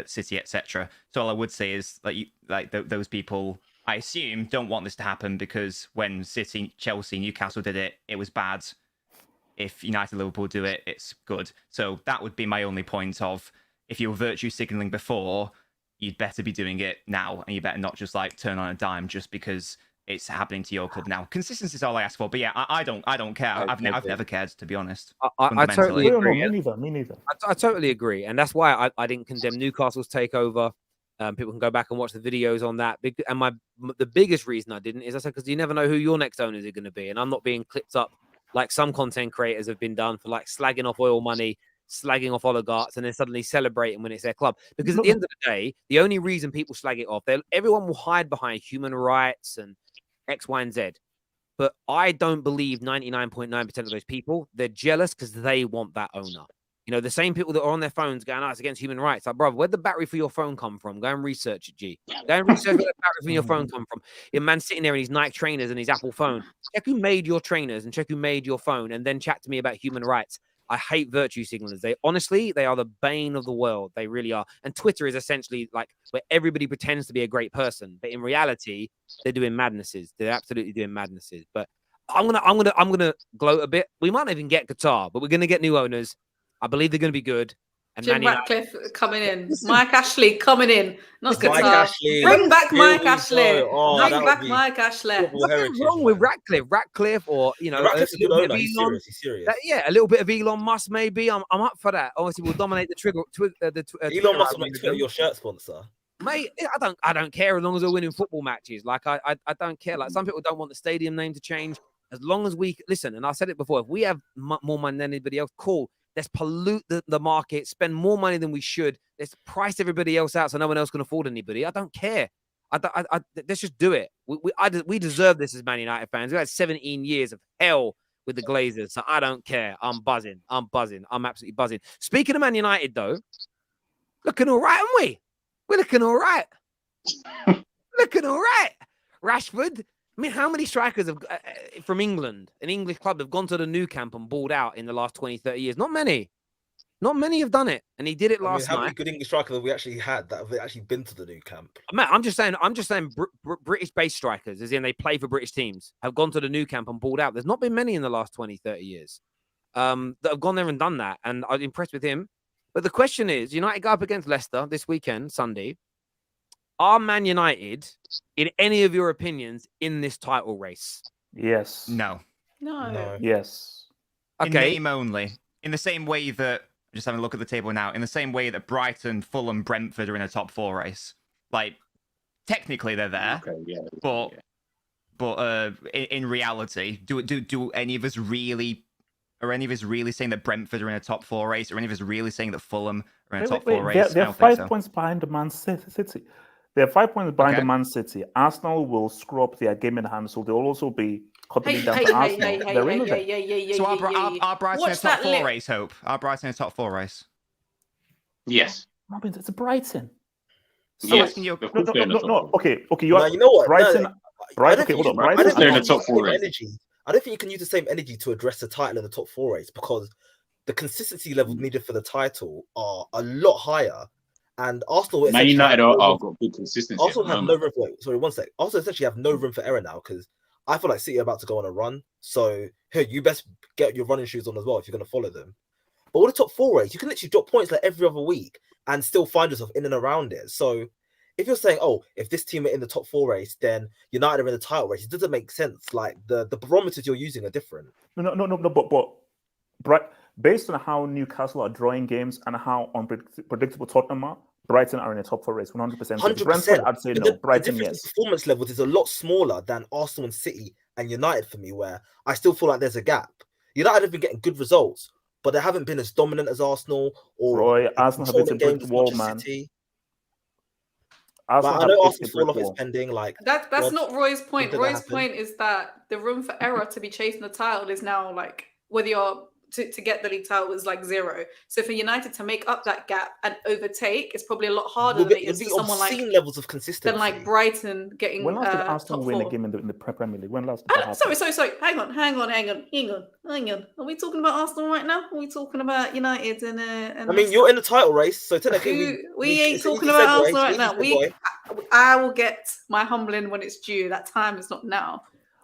S7: City, etc. So all I would say is those people, I assume, don't want this to happen because when City, Chelsea, Newcastle did it, it was bad. If United, Liverpool do it, it's good. So that would be my only point of, if you were virtue signaling before, you'd better be doing it now, and you better not just like turn on a dime just because it's happening to your club now. Consistency is all I ask for. But yeah, I don't care. I've never cared, to be honest.
S3: I totally agree.
S5: Me neither.
S3: I totally agree, and that's why I didn't condemn Newcastle's takeover. People can go back and watch the videos on that. And the biggest reason I didn't is I said because you never know who your next owners are going to be, and I'm not being clipped up like some content creators have been done for like slagging off oil money, slagging off oligarchs, and then suddenly celebrating when it's their club. Because at the end of the day, the only reason people slag it off, everyone will hide behind human rights and X, Y, and Z. But I don't believe 99.9% of those people, they're jealous because they want that owner. You know, the same people that are on their phones going, it's against human rights. Like, brother, where'd the battery for your phone come from? Go and research it, G. Go and research where the battery from your phone come from. Your man sitting there in his Nike trainers and his Apple phone. Check who made your trainers and check who made your phone, and then chat to me about human rights. I hate virtue signalers. They are the bane of the world. They really are. And Twitter is essentially like where everybody pretends to be a great person, but in reality, they're doing madnesses. They're absolutely doing madnesses. But I'm gonna gloat a bit. We might not even get Qatar, but we're gonna get new owners. I believe they're gonna be good. And
S8: Jim Ratcliffe coming in. Mike Ashley coming in. Not Qatar.
S6: Mike Ashley.
S8: Bring back Mike Ashley.
S6: Oh,
S8: Bring back Mike Ashley.
S3: Nothing wrong with Ratcliffe, or
S6: Ratcliffe's a good owner. He's serious.
S3: A little bit of Elon Musk, maybe. I'm up for that. Obviously, we'll dominate the Twitter.
S6: Elon Musk will make Twitter your shirt sponsor.
S3: Mate, I don't care as long as we're winning football matches. Like I don't care. Like some people don't want the stadium name to change. As long as we listen, and I said it before, if we have more money than anybody else, cool. Let's pollute the market, spend more money than we should. Let's price everybody else out so no one else can afford anybody. I don't care. Let's just do it. We deserve this as Man United fans. We had 17 years of hell with the Glazers, so I don't care. I'm buzzing. I'm absolutely buzzing. Speaking of Man United, though, looking all right, aren't we? We're looking all right. Looking all right. Rashford. I mean, how many strikers have from England, an English club, have gone to the Nou Camp and balled out in the last 20, 30 years? Not many. Not many have done it. And he did it last night.
S6: How many good English strikers have we actually had that have actually been to the Nou Camp?
S3: Man, I'm just saying British-based strikers, as in they play for British teams, have gone to the Nou Camp and balled out. There's not been many in the last 20, 30 years that have gone there and done that. And I'm impressed with him. But the question is, United go up against Leicester this weekend, Sunday. Are Man United, in any of your opinions, in this title race?
S5: Yes.
S7: No.
S5: Yes.
S3: Okay.
S7: In name only. In the same way that, just having a look at the table now, in the same way that Brighton, Fulham, Brentford are in a top 4 race. Like, technically they're there, but in reality, do any of us really... Are any of us really saying that Brentford are in a top 4 race? Are any of us really saying that Fulham are in a top 4 race?
S5: They're 5 points behind the Man City. They're 5 points behind the Man City. Arsenal will screw up their game in hand, so they'll also be cutting it down to Arsenal. They're in there.
S7: So are Brighton in a top 4 race, Hope? Are Brighton in a top 4 race?
S4: Yes.
S5: Robin, it's Brighton.
S4: So yes.
S5: No. Okay. You
S6: know what?
S5: Brighton.
S6: Brighton.
S5: Okay, hold on.
S6: Brighton's
S4: in the top 4 race.
S6: I don't think you can use the same energy to address the title in the top 4 race because the consistency levels needed for the title are a lot higher. And Arsenal,
S4: Man United are got good consistency.
S6: Arsenal have no room for Arsenal essentially have no room for error now because I feel like City are about to go on a run. So hey, you best get your running shoes on as well if you're going to follow them. But with the top 4 race, you can literally drop points like every other week and still find yourself in and around it. So if you're saying, if this team are in the top 4 race, then United are in the title race, it doesn't make sense. Like the barometers you're using are different.
S5: But based on how Newcastle are drawing games and how unpredictable Tottenham are, Brighton are in the top 4 race, 100%.
S6: 100%.
S5: Brentford, I'd say no. Brighton,
S6: the
S5: yes.
S6: Performance levels is a lot smaller than Arsenal and City and United for me, where I still feel like there's a gap. United have been getting good results, but they haven't been as dominant as Arsenal or
S5: Arsenal have been a brick wall, man.
S6: I know Arsenal fall off its pending. Like
S8: that's not Roy's point. Roy's point is that the room for error to be chasing the title is now like whether you're to get the league title was like 0. So for United to make up that gap and overtake is probably a lot harder than it is
S6: There'll
S8: for
S6: be
S8: someone like
S6: obscene levels of consistency.
S8: than like Brighton getting
S5: When last did
S8: top
S5: Aston win a
S8: 4.
S5: game in the Premier League? When last did that happen?
S8: Sorry. Hang on. Are we talking about Arsenal right now? Are we talking about United and
S6: I mean, you're in the title race, so technically
S8: we ain't
S6: it's an
S8: talking
S6: easy
S8: about
S6: segue,
S8: Arsenal right
S6: it's an
S8: now.
S6: easy
S8: I will get my humbling when it's due. That time is not now.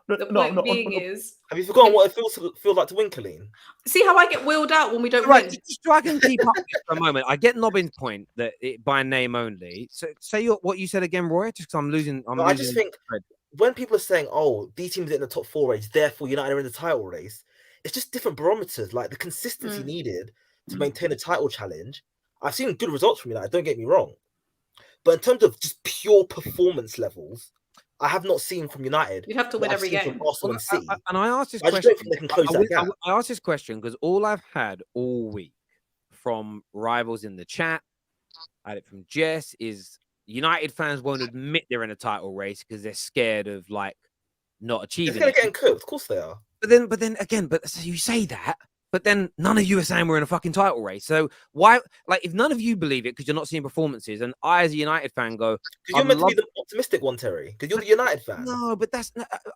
S8: The point being is,
S6: Have you forgotten what it feels like to win, Colleen?
S8: see how I get wheeled out when we don't
S3: Right,
S8: win.
S3: just so I can keep up with for a moment. I get Nobbin's point that it by name only. So say what you said again, Roy. Just 'cause I'm losing.
S6: I just think when people are saying, "Oh, these teams are in the top 4 race, therefore United are in the title race," it's just different barometers. Like the consistency needed to maintain a title challenge. I've seen good results from United. Don't get me wrong, but in terms of just pure performance levels, I have not seen from United.
S8: You'd have to win every game.
S6: From Arsenal and City.
S3: And I asked this
S6: I just
S3: question.
S6: don't think they can close that gap.
S3: I asked this question because all I've had all week from rivals in the chat, I had it from Jess, is United fans won't admit they're in a title race because they're scared of like not achieving.
S6: They're getting cooked. Of course they are.
S3: But then again, so you say that, but then none of you are saying we're in a fucking title race. So why, like, if none of you believe it because you're not seeing performances, and I as a United fan go,
S6: because you're meant to be the optimistic one, Terry. Because you're the United fan.
S3: No, but that's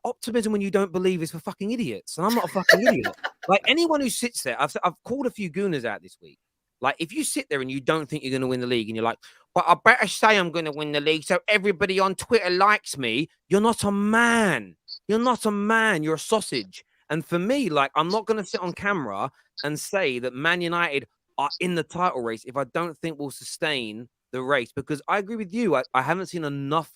S3: optimism when you don't believe is for fucking idiots, and I'm not a fucking idiot. Like anyone who sits there, I've called a few gooners out this week. Like if you sit there and you don't think you're going to win the league, and you're like, but I better say I'm going to win the league so everybody on Twitter likes me. You're not a man. You're not a man. You're a sausage. And for me, like, I'm not going to sit on camera and say that Man United are in the title race if I don't think we'll sustain the race. Because I agree with you. I haven't seen enough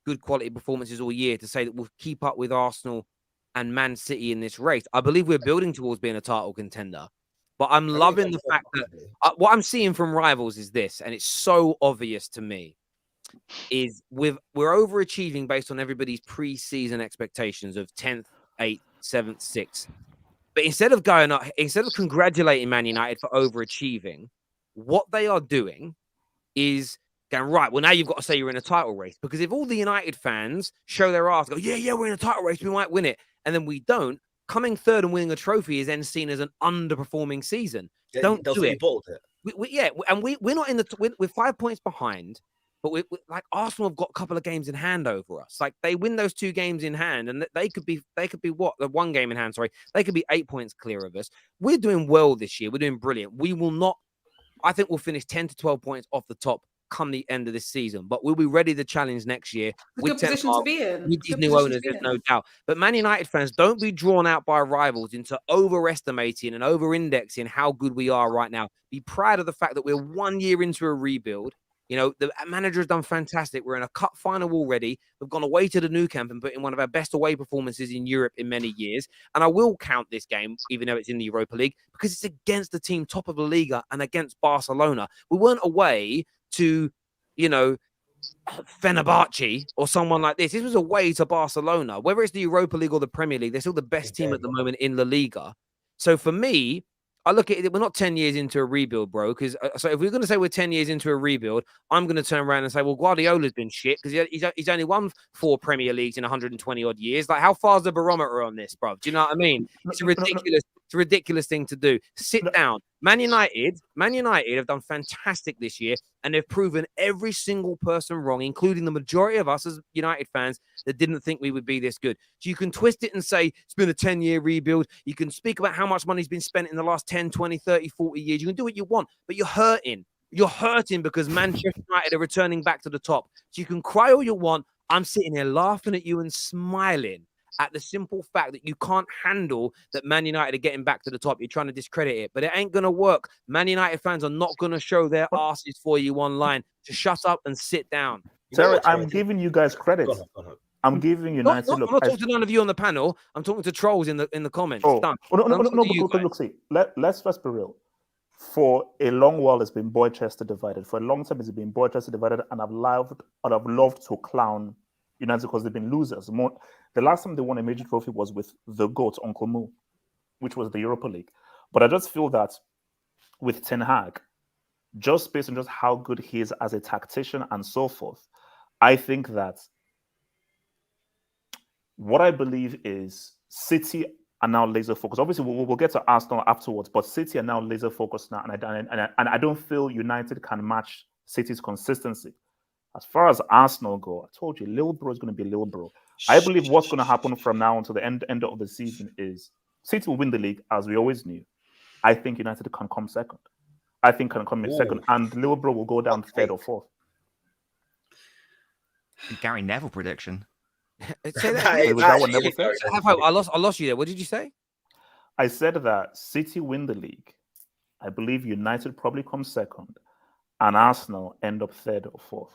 S3: good quality performances all year to say that we'll keep up with Arsenal and Man City in this race. I believe we're building towards being a title contender. But I'm loving the fact that what I'm seeing from rivals is this, and it's so obvious to me, is we're overachieving based on everybody's pre-season expectations of 10th, 8th, 7th, 6th. But instead of congratulating Man United for overachieving, what they are doing is going, right, well, now you've got to say you're in a title race. Because if all the United fans show their ass, go, yeah, we're in a title race, we might win it, and then we don't, coming third and winning a trophy is then seen as an underperforming season. Don't do it. We're not in the... We're 5 points behind. But we like Arsenal have got a couple of games in hand over us. Like they win those 2 games in hand, and they could be what, the 1 game in hand. Sorry, they could be 8 points clear of us. We're doing well this year. We're doing brilliant. We will not. I think we'll finish 10 to 12 points off the top come the end of this season. But we'll be ready to challenge next year.
S8: Good position to be in.
S3: With these new owners, there's no doubt. But Man United fans, don't be drawn out by rivals into overestimating and over-indexing how good we are right now. Be proud of the fact that we're 1 year into a rebuild. You know, the manager has done fantastic. We're in a cup final already. We've gone away to the Nou Camp and put in one of our best away performances in Europe in many years. And I will count this game, even though it's in the Europa League, because it's against the team top of the Liga and against Barcelona. We weren't away to, you know, Fenerbahce or someone like this. This was away to Barcelona. Whether it's the Europa League or the Premier League, they're still the best team at the moment in La Liga. So for me, I look at it, we're not 10 years into a rebuild, bro. Because so if we're going to say we're 10 years into a rebuild, I'm going to turn around and say, well, Guardiola's been shit because he's only won 4 Premier Leagues in 120 odd years. Like, how far's the barometer on this, bro? Do you know what I mean? It's a ridiculous thing to do. Sit down. Man United have done fantastic this year, and they've proven every single person wrong, including the majority of us as United fans that didn't think we would be this good. So you can twist it and say it's been a 10-year rebuild. You can speak about how much money's been spent in the last 10, 20, 30, 40 years. You can do what you want, but you're hurting. You're hurting because Manchester United are returning back to the top. So you can cry all you want. I'm sitting here laughing at you and smiling at the simple fact that you can't handle that Man United are getting back to the top. You're trying to discredit it, but it ain't going to work. Man United fans are not going to show their asses for you online. Just shut up and sit down.
S5: Terry, I'm giving you guys credit.
S6: Go on.
S5: I'm giving United...
S3: I'm not talking to none of you on the panel. I'm talking to trolls in the comments.
S5: Oh.
S3: Done.
S5: No, look, see, let's first be real. For a long while, it's been Boychester divided. For a long time, it's been Boychester divided, and I've loved to clown United because they've been losers. The last time they won a major trophy was with the GOAT, Uncle Mo, which was the Europa League. But I just feel that with Ten Hag, just based on just how good he is as a tactician and so forth, I think that what I believe is City are now laser focused. Obviously, we'll get to Arsenal afterwards, but City are now laser focused now, and I don't feel United can match City's consistency. As far as Arsenal go, I told you, Lil Bro is going to be Lil Bro. I believe what's going to happen from now until the end of the season is City will win the league, as we always knew. I think United can come second. I think can come in second, and Lil Bro will go down third or fourth.
S7: Gary Neville prediction.
S3: Say that.
S5: Was that what Neville said?
S3: I lost you there. What did you say?
S5: I said that City win the league. I believe United probably come second, and Arsenal end up third or fourth.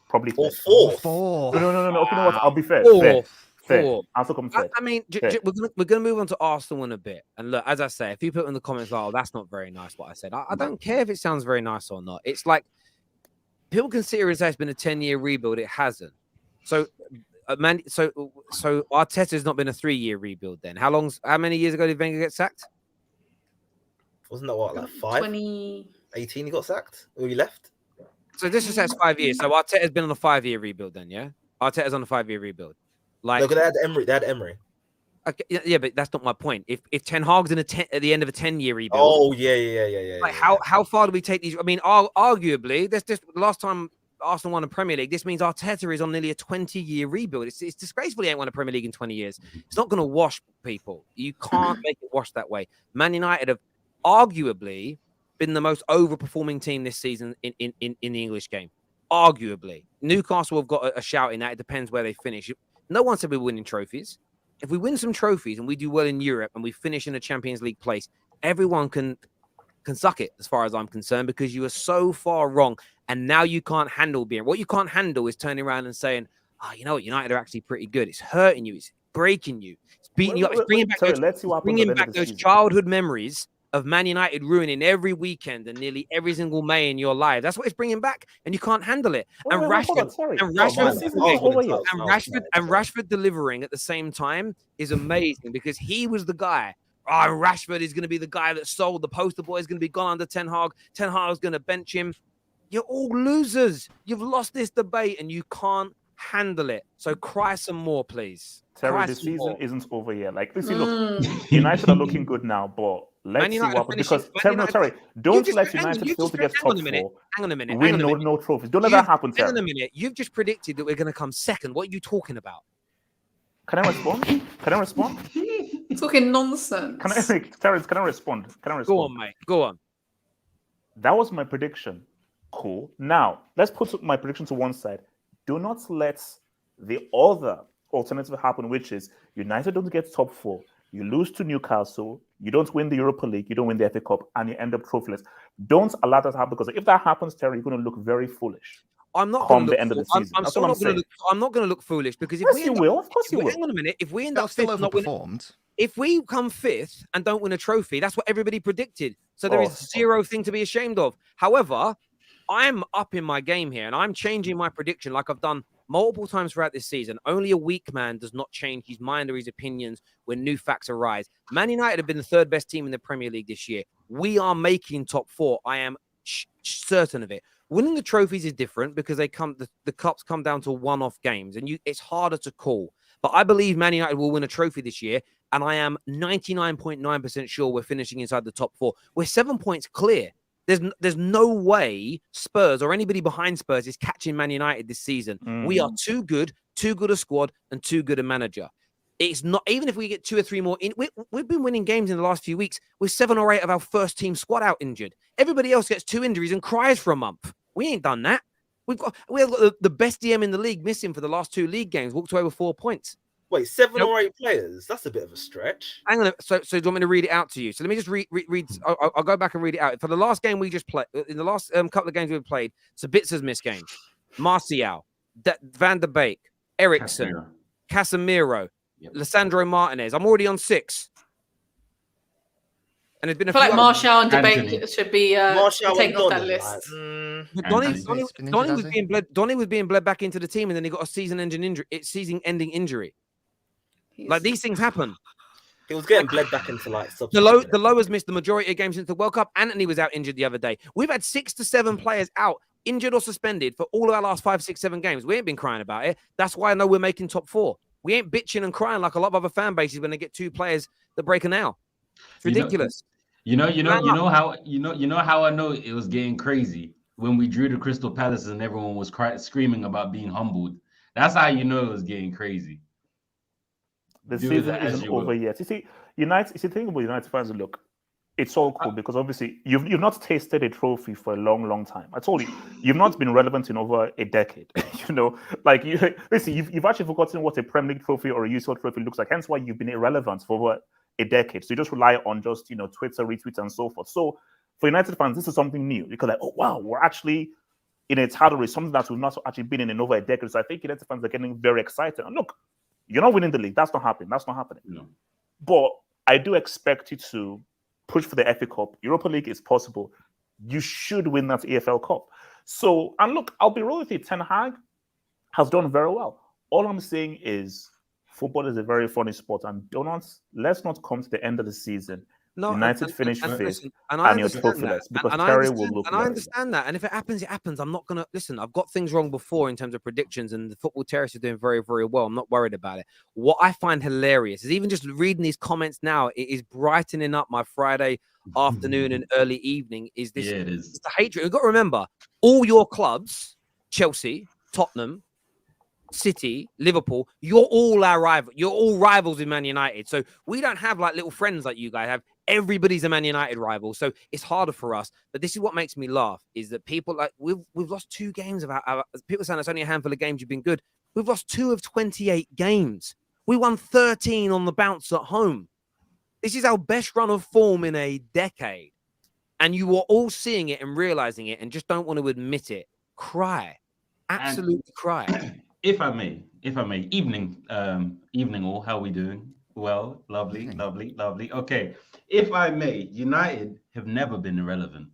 S5: Probably
S6: Or
S5: third.
S6: fourth.
S5: No. Okay, you know what? I'll be fair. Third. Arsenal come third.
S3: I mean, we're gonna move on to Arsenal in a bit. And look, as I say, if you put in the comments, "Oh, that's not very nice," what I said, I don't care if it sounds very nice or not. It's like people can sit here and say it's been a 10-year rebuild. It hasn't. So, so Arteta's not been a 3-year rebuild. Then how many years ago did Wenger get sacked?
S6: Wasn't that what, like 2018 he got sacked? Or he left?
S3: So this is 5 years. So Arteta's been on a 5-year rebuild then, yeah? Arteta's on a 5-year rebuild. Like,
S6: no, because they had Emery.
S3: Okay, yeah, but that's not my point. If Ten Hag's at the end of a 10-year rebuild.
S6: Oh, yeah.
S3: Like, how far do we take these? I mean, arguably, this the last time Arsenal won a Premier League, this means Arteta is on nearly a 20-year rebuild. It's disgraceful he ain't won a Premier League in 20 years. It's not going to wash people. You can't make it wash that way. Man United have arguably been the most overperforming team this season in the English game. Arguably. Newcastle have got a shout in that. It depends where they finish. No one said we're winning trophies. If we win some trophies and we do well in Europe and we finish in a Champions League place, everyone can suck it as far as I'm concerned, because you are so far wrong. And now you can't handle being. What you can't handle is turning around and saying, "Oh, you know what? United are actually pretty good." It's hurting you. It's breaking you. It's beating you up. It's bringing back those childhood memories of Man United ruining every weekend and nearly every single May in your life. That's what it's bringing back, and you can't handle it. And Rashford delivering at the same time is amazing, because he was the guy. Oh, Rashford is going to be the guy that sold. The poster boy is going to be gone under Ten Hag. Ten Hag is going to bench him. You're all losers. You've lost this debate and you can't handle it. So cry some more, please.
S5: Terry, the season isn't over yet. Like, listen, look, United are looking good now, but let's see what happens. Because Terry, don't let United fail to get top 4.
S3: Hang on a minute.
S5: Win no trophies. Don't let that happen, Terry.
S3: Hang on a minute. You've just predicted that we're going to come second. What are you talking about?
S5: Can I respond?
S8: Talking nonsense.
S5: Terry, can I respond?
S3: Go on, mate. Go on.
S5: That was my prediction. Cool. Now, let's put my prediction to one side. Do not let the other alternative happen, which is United don't get top 4. You lose to Newcastle. You don't win the Europa League. You don't win the FA Cup, and you end up trophyless. Don't allow that to happen, because if that happens, Terry, you're going to look very foolish.
S3: I'm not
S5: come the end of the season.
S3: I'm not going to look foolish, because if
S5: yes, you will. Of course, you will.
S3: Hang on a minute. If we end up
S7: still overperformed.
S3: If we come 5th and don't win a trophy, that's what everybody predicted. So there is zero thing to be ashamed of. However, I'm up in my game here, and I'm changing my prediction like I've done multiple times throughout this season. Only a weak man does not change his mind or his opinions when new facts arise. Man United have been the 3rd best team in the Premier League this year. We are making top 4. I am certain of it. Winning the trophies is different, because the cups come down to one-off games, and it's harder to call. But I believe Man United will win a trophy this year, and I am 99.9% sure we're finishing inside the top 4. We're 7 points clear. There's no way Spurs or anybody behind Spurs is catching Man United this season. We are too good a squad, and too good a manager. It's not, even if we get 2 or 3 more in, we've been winning games in the last few weeks with 7 or 8 of our first team squad out injured. Everybody else gets 2 injuries and cries for a month. We ain't done that. We've got the best DM in the league missing for the last 2 league games, walked away with 4 points.
S6: Wait, 7 or 8 players? That's a bit of a stretch.
S3: Hang on. So do you want me to read it out to you? So let me just read. I'll go back and read it out. For the last game we just played, in the last couple of games we've played, Sabitza's missed games. Martial, Van der Beek, Ericsson, Casemiro, Lissandro Martinez. I'm already on 6. And there's been a
S8: I feel
S3: few
S8: like Martial and debate should be taken off that list.
S3: Donny was being bled back into the team, and then he got a season-ending injury. Like, these things happen.
S6: He was getting bled back into like
S3: the lowers missed the majority of games since the World Cup. Anthony was out injured the other day. We've had 6 to 7 players out, injured or suspended, for all of our last 5, 6, 7 games. We ain't been crying about it. That's why I know we're making top 4. We ain't bitching and crying like a lot of other fan bases when they get 2 players that break a nail. It's ridiculous.
S9: You know how I know it was getting crazy when we drew the Crystal Palace and everyone was screaming about being humbled. That's how you know it was getting crazy.
S5: The
S9: Do
S5: season
S9: that as
S5: isn't
S9: you will.
S5: over yet. You see, United. You see, think about United fans. Look, it's all cool because obviously you've not tasted a trophy for a long time. I told you, you've not been relevant in over a decade. You know, like listen, you've actually forgotten what a Premier League trophy or a UCL trophy looks like. Hence why you've been irrelevant for over a decade. So you just rely on just Twitter retweets and so forth. So for United fans, this is something new because like, oh wow, we're actually in a title race, something that we've not actually been in over a decade. So I think United fans are getting very excited. And look, you're not winning the league. That's not happening. That's not happening.
S9: No.
S5: But I do expect you to push for the FA Cup. Europa League is possible. You should win that EFL Cup. So, and look, I'll be real with you. Ten Hag has done very well. All I'm saying is football is a very funny sport. And let's not come to the end of the season.
S3: No,
S5: United finish fifth
S3: listen,
S5: and
S3: I
S5: you're
S3: understand
S5: trophyless
S3: that.
S5: because
S3: And I
S5: Terry will
S3: understand-
S5: look
S3: And I
S5: low.
S3: understand that. And if it happens, it happens. I'm not gonna listen. I've got things wrong before in terms of predictions, and the football terrace is doing very, very well. I'm not worried about it. What I find hilarious is even just reading these comments now, it is brightening up my Friday afternoon and early evening. Is this?
S9: Yeah, it
S3: It's
S9: is.
S3: the hatred. You've got to remember, all your clubs, Chelsea, Tottenham, City, Liverpool, you're all our rival. You're all rivals in Man United. So we don't have like little friends like you guys have. Everybody's a Man United rival. So it's harder for us. But this is what makes me laugh is that people like we've lost 2 games of our people saying it's only a handful of games you've been good. We've lost 2 of 28 games. We won 13 on the bounce at home. This is our best run of form in a decade. And you are all seeing it and realizing it and just don't want to admit it. Cry. Absolutely cry.
S9: If I may, evening all, how are we doing? Well, lovely. Okay, if I may, United have never been irrelevant.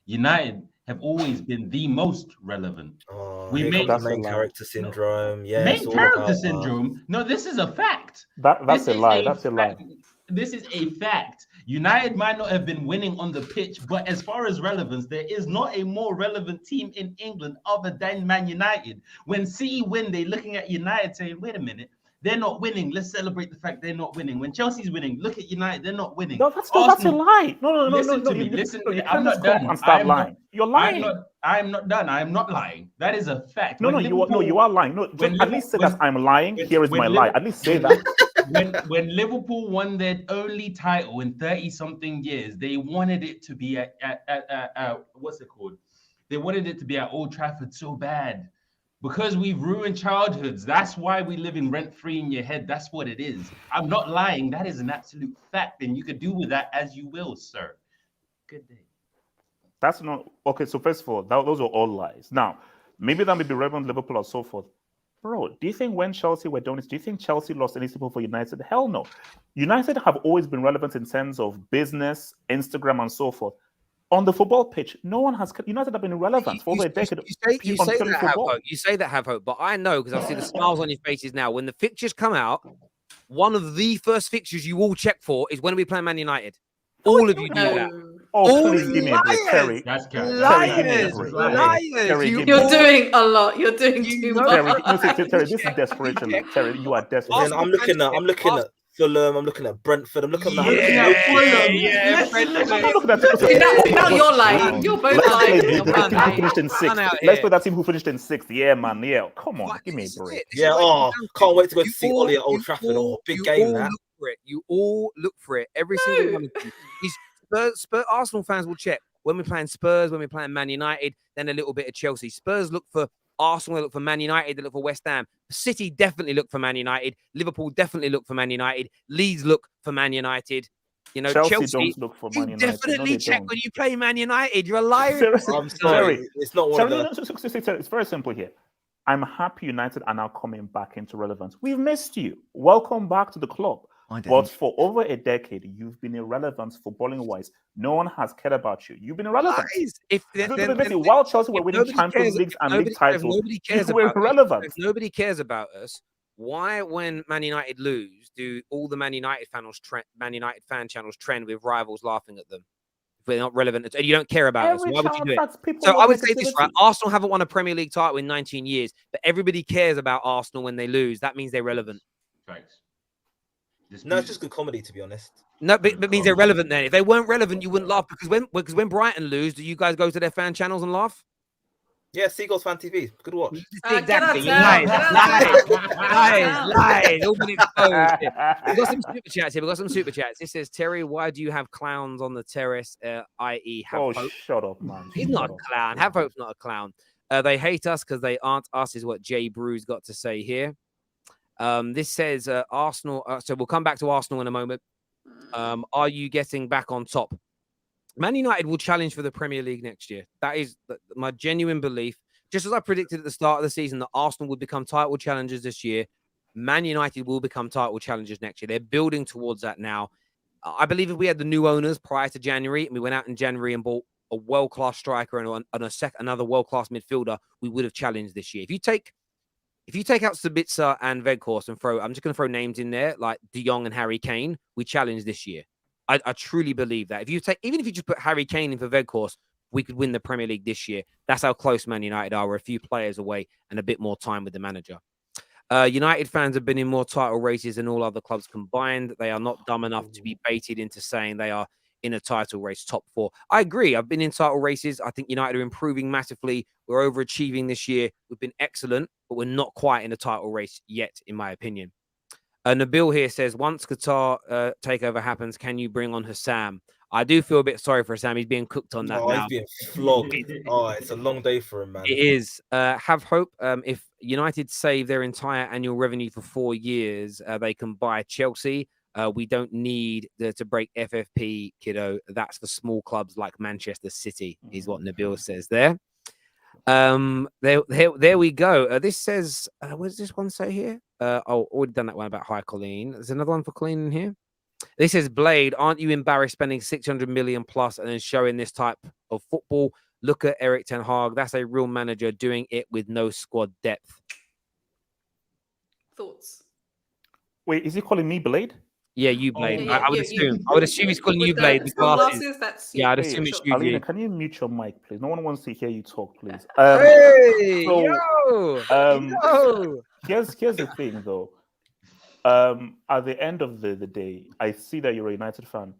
S9: United have always been the most relevant.
S6: We
S9: We
S6: made
S9: make-
S6: that main character syndrome. Yeah,
S9: Main
S6: it's all
S9: character
S6: about,
S9: syndrome. No, this is a fact.
S5: That's
S9: This
S5: a
S9: is
S5: lie. That's a lie.
S9: fact. This is a fact. United might not have been winning on the pitch, but as far as relevance, there is not a more relevant team in England other than Man United. When City win, they're looking at United saying, wait a minute, they're not winning. Let's celebrate the fact they're not winning. When Chelsea's winning, look at United, they're not winning.
S5: No, that's a lie. No.
S9: Listen to me.
S5: You
S9: Listen,
S5: can't
S9: I'm not
S5: just come
S9: done.
S5: and start
S9: I'm
S5: lying. You're lying.
S9: I'm not done. I am not lying. That is a fact.
S5: No,
S9: When
S5: you are lying. No,
S9: when
S5: at least say
S9: Liverpool-
S5: that I'm lying.
S9: when-
S5: Here is
S9: when
S5: my lie. At least say that.
S9: when Liverpool won their only title in 30-something years, they wanted it to be at what's it called? They wanted it to be at Old Trafford so bad. Because we've ruined childhoods. That's why we live in rent-free in your head. That's what it is. I'm not lying. That is an absolute fact. And you could do with that as you will, sir. Good day.
S5: That's not okay. So first of all, those are all lies. Now, maybe that may be relevant to Liverpool or so forth. Bro, do you think when Chelsea were doing this, do you think Chelsea lost any people for United? Hell no. United have always been relevant in terms of business, Instagram, and so forth. On the football pitch, no one has. United have been irrelevant for over a decade.
S3: You say that have hope. You say that have hope, but I know because I see the smiles on your faces now. When the fixtures come out, one of the first fixtures you all check for is when we play Man United. All of you do that.
S5: Oh, please give me a break, Terry.
S9: That's
S3: Liars! You're
S8: doing a lot. You're doing too much.
S5: Terry, this is desperation. Terry, you are desperate.
S6: And I'm looking at Fulham. I'm looking at Brentford. I'm looking at
S8: Now you're lying. You're both lying.
S5: Finished in sixth. Let's play that team who finished in sixth. Yeah, man. Yeah, come on, give me a break.
S6: Yeah. Oh, can't wait to go to see Ollie at Old Trafford. Oh, big game that.
S3: You all look for it. Every single one of you. Spurs Arsenal fans will check when we're playing Spurs, when we're playing Man United, then a little bit of Chelsea. Spurs look for Arsenal, they look for Man United, they look for West Ham. City definitely look for Man United. Liverpool definitely look for Man United. Leeds look for Man United. You know, Chelsea
S5: don't look for Man United.
S3: Definitely check when you play Man United. You're a liar.
S6: I'm sorry. It's not one of the...
S5: It's very simple here. I'm happy United are now coming back into relevance. We've missed you. Welcome back to the club. But for over a decade, you've been irrelevant footballing-wise. No one has cared about you. You've been irrelevant. While Chelsea were winning Champions Leagues and league titles, you were irrelevant.
S3: If nobody cares about us, why, when Man United lose, do all the Man United fan channels trend with rivals laughing at them? If they're not relevant, and you don't care about us, why would you do it? So I would say this, right? Arsenal haven't won a Premier League title in 19 years, but everybody cares about Arsenal when they lose. That means they're relevant.
S9: Facts.
S6: No, it's just good comedy, to be honest.
S3: No, but means they're relevant then. If they weren't relevant, you wouldn't laugh because when Brighton lose, do you guys go to their fan channels and laugh?
S6: Yeah, Seagulls Fan TV. Good watch.
S3: Exactly.
S8: Get out of town,
S3: Lies. All been exposed. We've got some super chats here. We've got some super chats. This says, Terry, why do you have clowns on the terrace, i.e. have
S5: Oh,
S3: hope?
S5: shut up, man.
S3: He's not a clown. Have hope's not a clown. They hate us because they aren't us, is what Jay Brew's got to say here. This says Arsenal. So we'll come back to Arsenal in a moment. Are you getting back on top? Man United will challenge for the Premier League next year. That is my genuine belief. Just as I predicted at the start of the season that Arsenal would become title challengers this year, Man United will become title challengers next year. They're building towards that now. I believe if we had the new owners prior to January and we went out in January and bought a world-class striker and another world-class midfielder, we would have challenged this year. If you take out Sabitzer and Weghorst and I'm just going to throw names in there like De Jong and Harry Kane, we challenge this year. I truly believe that. Even if you just put Harry Kane in for Weghorst, we could win the Premier League this year. That's how close Man United are. We're a few players away and a bit more time with the manager. United fans have been in more title races than all other clubs combined. They are not dumb enough to be baited into saying they are in a title race, top 4. I agree. I've been in title races. I think United are improving massively. We're overachieving this year. We've been excellent, but we're not quite in a title race yet, in my opinion. Nabil here says, once Qatar takeover happens, can you bring on Hassam? I do feel a bit sorry for Hassam. He's being cooked on that now.
S6: He's being flogged. It's a long day for him, man.
S3: It is. Have hope. If United save their entire annual revenue for 4 years, they can buy Chelsea. We don't need to break FFP, kiddo. That's for small clubs like Manchester City, is what Nabil says there. There we go. This says, what does this one say here? Already done that one about Hi Colleen. There's another one for Colleen in here. This is Blade. Aren't you embarrassed spending 600 million plus and then showing this type of football? Look at Eric Ten Hag. That's a real manager doing it with no squad depth.
S8: Thoughts?
S5: Wait, is he calling me Blade?
S3: Yeah, you Blade.
S8: Yeah,
S3: I would assume. I would assume he's calling you Blade.
S8: With
S3: With glasses.
S8: glasses, that's
S3: Yeah, I'd
S8: you.
S3: assume it's
S8: Sure.
S3: you.
S5: Alina, can you mute your mic, please? No one wants to hear you talk, please.
S3: Hey,
S5: so,
S3: yo.
S5: Here's the thing, though. At the end of the day, I see that you're a United fan.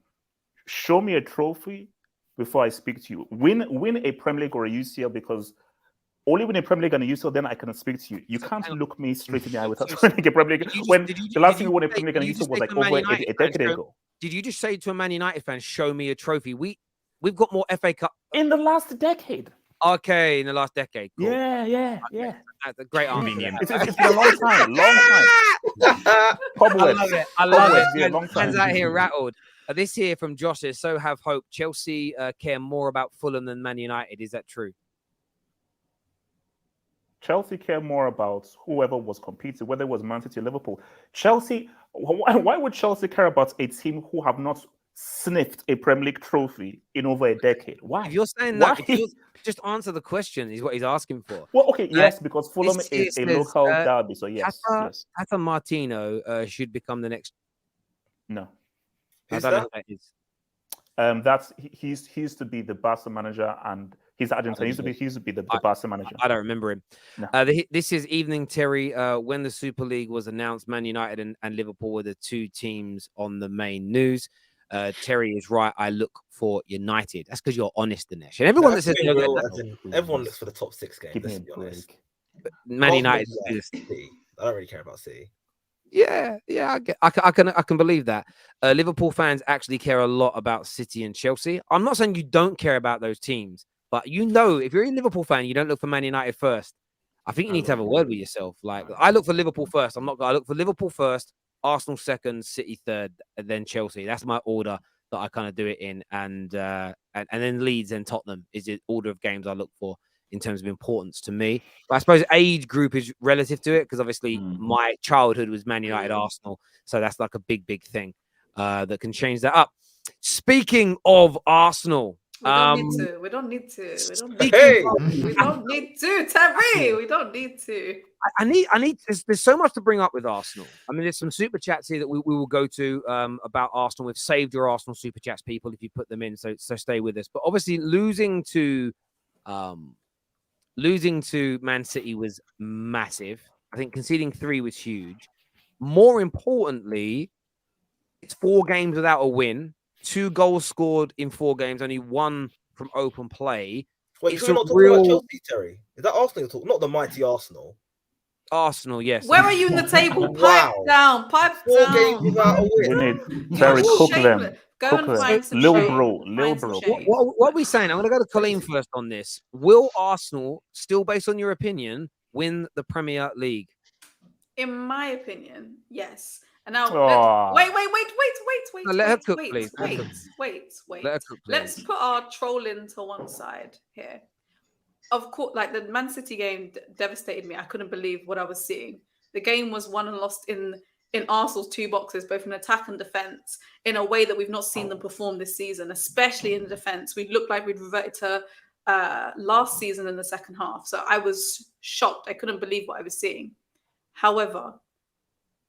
S5: Show me a trophy before I speak to you. Win a Premier League or a UCL, because only win a Premier League and a UCL, then I can speak to you. You can't look me straight in the eye without winning a Premier League. When the last time you won a Premier League and a UCL was like over a decade ago.
S3: Did you just say to a Man United fan, show me a trophy? We've got more FA Cup.
S5: In the last decade.
S3: Okay, in the last decade. Cool.
S5: Yeah.
S3: That's a great answer.
S5: It's been a long time.
S3: I love it.
S5: Yeah, long time.
S3: Hands out here rattled. This here from Josh says, so have hope. Chelsea care more about Fulham than Man United. Is that true?
S5: Chelsea care more about whoever was competing, whether it was Man City or Liverpool. Chelsea, why would Chelsea care about a team who have not sniffed a Premier League trophy in over a decade? Why?
S3: If you're saying that, just answer the question, is what he's asking for.
S5: Well, okay, yes, because Fulham is a local derby, so yes.
S3: Tata Martino should become the next.
S5: No.
S3: I don't know who that is.
S5: He used to be the Barca manager, and he's Argentine. He used to be the Barca manager.
S3: I don't remember him.
S5: No.
S3: This is Evening Terry. When the Super League was announced, Man United and Liverpool were the 2 teams on the main news. Terry is right. I look for United. That's because you're honest, Dinesh. And everyone that says
S6: everyone looks for the top 6 game. Let's be honest.
S3: Man United.
S6: I don't really care about City.
S3: Yeah, I can believe that. Liverpool fans actually care a lot about City and Chelsea. I'm not saying you don't care about those teams, but if you're a Liverpool fan, you don't look for Man United first. I think you need to have a word with yourself. Like, I look for Liverpool first. I look for Liverpool first, Arsenal second, City third, and then Chelsea. That's my order that I kind of do it in, and then Leeds and Tottenham is the order of games I look for in terms of importance to me. But I suppose age group is relative to it, because obviously my childhood was Man United, Arsenal, so that's like a big thing that can change that up. Speaking of Arsenal,
S8: we don't need to, Terry. We don't need to.
S3: I need. There's so much to bring up with Arsenal. I mean, there's some super chats here that we will go to about Arsenal. We've saved your Arsenal super chats, people, if you put them in. So stay with us. But obviously, losing to Man City was massive. I think conceding 3 was huge. More importantly, it's 4 games without a win, 2 goals scored in 4 games, only 1 from open play.
S6: Wait,
S3: It's
S6: so we're
S3: a
S6: not talking about
S3: real
S6: Chelsea, Terry? Is that Arsenal you're talking? Not the mighty Arsenal.
S3: Arsenal, yes.
S8: Where are you in the table?
S6: Wow.
S8: Pipe down, pipe
S6: 4
S8: down.
S6: games without a
S5: We
S6: win.
S5: need
S8: You're
S5: Terry cook them.
S8: shameless. Go
S5: Cook
S8: and
S5: them.
S8: find some
S5: Lil
S8: shame.
S5: bro, Lil
S8: Find some
S5: bro.
S8: shame.
S3: What are we saying? I'm going to go to Colleen first on this. Will Arsenal, still based on your opinion, win the Premier League?
S8: In my opinion, yes. And now,
S5: Aw.
S8: wait.
S3: No, let her cook, please.
S8: Wait.
S3: Let her cook,
S8: Let's
S3: please.
S8: put our trolling to one side here. Of course, like the Man City game devastated me. I couldn't believe what I was seeing. The game was won and lost in Arsenal's 2 boxes, both in attack and defense, in a way that we've not seen them perform this season, especially in the defense. We looked like we'd reverted to last season in the second half. So I was shocked. I couldn't believe what I was seeing. However,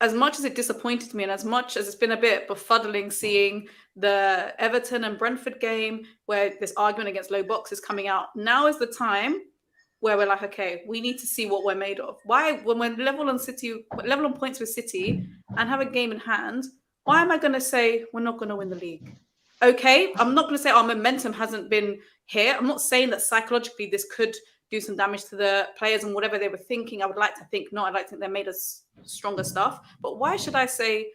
S8: as much as it disappointed me and as much as it's been a bit befuddling seeing the Everton and Brentford game where this argument against low boxes coming out, now is the time where we're like, okay, we need to see what we're made of. Why, when we're level on points with City and have a game in hand, why am I going to say we're not going to win the league? Okay, I'm not going to say our momentum hasn't been here. I'm not saying that psychologically this could do some damage to the players and whatever they were thinking. I would like to think not. I'd like to think they made us stronger stuff. But why should I say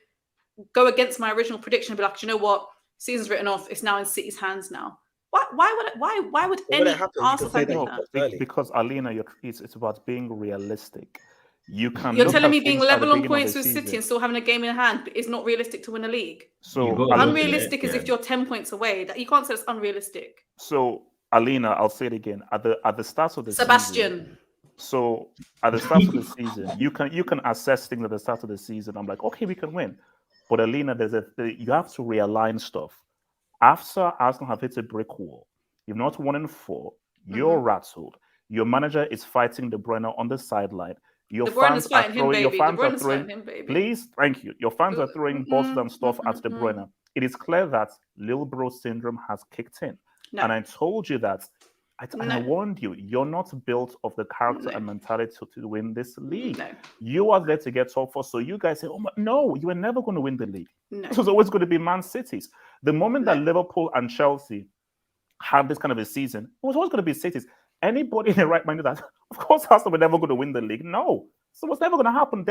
S8: go against my original prediction and be like, you know what, season's written off. It's now in City's hands now. Why would any Arsenal fan think that?
S5: Because Alina, it's about being realistic.
S8: You're telling me being level on points with City and still having a game in hand is not realistic to win a league.
S5: So
S8: unrealistic is if you're 10 points away. You can't say it's unrealistic.
S5: So Alina, I'll say it again. At the start of the
S8: Sebastian.
S5: season. So at the start of the season, you can assess things at the start of the season. I'm like, okay, we can win. But Alina, you have to realign stuff. After Arsenal have hit a brick wall, you've not won in 4. You're rattled. Your manager is fighting De Bruyne on the sideline. Your fans are throwing. Please, thank you. Your fans are throwing bottles and stuff at De Bruyne. It is clear that Lil Bro syndrome has kicked in. No. And I told you that. I warned you. You're not built of the character and mentality to win this league. No. You are there to get top 4. So you guys say, no, you are never going to win the league. No. This was always going to be Man City's. The moment that Liverpool and Chelsea have this kind of a season, it was always going to be City's. Anybody in the right mind that, of course, Arsenal were never going to win the league. No. So what's never going to happen?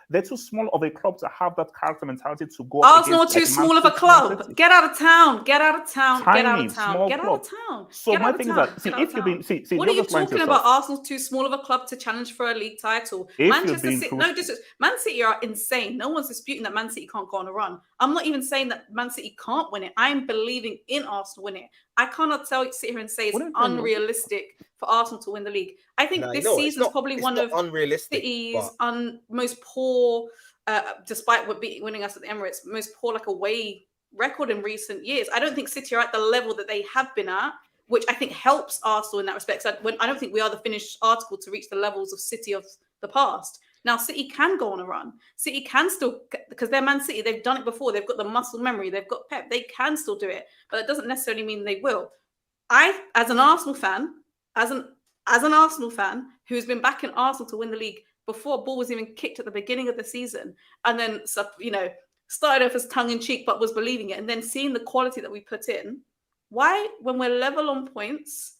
S5: They're too small of a club to have that character mentality to go.
S8: Arsenal are too small of a club. Get out of town. Get out of town. Get out of town. Get out of town.
S5: So my thing is that if you've been
S8: what are you talking about? Arsenal's too small of a club to challenge for a league title. Manchester City, Man City are insane. No one's disputing that Man City can't go on a run. I'm not even saying that Man City can't win it. I'm believing in Arsenal winning it. I cannot sit here and say it's unrealistic for Arsenal to win the league. I think this season is probably one of City's most poor, despite winning us at the Emirates, most poor away record in recent years. I don't think City are at the level that they have been at, which I think helps Arsenal in that respect. So I don't think we are the finished article to reach the levels of City of the past. Now, City can go on a run. City can still, because they're Man City, they've done it before. They've got the muscle memory. They've got Pep. They can still do it, but that doesn't necessarily mean they will. I, as an Arsenal fan, as an Arsenal fan who's been backing Arsenal to win the league before a ball was even kicked at the beginning of the season, and then started off as tongue in cheek, but was believing it, and then seeing the quality that we put in. Why, when we're level on points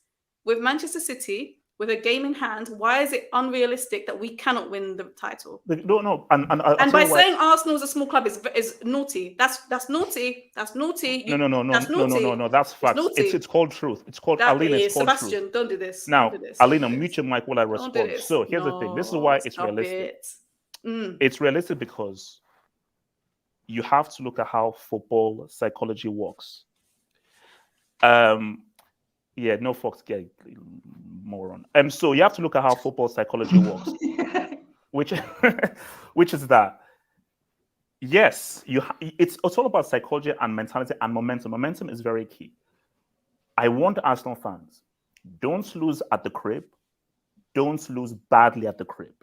S8: with Manchester City, with a game in hand, why is it unrealistic that we cannot win the title?
S5: No.
S8: And by saying Arsenal is a small club is naughty. That's naughty. That's naughty.
S5: No. That's facts. It's called truth. It's called Alina. It's called
S8: Sebastian,
S5: truth.
S8: don't do this.
S5: Now, Alina, mute your mic while I respond. So here's the thing. This is why it's realistic. It's realistic because you have to look at how football psychology works. No Fox get moron. So you have to look at how football psychology works, which is that yes, it's all about psychology and mentality and momentum. Momentum is very key. I want Arsenal fans, don't lose at the crib, don't lose badly at the crib.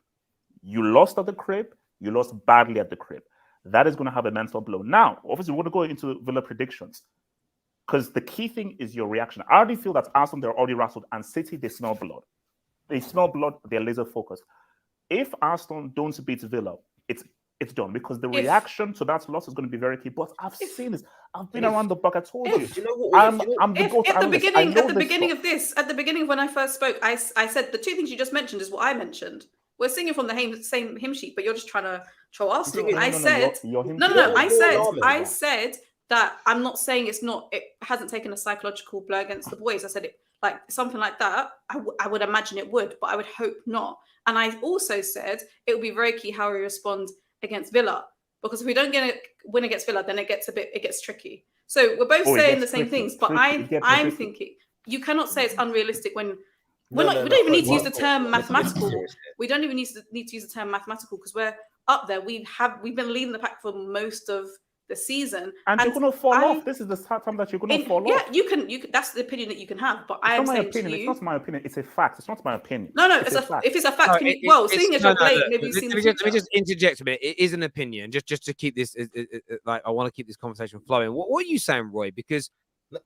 S5: You lost at the crib, you lost badly at the crib. That is going to have a mental blow. Now, obviously, we're going to go into Villa predictions. Because the key thing is your reaction. I already feel that Arsenal, they're already rattled, and City, they smell blood. They smell blood, they're laser focused. If Arsenal don't beat Villa, it's it's done because the
S8: If-
S5: reaction to that loss is going to be very key. But I've seen this. I've been around the block. I told you.
S6: You know what?
S5: I'm the go-to
S8: At the
S5: analyst. I
S8: beginning,
S5: know
S8: at the
S5: this
S8: beginning
S5: stuff.
S8: of this, at the beginning when I first spoke, I said the two things you just mentioned is what I mentioned. We're singing from the same hymn sheet, but you're just trying to troll Arsenal.
S6: No,
S8: I
S6: no,
S8: said
S5: your hymn
S8: no.
S5: sheet-
S8: I said that I'm not saying it hasn't taken a psychological blow against the boys. I said it like something like that. I would imagine it would, but I would hope not. And I also said it would be very key how we respond against Villa, because if we don't win against Villa, then it gets tricky. So we're both saying the same things, but I'm thinking you cannot say it's unrealistic when we don't even need to use the term mathematical. We don't even need to use the term mathematical because we're up there. We've been leading the pack for most of the season,
S5: and you're going to fall off. This is the time that you're going to fall off.
S8: Yeah, you can. That's the opinion that you can have. But I am saying to you,
S5: it's not my opinion. It's a fact. It's not my opinion.
S8: No, it's a fact. If it's a fact, seeing as you're late, maybe you've seen.
S3: Let me just interject a bit. It is an opinion, just to keep this. Like I want to keep this conversation flowing. What are you saying, Roy? Because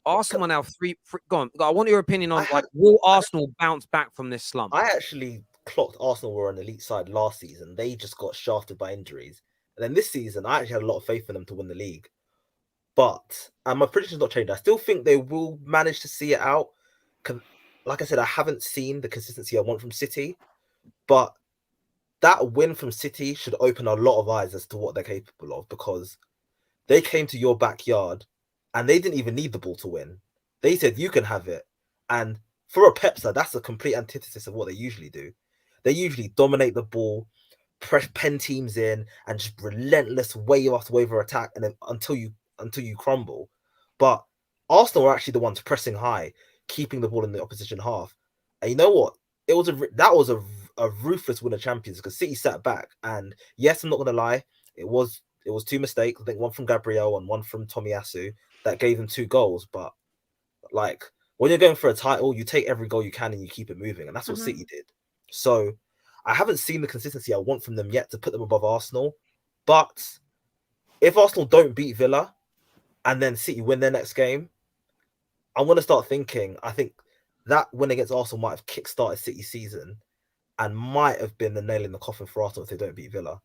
S3: Arsenal are now three. Go on. I want your opinion on will Arsenal bounce back from this slump?
S6: I actually clocked Arsenal were an elite side last season. They just got shafted by injuries. And then this season, I actually had a lot of faith in them to win the league. But my prediction's not changed. I still think they will manage to see it out. Like I said, I haven't seen the consistency I want from City. But that win from City should open a lot of eyes as to what they're capable of, because they came to your backyard and they didn't even need the ball to win. They said, you can have it. And for a Pep side, that's a complete antithesis of what they usually do. They usually dominate the ball, pen teams in, and just relentless wave after wave of attack, and then until you crumble. But Arsenal were actually the ones pressing high, keeping the ball in the opposition half. And you know what? That was a ruthless win of champions, because City sat back. And yes, I'm not going to lie, it was two mistakes. I think one from Gabriel and one from Tomiyasu that gave them 2 goals. But like when you're going for a title, you take every goal you can and you keep it moving, and that's what City did. So I haven't seen the consistency I want from them yet to put them above Arsenal. But if Arsenal don't beat Villa and then City win their next game, I'm going to start thinking, I think that win against Arsenal might have kick-started City's season and might have been the nail in the coffin for Arsenal if they don't beat Villa.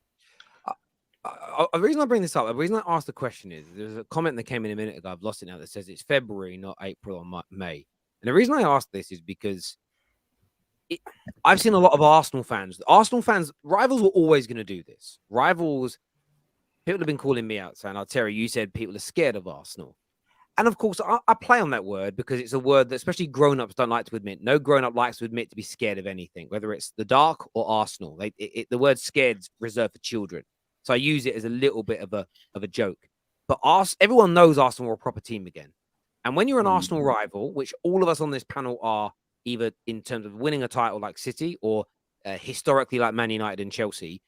S3: The reason I bring this up, the reason I asked the question is there's a comment that came in a minute ago, I've lost it now, that says it's February, not April or May. And the reason I asked this is because I've seen a lot of Arsenal fans. Rivals were always going to do this. Rivals, people have been calling me out saying, Terry, you said people are scared of Arsenal. And of course, I play on that word because it's a word that especially grown-ups don't like to admit. No grown-up likes to admit to be scared of anything, whether it's the dark or Arsenal. The word scared is reserved for children. So I use it as a little bit of a joke. But everyone knows Arsenal are a proper team again. And when you're an Arsenal rival, which all of us on this panel are, either in terms of winning a title like City or historically like Man United and Chelsea,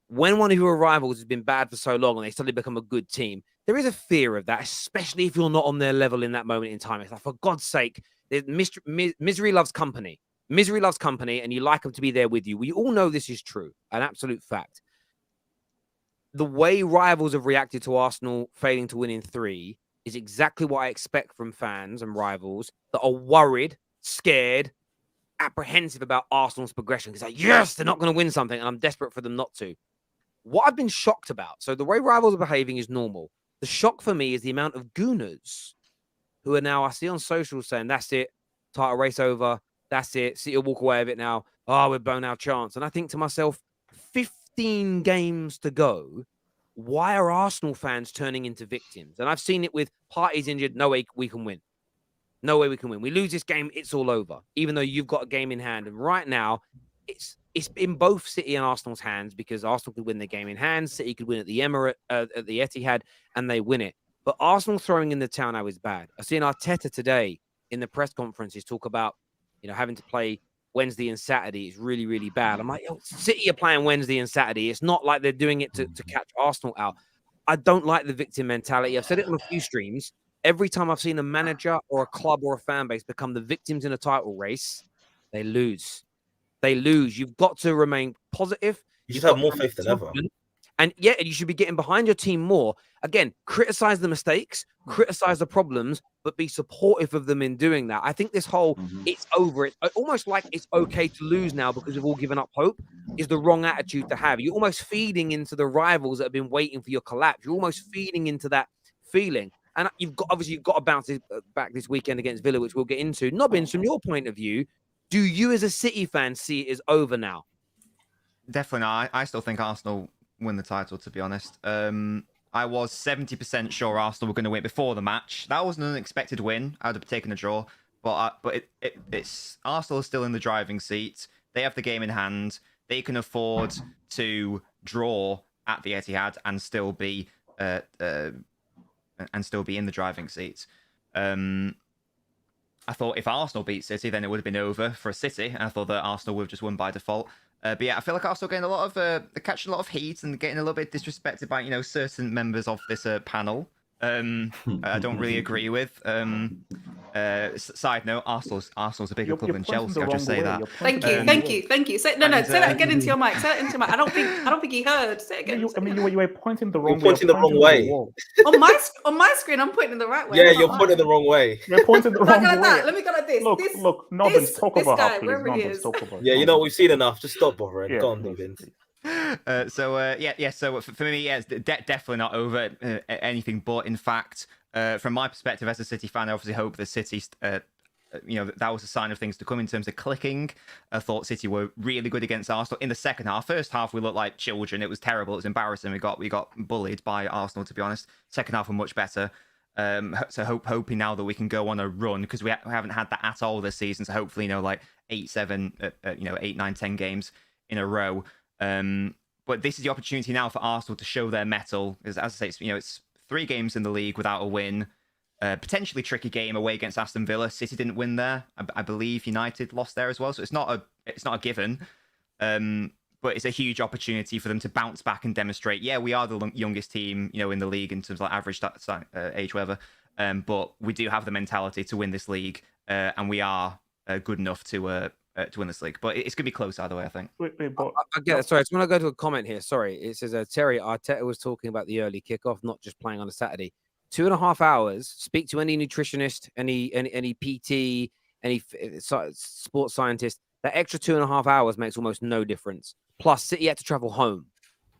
S3: when one of your rivals has been bad for so long and they suddenly become a good team, there is a fear of that, especially if you're not on their level in that moment in time. It's like, for God's sake, misery loves company. Misery loves company, and you like them to be there with you. We all know this is true, an absolute fact. The way rivals have reacted to Arsenal failing to win in 3 is exactly what I expect from fans and rivals that are worried, scared, apprehensive about Arsenal's progression. Because like, yes, they're not going to win something, and I'm desperate for them not to. What I've been shocked about, so the way rivals are behaving is normal. The shock for me is the amount of gooners who are now, I see on social saying, that's it, title race over, that's it, City will walk away with it now, we've blown our chance. And I think to myself, 15 games to go, why are Arsenal fans turning into victims? And I've seen it with parties injured, no way we can win. No way we can win. We lose this game, it's all over, even though you've got a game in hand. And right now, it's in both City and Arsenal's hands, because Arsenal could win the game in hand, City could win at the at the Etihad, and they win it. But Arsenal throwing in the towel now is bad. I've seen Arteta today in the press conferences talk about, having to play Wednesday and Saturday is really, really bad. I'm like, City are playing Wednesday and Saturday. It's not like they're doing it to catch Arsenal out. I don't like the victim mentality. I've said it on a few streams. Every time I've seen a manager or a club or a fan base become the victims in a title race, they lose. They lose. You've got to remain positive.
S6: You just have more faith than ever.
S3: And yeah, you should be getting behind your team more. Again, criticize the mistakes, criticize the problems, but be supportive of them in doing that. I think this whole it's over, it's almost like it's okay to lose now because we've all given up hope, is the wrong attitude to have. You're almost feeding into the rivals that have been waiting for your collapse. You're almost feeding into that feeling. And you've got to bounce back this weekend against Villa, which we'll get into. Nobbins, from your point of view, do you as a City fan see it as over now?
S7: Definitely not. I still think Arsenal win the title, to be honest. I was 70% sure Arsenal were going to win before the match. That was an unexpected win. I would have taken a draw. But it's Arsenal is still in the driving seat. They have the game in hand. They can afford to draw at the Etihad and still be in the driving seat. I thought if Arsenal beat City, then it would have been over for City. And I thought that Arsenal would have just won by default. But yeah, I feel like Arsenal getting a lot of they're catching a lot of heat and getting a little bit disrespected by certain members of this panel. I don't really agree with. Side note: Arsenal's a bigger club than Chelsea. I'll just say that.
S8: Thank you. Say that again into your mic. Say that into your mic. I don't think he heard. Say it again.
S5: You were pointing the wrong way.
S6: You're pointing the wrong way.
S8: On my screen, I'm pointing the right way.
S6: Yeah, you're pointing the wrong way.
S5: You're pointing the wrong way.
S8: Let me go like this.
S5: Look, Nobbins, talk about
S8: guy,
S5: please.
S8: wherever he
S5: Nobbins,
S8: is.
S5: talk about.
S6: Yeah, you know we've seen enough. Just stop bothering.
S5: Yeah,
S6: Go on,
S5: please,
S6: Nobbins.
S5: please.
S7: So for me, yeah, it's definitely not over anything. But in fact, from my perspective as a City fan, I obviously hope the City, that was a sign of things to come in terms of clicking. I thought City were really good against Arsenal in the second half. First half, we looked like children. It was terrible. It was embarrassing. We got bullied by Arsenal, to be honest. Second half were much better. So hoping now that we can go on a run, because we haven't had that at all this season. So hopefully, 8, 7, 8, 9, 10 games in a row. But this is the opportunity now for Arsenal to show their mettle. As I say, it's 3 games in the league without a win. Potentially tricky game away against Aston Villa. City didn't win there. I believe United lost there as well. So it's not a given. But it's a huge opportunity for them to bounce back and demonstrate, yeah, we are the youngest team, in the league in terms of average age, whatever. But we do have the mentality to win this league, and we are good enough to win this league. But it's going to be close either way, I think.
S3: I get it. Sorry, I just want to go to a comment here. Sorry, it says Terry Arteta was talking about the early kickoff, not just playing on a Saturday. 2.5 hours. Speak to any nutritionist, any PT, any sports scientist. That extra 2.5 hours makes almost no difference. Plus, City had to travel home.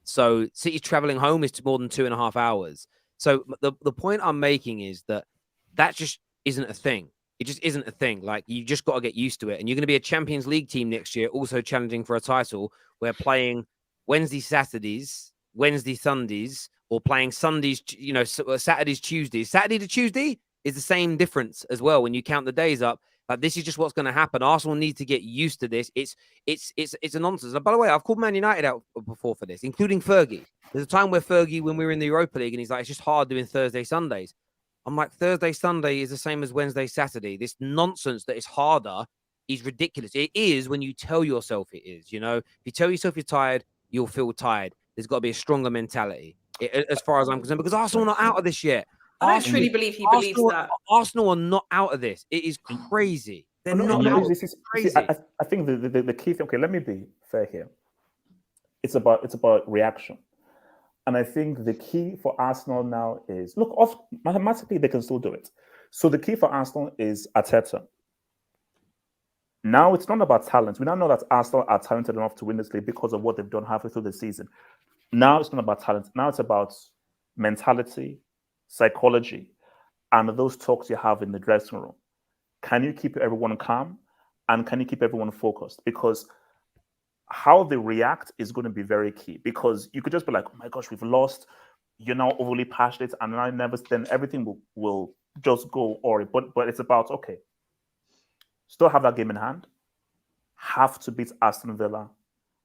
S3: So City's traveling home is more than 2.5 hours. So the point I'm making is that just isn't a thing. It just isn't a thing. Like, you just got to get used to it. And you're going to be a Champions League team next year, also challenging for a title. We're playing Wednesday, Saturdays, Wednesday, Sundays, or playing Sundays, Saturdays, Tuesdays. Saturday to Tuesday is the same difference as well when you count the days up. Like, this is just what's going to happen. Arsenal need to get used to this. It's a nonsense. And by the way, I've called Man United out before for this, including Fergie. There's a time where Fergie, when we were in the Europa League, and he's like, it's just hard doing Thursday, Sundays. I'm like, Thursday, Sunday is the same as Wednesday, Saturday. This nonsense that it's harder is ridiculous. It is when you tell yourself it is. If you tell yourself you're tired, you'll feel tired. There's got to be a stronger mentality, as far as I'm concerned, because Arsenal are not out of this yet.
S8: I don't truly believe he believes that.
S3: Arsenal are not out of this. It is crazy. They're not out. It's crazy.
S5: I think the key thing. Okay, let me be fair here. It's about reaction, and I think the key for Arsenal now is mathematically they can still do it. So the key for Arsenal is Arteta. Now it's not about talent. We now know that Arsenal are talented enough to win this league because of what they've done halfway through the season. Now it's not about talent. Now it's about mentality, psychology, and those talks you have in the dressing room. Can you keep everyone calm, and can you keep everyone focused? Because how they react is going to be very key. Because you could just be like, oh my gosh, we've lost. You're now overly passionate, and then everything will just go awry. But it's about, okay, still have that game in hand, have to beat Aston Villa,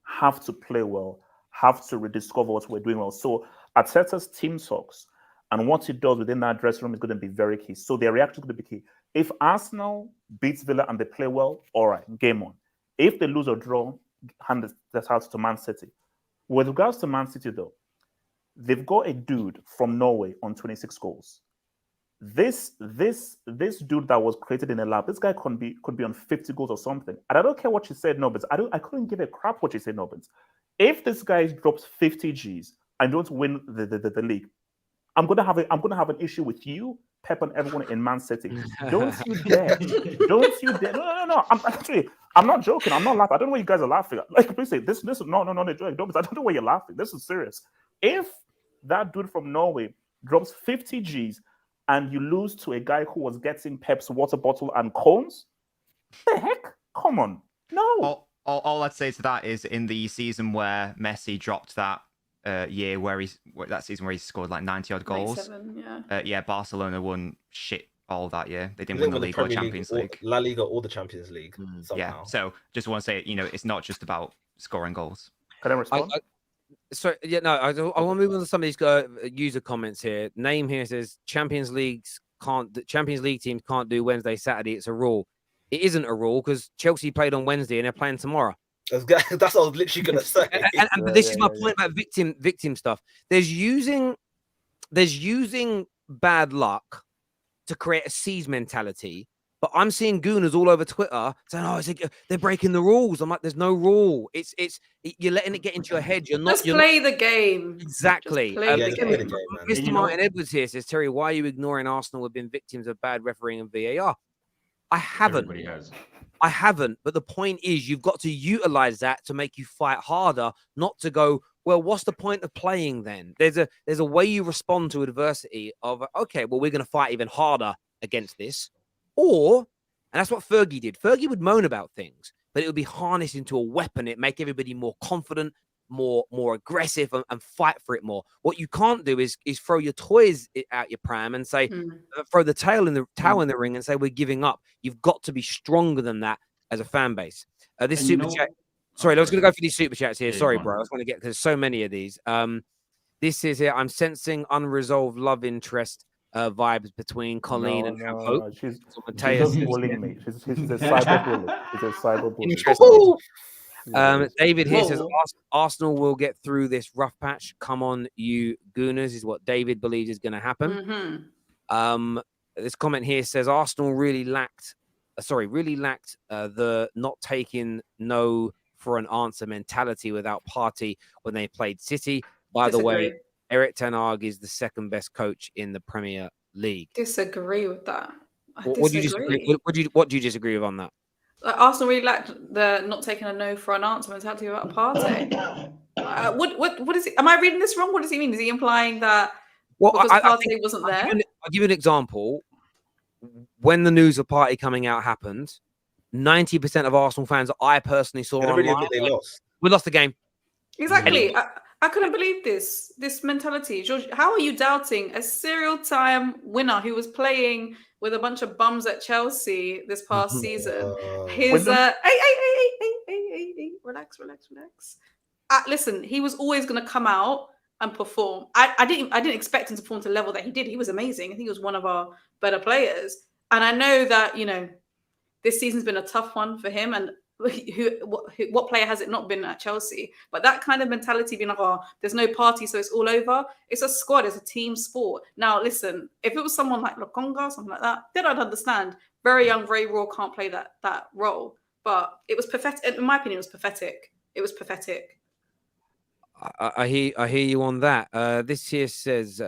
S5: have to play well, have to rediscover what we're doing well. So Arteta's team talks and what he does within that dressing room is going to be very key. So their reaction is going to be key. If Arsenal beats Villa and they play well, all right, game on. If they lose or draw, hand that out to Man City. With regards to Man City, though, they've got a dude from Norway on 26 goals. This dude that was created in a lab, this guy could be on 50 goals or something. And I don't care what you said, Nobbins. I couldn't give a crap what you said, Nobbins. If this guy drops 50 Gs and don't win the league, I'm gonna have an issue with you, Pep, and everyone in Man City. Don't you dare! Don't you dare! No. I'm not joking. I'm not laughing. I don't know why you guys are laughing. Like, please say this. No, joke. I don't know why you're laughing. This is serious. If that dude from Norway drops 50 G's and you lose to a guy who was getting Pep's water bottle and cones, the heck? Come on, no.
S7: All I'd say to that is in the season where Messi dropped that year that season where he scored like 90 odd goals.
S8: 97,
S7: yeah, Barcelona won shit all that year. They didn't win the league or Champions League.
S6: La Liga or the Champions League.
S7: Yeah, so just want to say, it's not just about scoring goals.
S5: Can I respond?
S3: I want to move on to some of these user comments here. Name here says Champions League teams can't do Wednesday, Saturday. It's a rule. It isn't a rule because Chelsea played on Wednesday and they're playing tomorrow.
S6: That's what I was literally gonna say.
S3: And this is my point about victim stuff. There's using bad luck to create a siege mentality. But I'm seeing gooners all over Twitter saying, "Oh, they're breaking the rules." I'm like, "There's no rule. You're letting it get into your head.
S8: Just play the game."
S3: Exactly.
S8: Play the game.
S3: Mr. Martin Edwards here says, "Terry, why are you ignoring Arsenal have been victims of bad refereeing and VAR?" I haven't.
S9: Everybody has.
S3: I haven't. But the point is, you've got to utilize that to make you fight harder, not to go, well, what's the point of playing then? There's a way you respond to adversity of, okay, well, we're going to fight even harder against this. Or, and that's what Fergie did. Fergie would moan about things, but it would be harnessed into a weapon. It make everybody more confident, more aggressive, and fight for it more. What you can't do is throw your toys out your pram and say, throw the towel in the ring and say we're giving up. You've got to be stronger than that as a fan base. This super chat. Sorry, I was going to go for these super chats here. Sorry, bro. I was going to get because there's so many of these. This is here. I'm sensing unresolved love interest vibes between Colleen and Hope.
S5: She's
S3: Mateus.
S5: just bullying me. She's a cyber bully. She's a cyber bully.
S3: Interesting. David here says Arsenal will get through this rough patch. Come on, you gooners, is what David believes is going to happen. This comment here says Arsenal really lacked the not taking no for an answer mentality without Partey when they played City. By the way, Eric Ten Hag is the second best coach in the Premier League.
S8: Disagree with that.
S3: What do you disagree with on that?
S8: Arsenal really lacked the not taking a no for an answer mentality about Partey. What is it? Am I reading this wrong? What does he mean? Is he implying that because Partey wasn't there?
S3: I'll give you an example. When the news of Partey coming out happened, 90% of Arsenal fans that I personally saw online, we lost the game.
S8: Exactly. I couldn't believe this mentality. George, how are you doubting a serial time winner who was playing with a bunch of bums at Chelsea this past season? His relax. Listen, he was always going to come out and perform. I didn't expect him to perform to the level that he did. He was amazing. I think he was one of our better players. And I know that, this season's been a tough one for him. And what player has it not been at Chelsea? But that kind of mentality being like, oh, there's no party, so it's all over. It's a squad. It's a team sport. Now, listen, if it was someone like Lokonga, something like that, then I'd understand. Very young, very raw, can't play that role. But it was pathetic. In my opinion, it was pathetic. It was pathetic.
S3: I hear you on that. This here says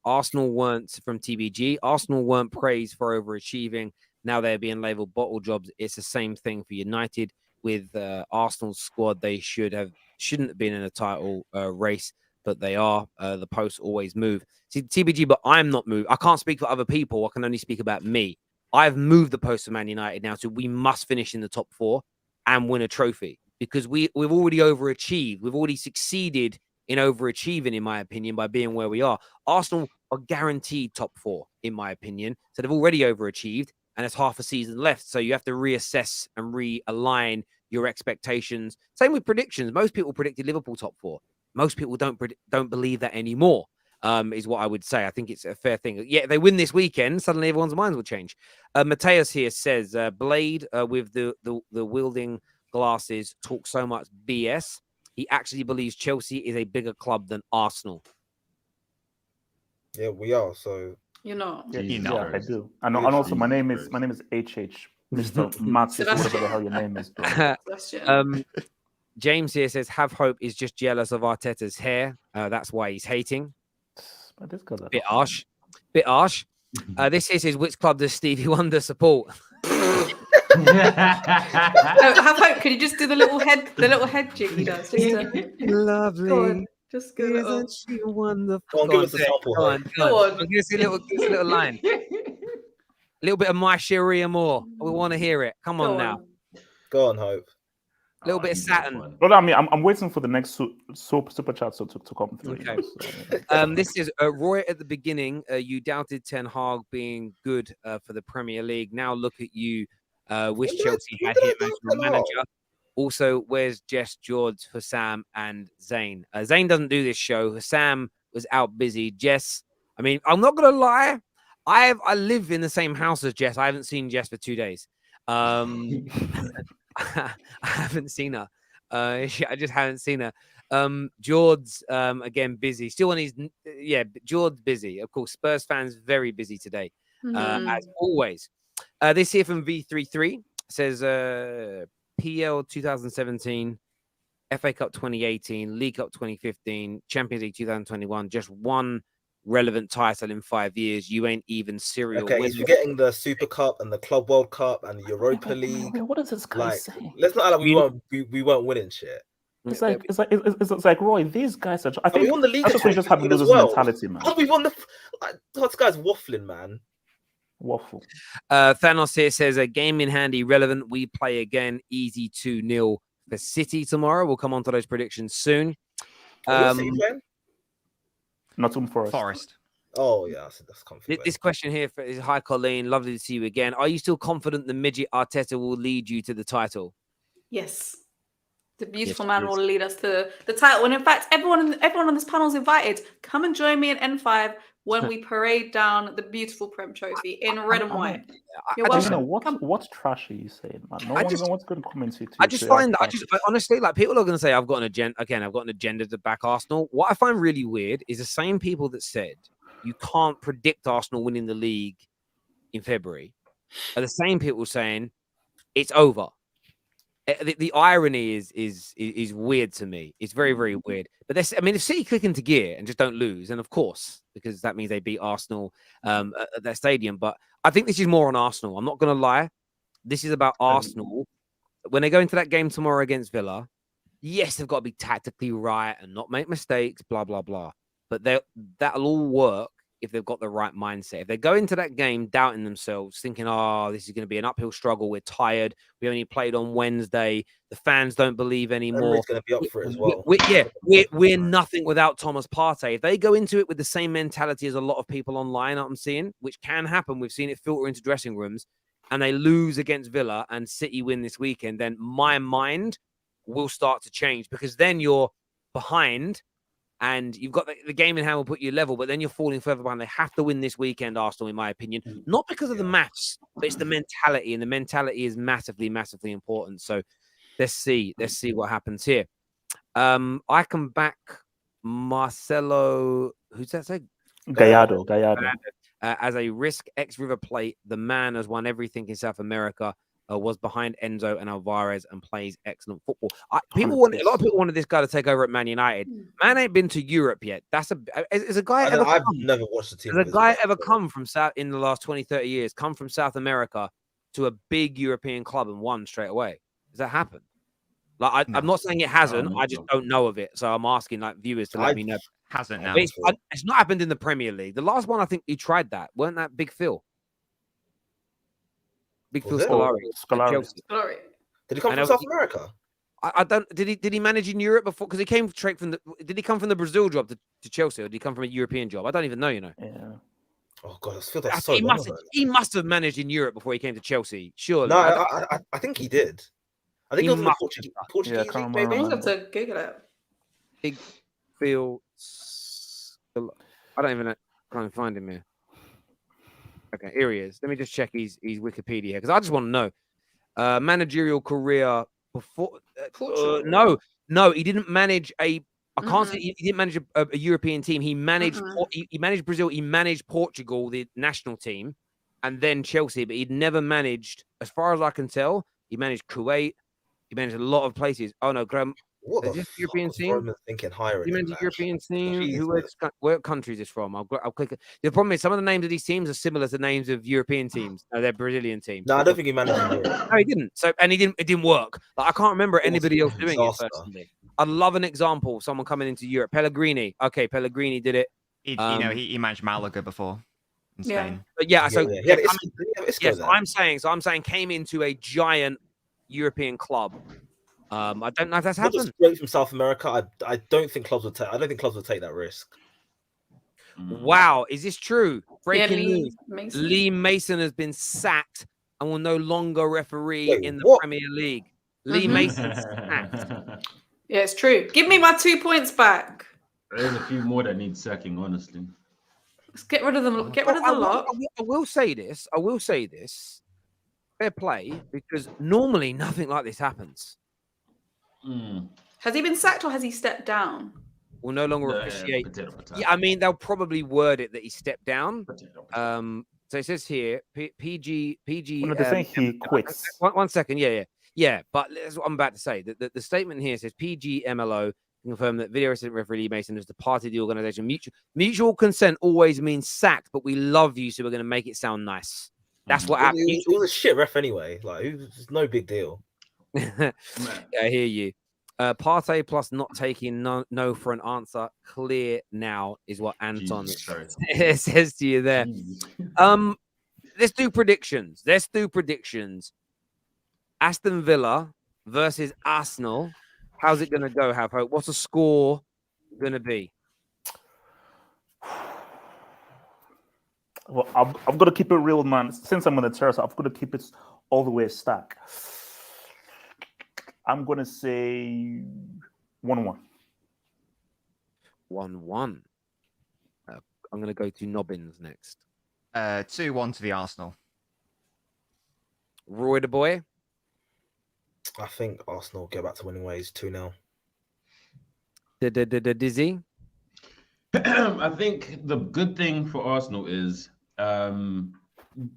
S3: Arsenal weren't from TBG. Arsenal weren't praised for overachieving. Now they're being labelled bottle jobs. It's the same thing for United with Arsenal's squad. They shouldn't have been in a title race, but they are. The posts always move. See, TBG, but I'm not moved. I can't speak for other people. I can only speak about me. I've moved the post for Man United now, so we must finish in the top 4 and win a trophy because we've already overachieved. We've already succeeded in overachieving, in my opinion, by being where we are. Arsenal are guaranteed top 4, in my opinion. So they've already overachieved. And there's half a season left. So you have to reassess and realign your expectations. Same with predictions. Most people predicted Liverpool top 4. Most people don't believe that anymore, is what I would say. I think it's a fair thing. Yeah, if they win this weekend, suddenly everyone's minds will change. Mateus here says, Blade with the wielding glasses talk so much BS. He actually believes Chelsea is a bigger club than Arsenal.
S6: Yeah, we are. So...
S8: You're not.
S5: Yeah, I do. And also, my name is HH, Mr. Matthew, whatever the hell your name is.
S3: James here says, have hope is just jealous of Arteta's hair. That's why he's hating.
S5: But this guy's
S3: Bit harsh. Bit harsh. This here says, which club does Stevie Wonder support?
S8: Have hope. Can you just do the little head jig he does? Just
S3: Lovely.
S8: go on. Just go.
S3: Isn't she wonderful?
S6: Go on, give us a sample.
S3: Go on. Give us a little line. A little bit of My Sharia Moore. We want to hear it. Come on now.
S6: Go on, Hope.
S3: A little bit of Saturn.
S5: Well, I mean, I'm waiting for the next super chat to come through.
S3: Okay.
S5: So,
S3: This is Roy at the beginning. You doubted Ten Hag being good for the Premier League. Now look at you. Wish Chelsea had him as your manager. Also, where's Jess, George, Hussam, and Zayn? Zayn doesn't do this show. Hussam was out busy. Jess, I mean, I'm not gonna lie. I live in the same house as Jess. I haven't seen Jess for 2 days. I haven't seen her. I just haven't seen her. George's again busy. Still on his George's busy. Of course, Spurs fans very busy today, as always. This here from V33 says PL 2017, FA Cup 2018, League Cup 2015, Champions League 2021. Just one relevant title in 5 years. You ain't even serial.
S6: Okay, he's forgetting the Super Cup and the Club World Cup and the Europa League.
S5: What does this guy say?
S6: Let's not act like we weren't winning shit.
S5: It's like Roy. These guys are. I think
S6: we won the league.
S5: that's just we just have
S6: as
S5: losers
S6: well.
S5: mentality, man.
S6: We won the. This guy's waffling, man.
S5: Waffle.
S3: Thanos here says a game in hand irrelevant. We play again, easy 2-0 for City tomorrow. We'll come on to those predictions soon.
S5: Nottingham
S7: Forest.
S6: Oh yeah, that's comfy.
S3: This question here is hi Colleen, lovely to see you again. Are you still confident the midget Arteta will lead you to the title?
S8: Yes. The beautiful man will lead us to the title. And in fact, everyone on this panel is invited. Come and join me in N5 when we parade down the beautiful Prem Trophy in red and white. You're welcome.
S5: What trash are you saying, man? No one even wants to comment to.
S3: I just find that honestly, like people are going to say I've got an agenda. Again, I've got an agenda to back Arsenal. What I find really weird is the same people that said you can't predict Arsenal winning the league in February are the same people saying it's over. The irony is weird to me. It's very, very weird. But if City click into gear and just don't lose, and of course, because that means they beat Arsenal at their stadium. But I think this is more on Arsenal. I'm not going to lie. This is about Arsenal. When they go into that game tomorrow against Villa, yes, they've got to be tactically right and not make mistakes, blah, blah, blah. But that'll all work if they've got the right mindset. If they go into that game doubting themselves, thinking, oh, this is going to be an uphill struggle. We're tired. We only played on Wednesday. The fans don't believe anymore.
S6: It's going to be up for it as well.
S3: We're nothing without Thomas Partey. If they go into it with the same mentality as a lot of people online I'm seeing, which can happen, we've seen it filter into dressing rooms, and they lose against Villa and City win this weekend, then my mind will start to change because then you're behind and you've got the game in hand will put you level, but then you're falling further behind. They have to win this weekend, Arsenal, in my opinion, not because of the maths, but it's the mentality, and the mentality is massively, massively important. So let's see what happens here. I can back Marcelo, who's that say?
S5: Gallardo.
S3: As a risk ex-River Plate, the man has won everything in South America. Was behind Enzo and Alvarez and plays excellent football. A lot of people wanted this guy to take over at Man United. Man ain't been to Europe yet. Is a guy ever?
S6: I've never watched the team.
S3: Has a guy ever come from South in the last 20, 30 years? Come from South America to a big European club and won straight away? Does that happen? Like I'm not saying it hasn't. I just don't know of it. So I'm asking like viewers to let me know.
S7: Hasn't now.
S3: It's not happened in the Premier League. The last one I think he tried that. Weren't that Big Phil? Big Phil Scolari.
S6: Did he come from South America?
S3: I don't. Did he manage in Europe before? Because he came straight from the. Did he come from the Brazil job to Chelsea, or did he come from a European job? I don't even know. Yeah.
S6: Oh god, I feel that's so.
S3: He must have managed in Europe before he came to Chelsea. Surely.
S6: No, I think he did. I think he was in the Portuguese league, maybe.
S8: I have to Google it.
S3: Big Phil. I don't even know. Can't even find him here. Okay, here he is. Let me just check his Wikipedia here because I just want to know. Managerial career before. No, he didn't manage a. I can't say he didn't manage a European team. He managed. He managed Brazil. He managed Portugal, the national team, and then Chelsea. But he'd never managed, as far as I can tell, he managed Kuwait. He managed a lot of places. Oh no,
S6: What
S3: Is
S6: the
S3: this
S6: fuck
S3: European
S6: was
S3: team?
S6: Roman thinking hiring
S3: You
S6: him,
S3: mentioned
S6: man?
S3: European team.
S6: Jesus.
S3: Where country is this from? I'll click it. The problem is some of the names of these teams are similar to names of European teams. No, they're Brazilian teams.
S6: No, I don't think he managed in Europe.
S3: No, he didn't. So, and it didn't work. Like, I can't remember anybody else doing it
S6: Disaster.
S3: personally. I'd love an example of someone coming into Europe. Pellegrini. Okay, Pellegrini did it.
S7: He managed Malaga before in
S8: Yeah.
S7: Spain.
S3: But yeah, so
S6: He had Isco,
S3: coming-
S6: did he have Isco
S3: yes,
S6: there?
S3: I'm saying came into a giant European club. I don't know if that's
S6: Not just
S3: happened.
S6: straight from South America. I don't think clubs would take. I don't think clubs would take that risk.
S3: Wow, is this true? Breaking
S8: Lee
S3: news.
S8: Mason.
S3: Lee Mason has been sacked and will no longer referee
S6: Wait,
S3: in the
S6: what?
S3: Premier League. Lee
S8: Mhm.
S3: Mason sacked.
S8: Yeah, it's true. Give me my 2 points back.
S9: There's a few more that need sacking, honestly.
S8: Let's get rid of them. Get rid of
S3: I
S8: the lot.
S3: will say this. I will say this. Fair play, because normally nothing like this happens.
S8: Has he been sacked or has he stepped down?
S3: Will no longer
S9: The,
S3: officiate.
S9: potato.
S3: Yeah, I mean they'll probably word it that he stepped down.
S9: Potato.
S3: So it says here, PG.
S5: No, they think he quits.
S3: One second, yeah. But that's what I'm about to say. The statement here says PG MLO confirm that video assistant referee Lee Mason has departed the organization. Mutual consent always means sacked, but we love you, so we're going to make it sound nice. That's what happened.
S6: He was a shit ref anyway. Like, it's no big deal.
S3: Yeah, I hear you. Partey plus not taking no for an answer. Clear now is what Anton
S9: Jesus Christ.
S3: says to you there.
S9: Jesus.
S3: Let's do predictions. Aston Villa versus Arsenal. How's it going to go, Have Hope? What's the score going to be?
S5: Well, I've got to keep it real, man. Since I'm on the terrace, I've got to keep it all the way stack. I'm going to say 1-1.
S3: 1-1. I'm going to go to Nobbins next.
S7: 2-1 to the Arsenal.
S3: Roy the boy.
S6: I think Arsenal get back to winning ways 2-0.
S3: Dizzy.
S9: I think the good thing for Arsenal is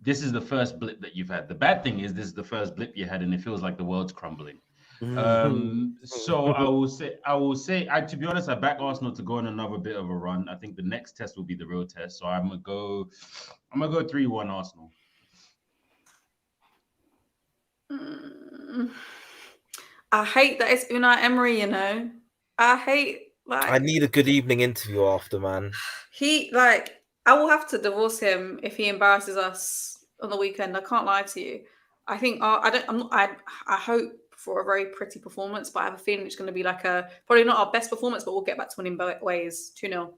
S9: this is the first blip that you've had. The bad thing is this is the first blip you had, and it feels like the world's crumbling. So I will say, to be honest, I back Arsenal to go on another bit of a run. I think the next test will be the real test. So I'm gonna go 3-1 Arsenal.
S8: I hate that it's Unai Emery, you know.
S6: I need a good evening interview after, man.
S8: I will have to divorce him if he embarrasses us on the weekend. I can't lie to you. I think I hope for a very pretty performance, but I have a feeling it's going to be like probably not our best performance, but we'll get back to winning ways. 2-0.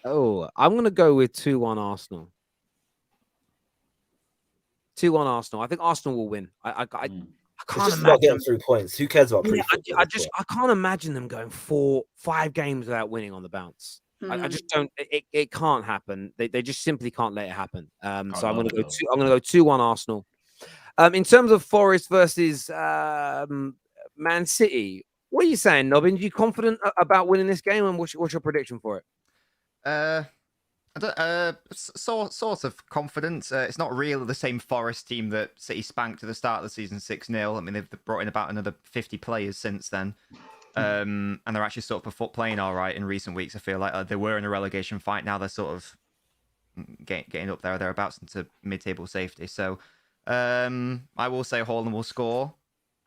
S3: Oh, I'm going to go with 2-1 Arsenal. 2-1 Arsenal. I think Arsenal will win. I can't
S6: It's just about
S3: imagine.
S6: getting 3 points. Who cares about
S3: Yeah,
S6: pre-football?
S3: I can't imagine them going 4-5 games without winning on the bounce. I just don't. It can't happen. They just simply can't let it happen. So I'm going to go. I'm going to go 2-1 Arsenal. In terms of Forest versus Man City, what are you saying, Nobbin? Are you confident about winning this game, and what's your prediction for it?
S7: Sort of confident. It's not really the same Forest team that City spanked at the start of the season 6-0. I mean, they've brought in about another 50 players since then. And they're actually sort of playing all right in recent weeks. I feel like they were in a relegation fight. Now they're sort of getting up there or thereabouts into mid-table safety. So I will say Haaland will score,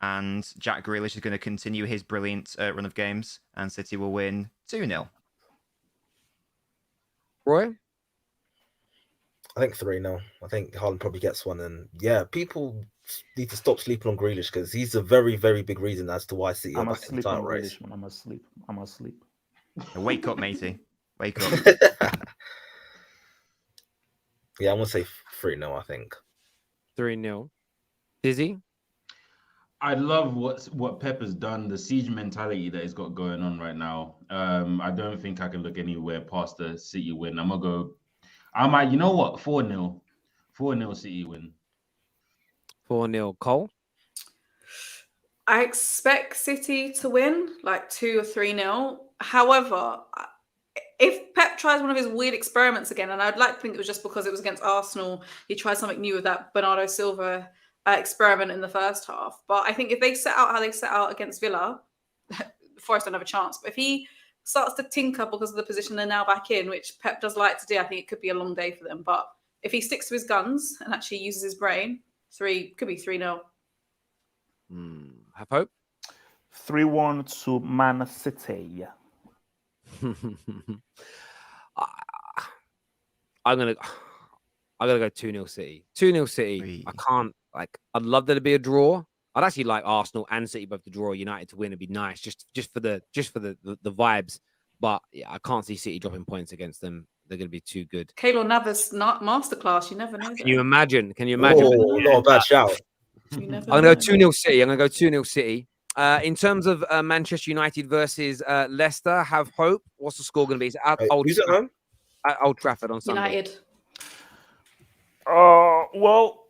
S7: and Jack Grealish is going to continue his brilliant run of games, and City will win 2-0.
S3: Roy?
S6: I think 3-0. I think Haaland probably gets one. And yeah, people need to stop sleeping on Grealish because he's a very, very big reason as to why City are
S5: I'm
S6: back in the
S5: asleep on
S6: title race.
S5: Grealish, man. I'm asleep.
S7: Wake up, matey. Wake up.
S6: Yeah, I'm going to say 3-0, I think.
S3: 3-0. Dizzy?
S9: I love what Pep has done, the siege mentality that he's got going on right now. I don't think I can look anywhere past the City win. I'm going to go, you know what, 4-0. 4-0 City win.
S3: 4-0. Cole?
S8: I expect City to win, like 2 or 3-0. However, if Pep tries one of his weird experiments again, and I'd like to think it was just because it was against Arsenal, he tried something new with that Bernardo Silva experiment in the first half. But I think if they set out how they set out against Villa, Forest don't have a chance. But if he starts to tinker because of the position they're now back in, which Pep does like to do, I think it could be a long day for them. But if he sticks to his guns and actually uses his brain, could be 3-0.
S3: Have hope.
S5: 3-1 to Man City.
S3: I'm gonna go 2-0 City. 2-0 City. I can't I'd love there to be a draw. I'd actually like Arsenal and City both to draw. United to win would be nice, just for the vibes. But yeah, I can't see City dropping points against them. They're going to be too good.
S8: Keylor Navas masterclass. You never know.
S3: Can you imagine?
S6: Oh, not a bad shout.
S8: You never
S3: I'm
S8: know.
S3: going to go 2-0 City. I'm going to go 2-0 City. In terms of Manchester United versus Leicester, have hope. What's the score going to be? It's at
S6: Who's at home?
S3: At Old Trafford on Sunday.
S8: United.
S5: Well,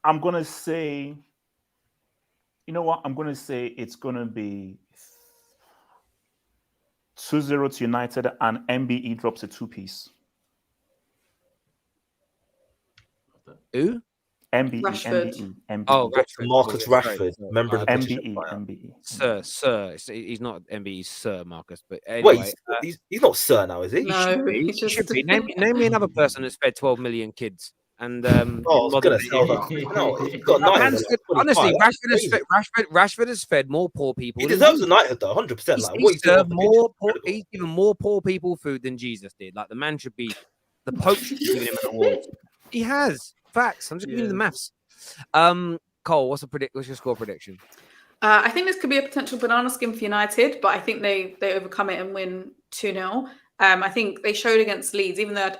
S5: I'm going to say, you know what? I'm going to say it's going to be 2-0 to United, and MBE drops a 2-piece.
S3: Who?
S5: MBE.
S8: Rashford.
S5: MBE.
S3: Oh, Rashford.
S6: Marcus Rashford. Member of the British
S5: MBE.
S6: Empire.
S5: MBE.
S3: Sir. He's not MBE, he's Sir Marcus. But anyway,
S6: Wait, he's not Sir now, is he?
S8: No,
S3: he
S8: he
S3: should be. Name me another person that's fed 12 million kids. And
S6: Oh, I was gonna say that. No, he's got United.
S3: Honestly, Rashford has fed more poor people.
S6: He deserves United though, 100%.
S3: He's given more poor people food than Jesus did. Like the man should be, the Pope should be giving him an award. He has facts. I'm just giving you the maths. Cole, what's your score prediction?
S8: I think this could be a potential banana skin for United, but I think they overcome it and win 2-0. I think they showed against Leeds, even though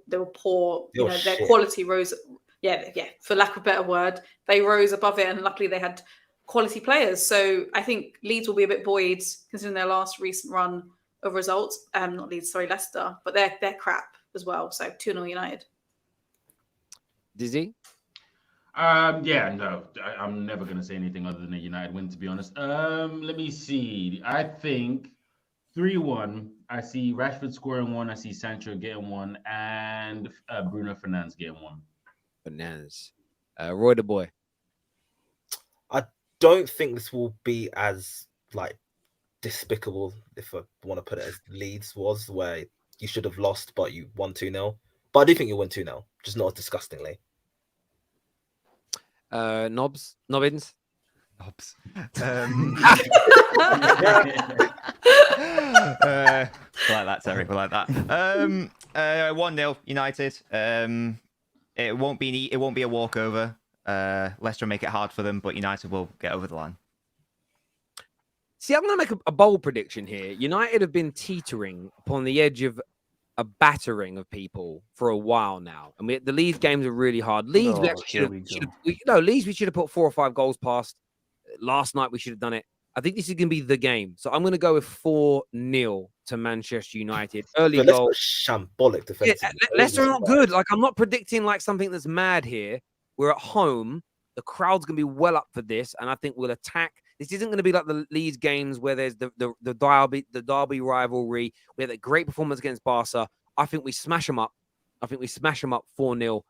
S8: they were poor, their quality rose. Yeah, for lack of a better word, they rose above it, and luckily they had quality players. So I think Leeds will be a bit buoyed considering their last recent run of results. Not Leeds, sorry, Leicester, but they're crap as well. So 2-0 United.
S3: Dizzy?
S9: Yeah, no, I'm never going to say anything other than a United win, to be honest. Let me see. I think 3-1. I see Rashford scoring 1. I see Sancho getting 1, and Bruno Fernandes getting 1.
S3: Bananas. Roy the boy.
S6: I don't think this will be as despicable, if I want to put it as Leeds was, where you should have lost but you won 2-0. But I do think you'll win 2-0, just not as disgustingly.
S3: Nobbins.
S7: Like that, Terry. We like that. 1-0 United. It won't be a walkover. Leicester will make it hard for them, but United will get over the line.
S3: See, I'm going to make a bold prediction here. United have been teetering upon the edge of a battering of people for a while now, and the Leeds games are really hard. Leeds, Leeds, we should have put 4 or 5 goals past. Last night we should have done it. I think this is going to be the game. So I'm going to go with 4-0 to Manchester United. Early goal.
S6: Shambolic defense.
S3: Yeah, Leicester are not good. I'm not predicting something that's mad here. We're at home. The crowd's going to be well up for this, and I think we'll attack. This isn't going to be like the Leeds games where there's the derby rivalry. We had a great performance against Barca. I think we smash them up. 4-0.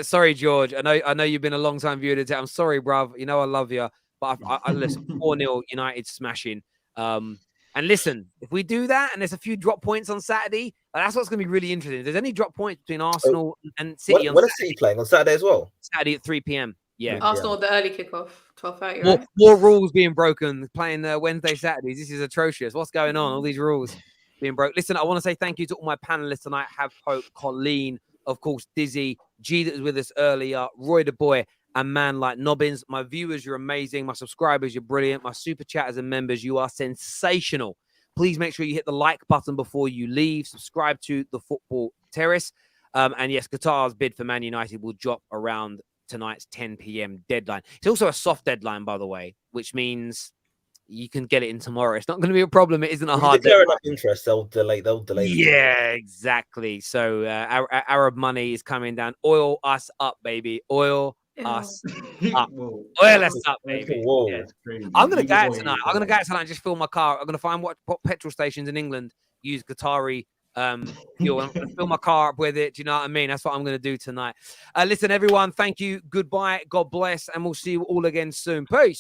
S3: Sorry, George. I know you've been a long time viewer. I'm sorry, bruv. You know I love you. But I listen, 4-0 United smashing. And listen, if we do that and there's a few drop points on Saturday, that's what's going to be really interesting. If there's any drop points between Arsenal and City
S6: when is City playing on Saturday as well?
S3: Saturday at 3 p.m. Yeah.
S8: Arsenal the early kickoff, 12:30. Right?
S3: More rules being broken, playing Wednesday, Saturdays. This is atrocious. What's going on? All these rules being broke. Listen, I want to say thank you to all my panelists tonight. Have Hope, Colleen, of course, Dizzy, G that was with us earlier, Roy the Boy, and man like Nobbins. My viewers, you're amazing. My subscribers, you're brilliant. My super chatters and members, you are sensational. Please make sure you hit the like button before you leave. Subscribe to the Football Terrace. And yes, Qatar's bid for Man United will drop around tonight's 10 p.m. deadline. It's also a soft deadline, by the way, which means you can get it in tomorrow. It's not going to be a problem. It isn't a hard deadline.
S6: Enough interest, they'll delay.
S3: Yeah, exactly. So Arab money is coming down. Oil us up, baby. Oil us up. Oil us up, baby. Yeah. I'm going to go out tonight. And just fill my car. I'm going to find what petrol stations in England use Qatari Fuel. I'm going to fill my car up with it. Do you know what I mean? That's what I'm going to do tonight. Listen, everyone, thank you. Goodbye. God bless. And we'll see you all again soon. Peace.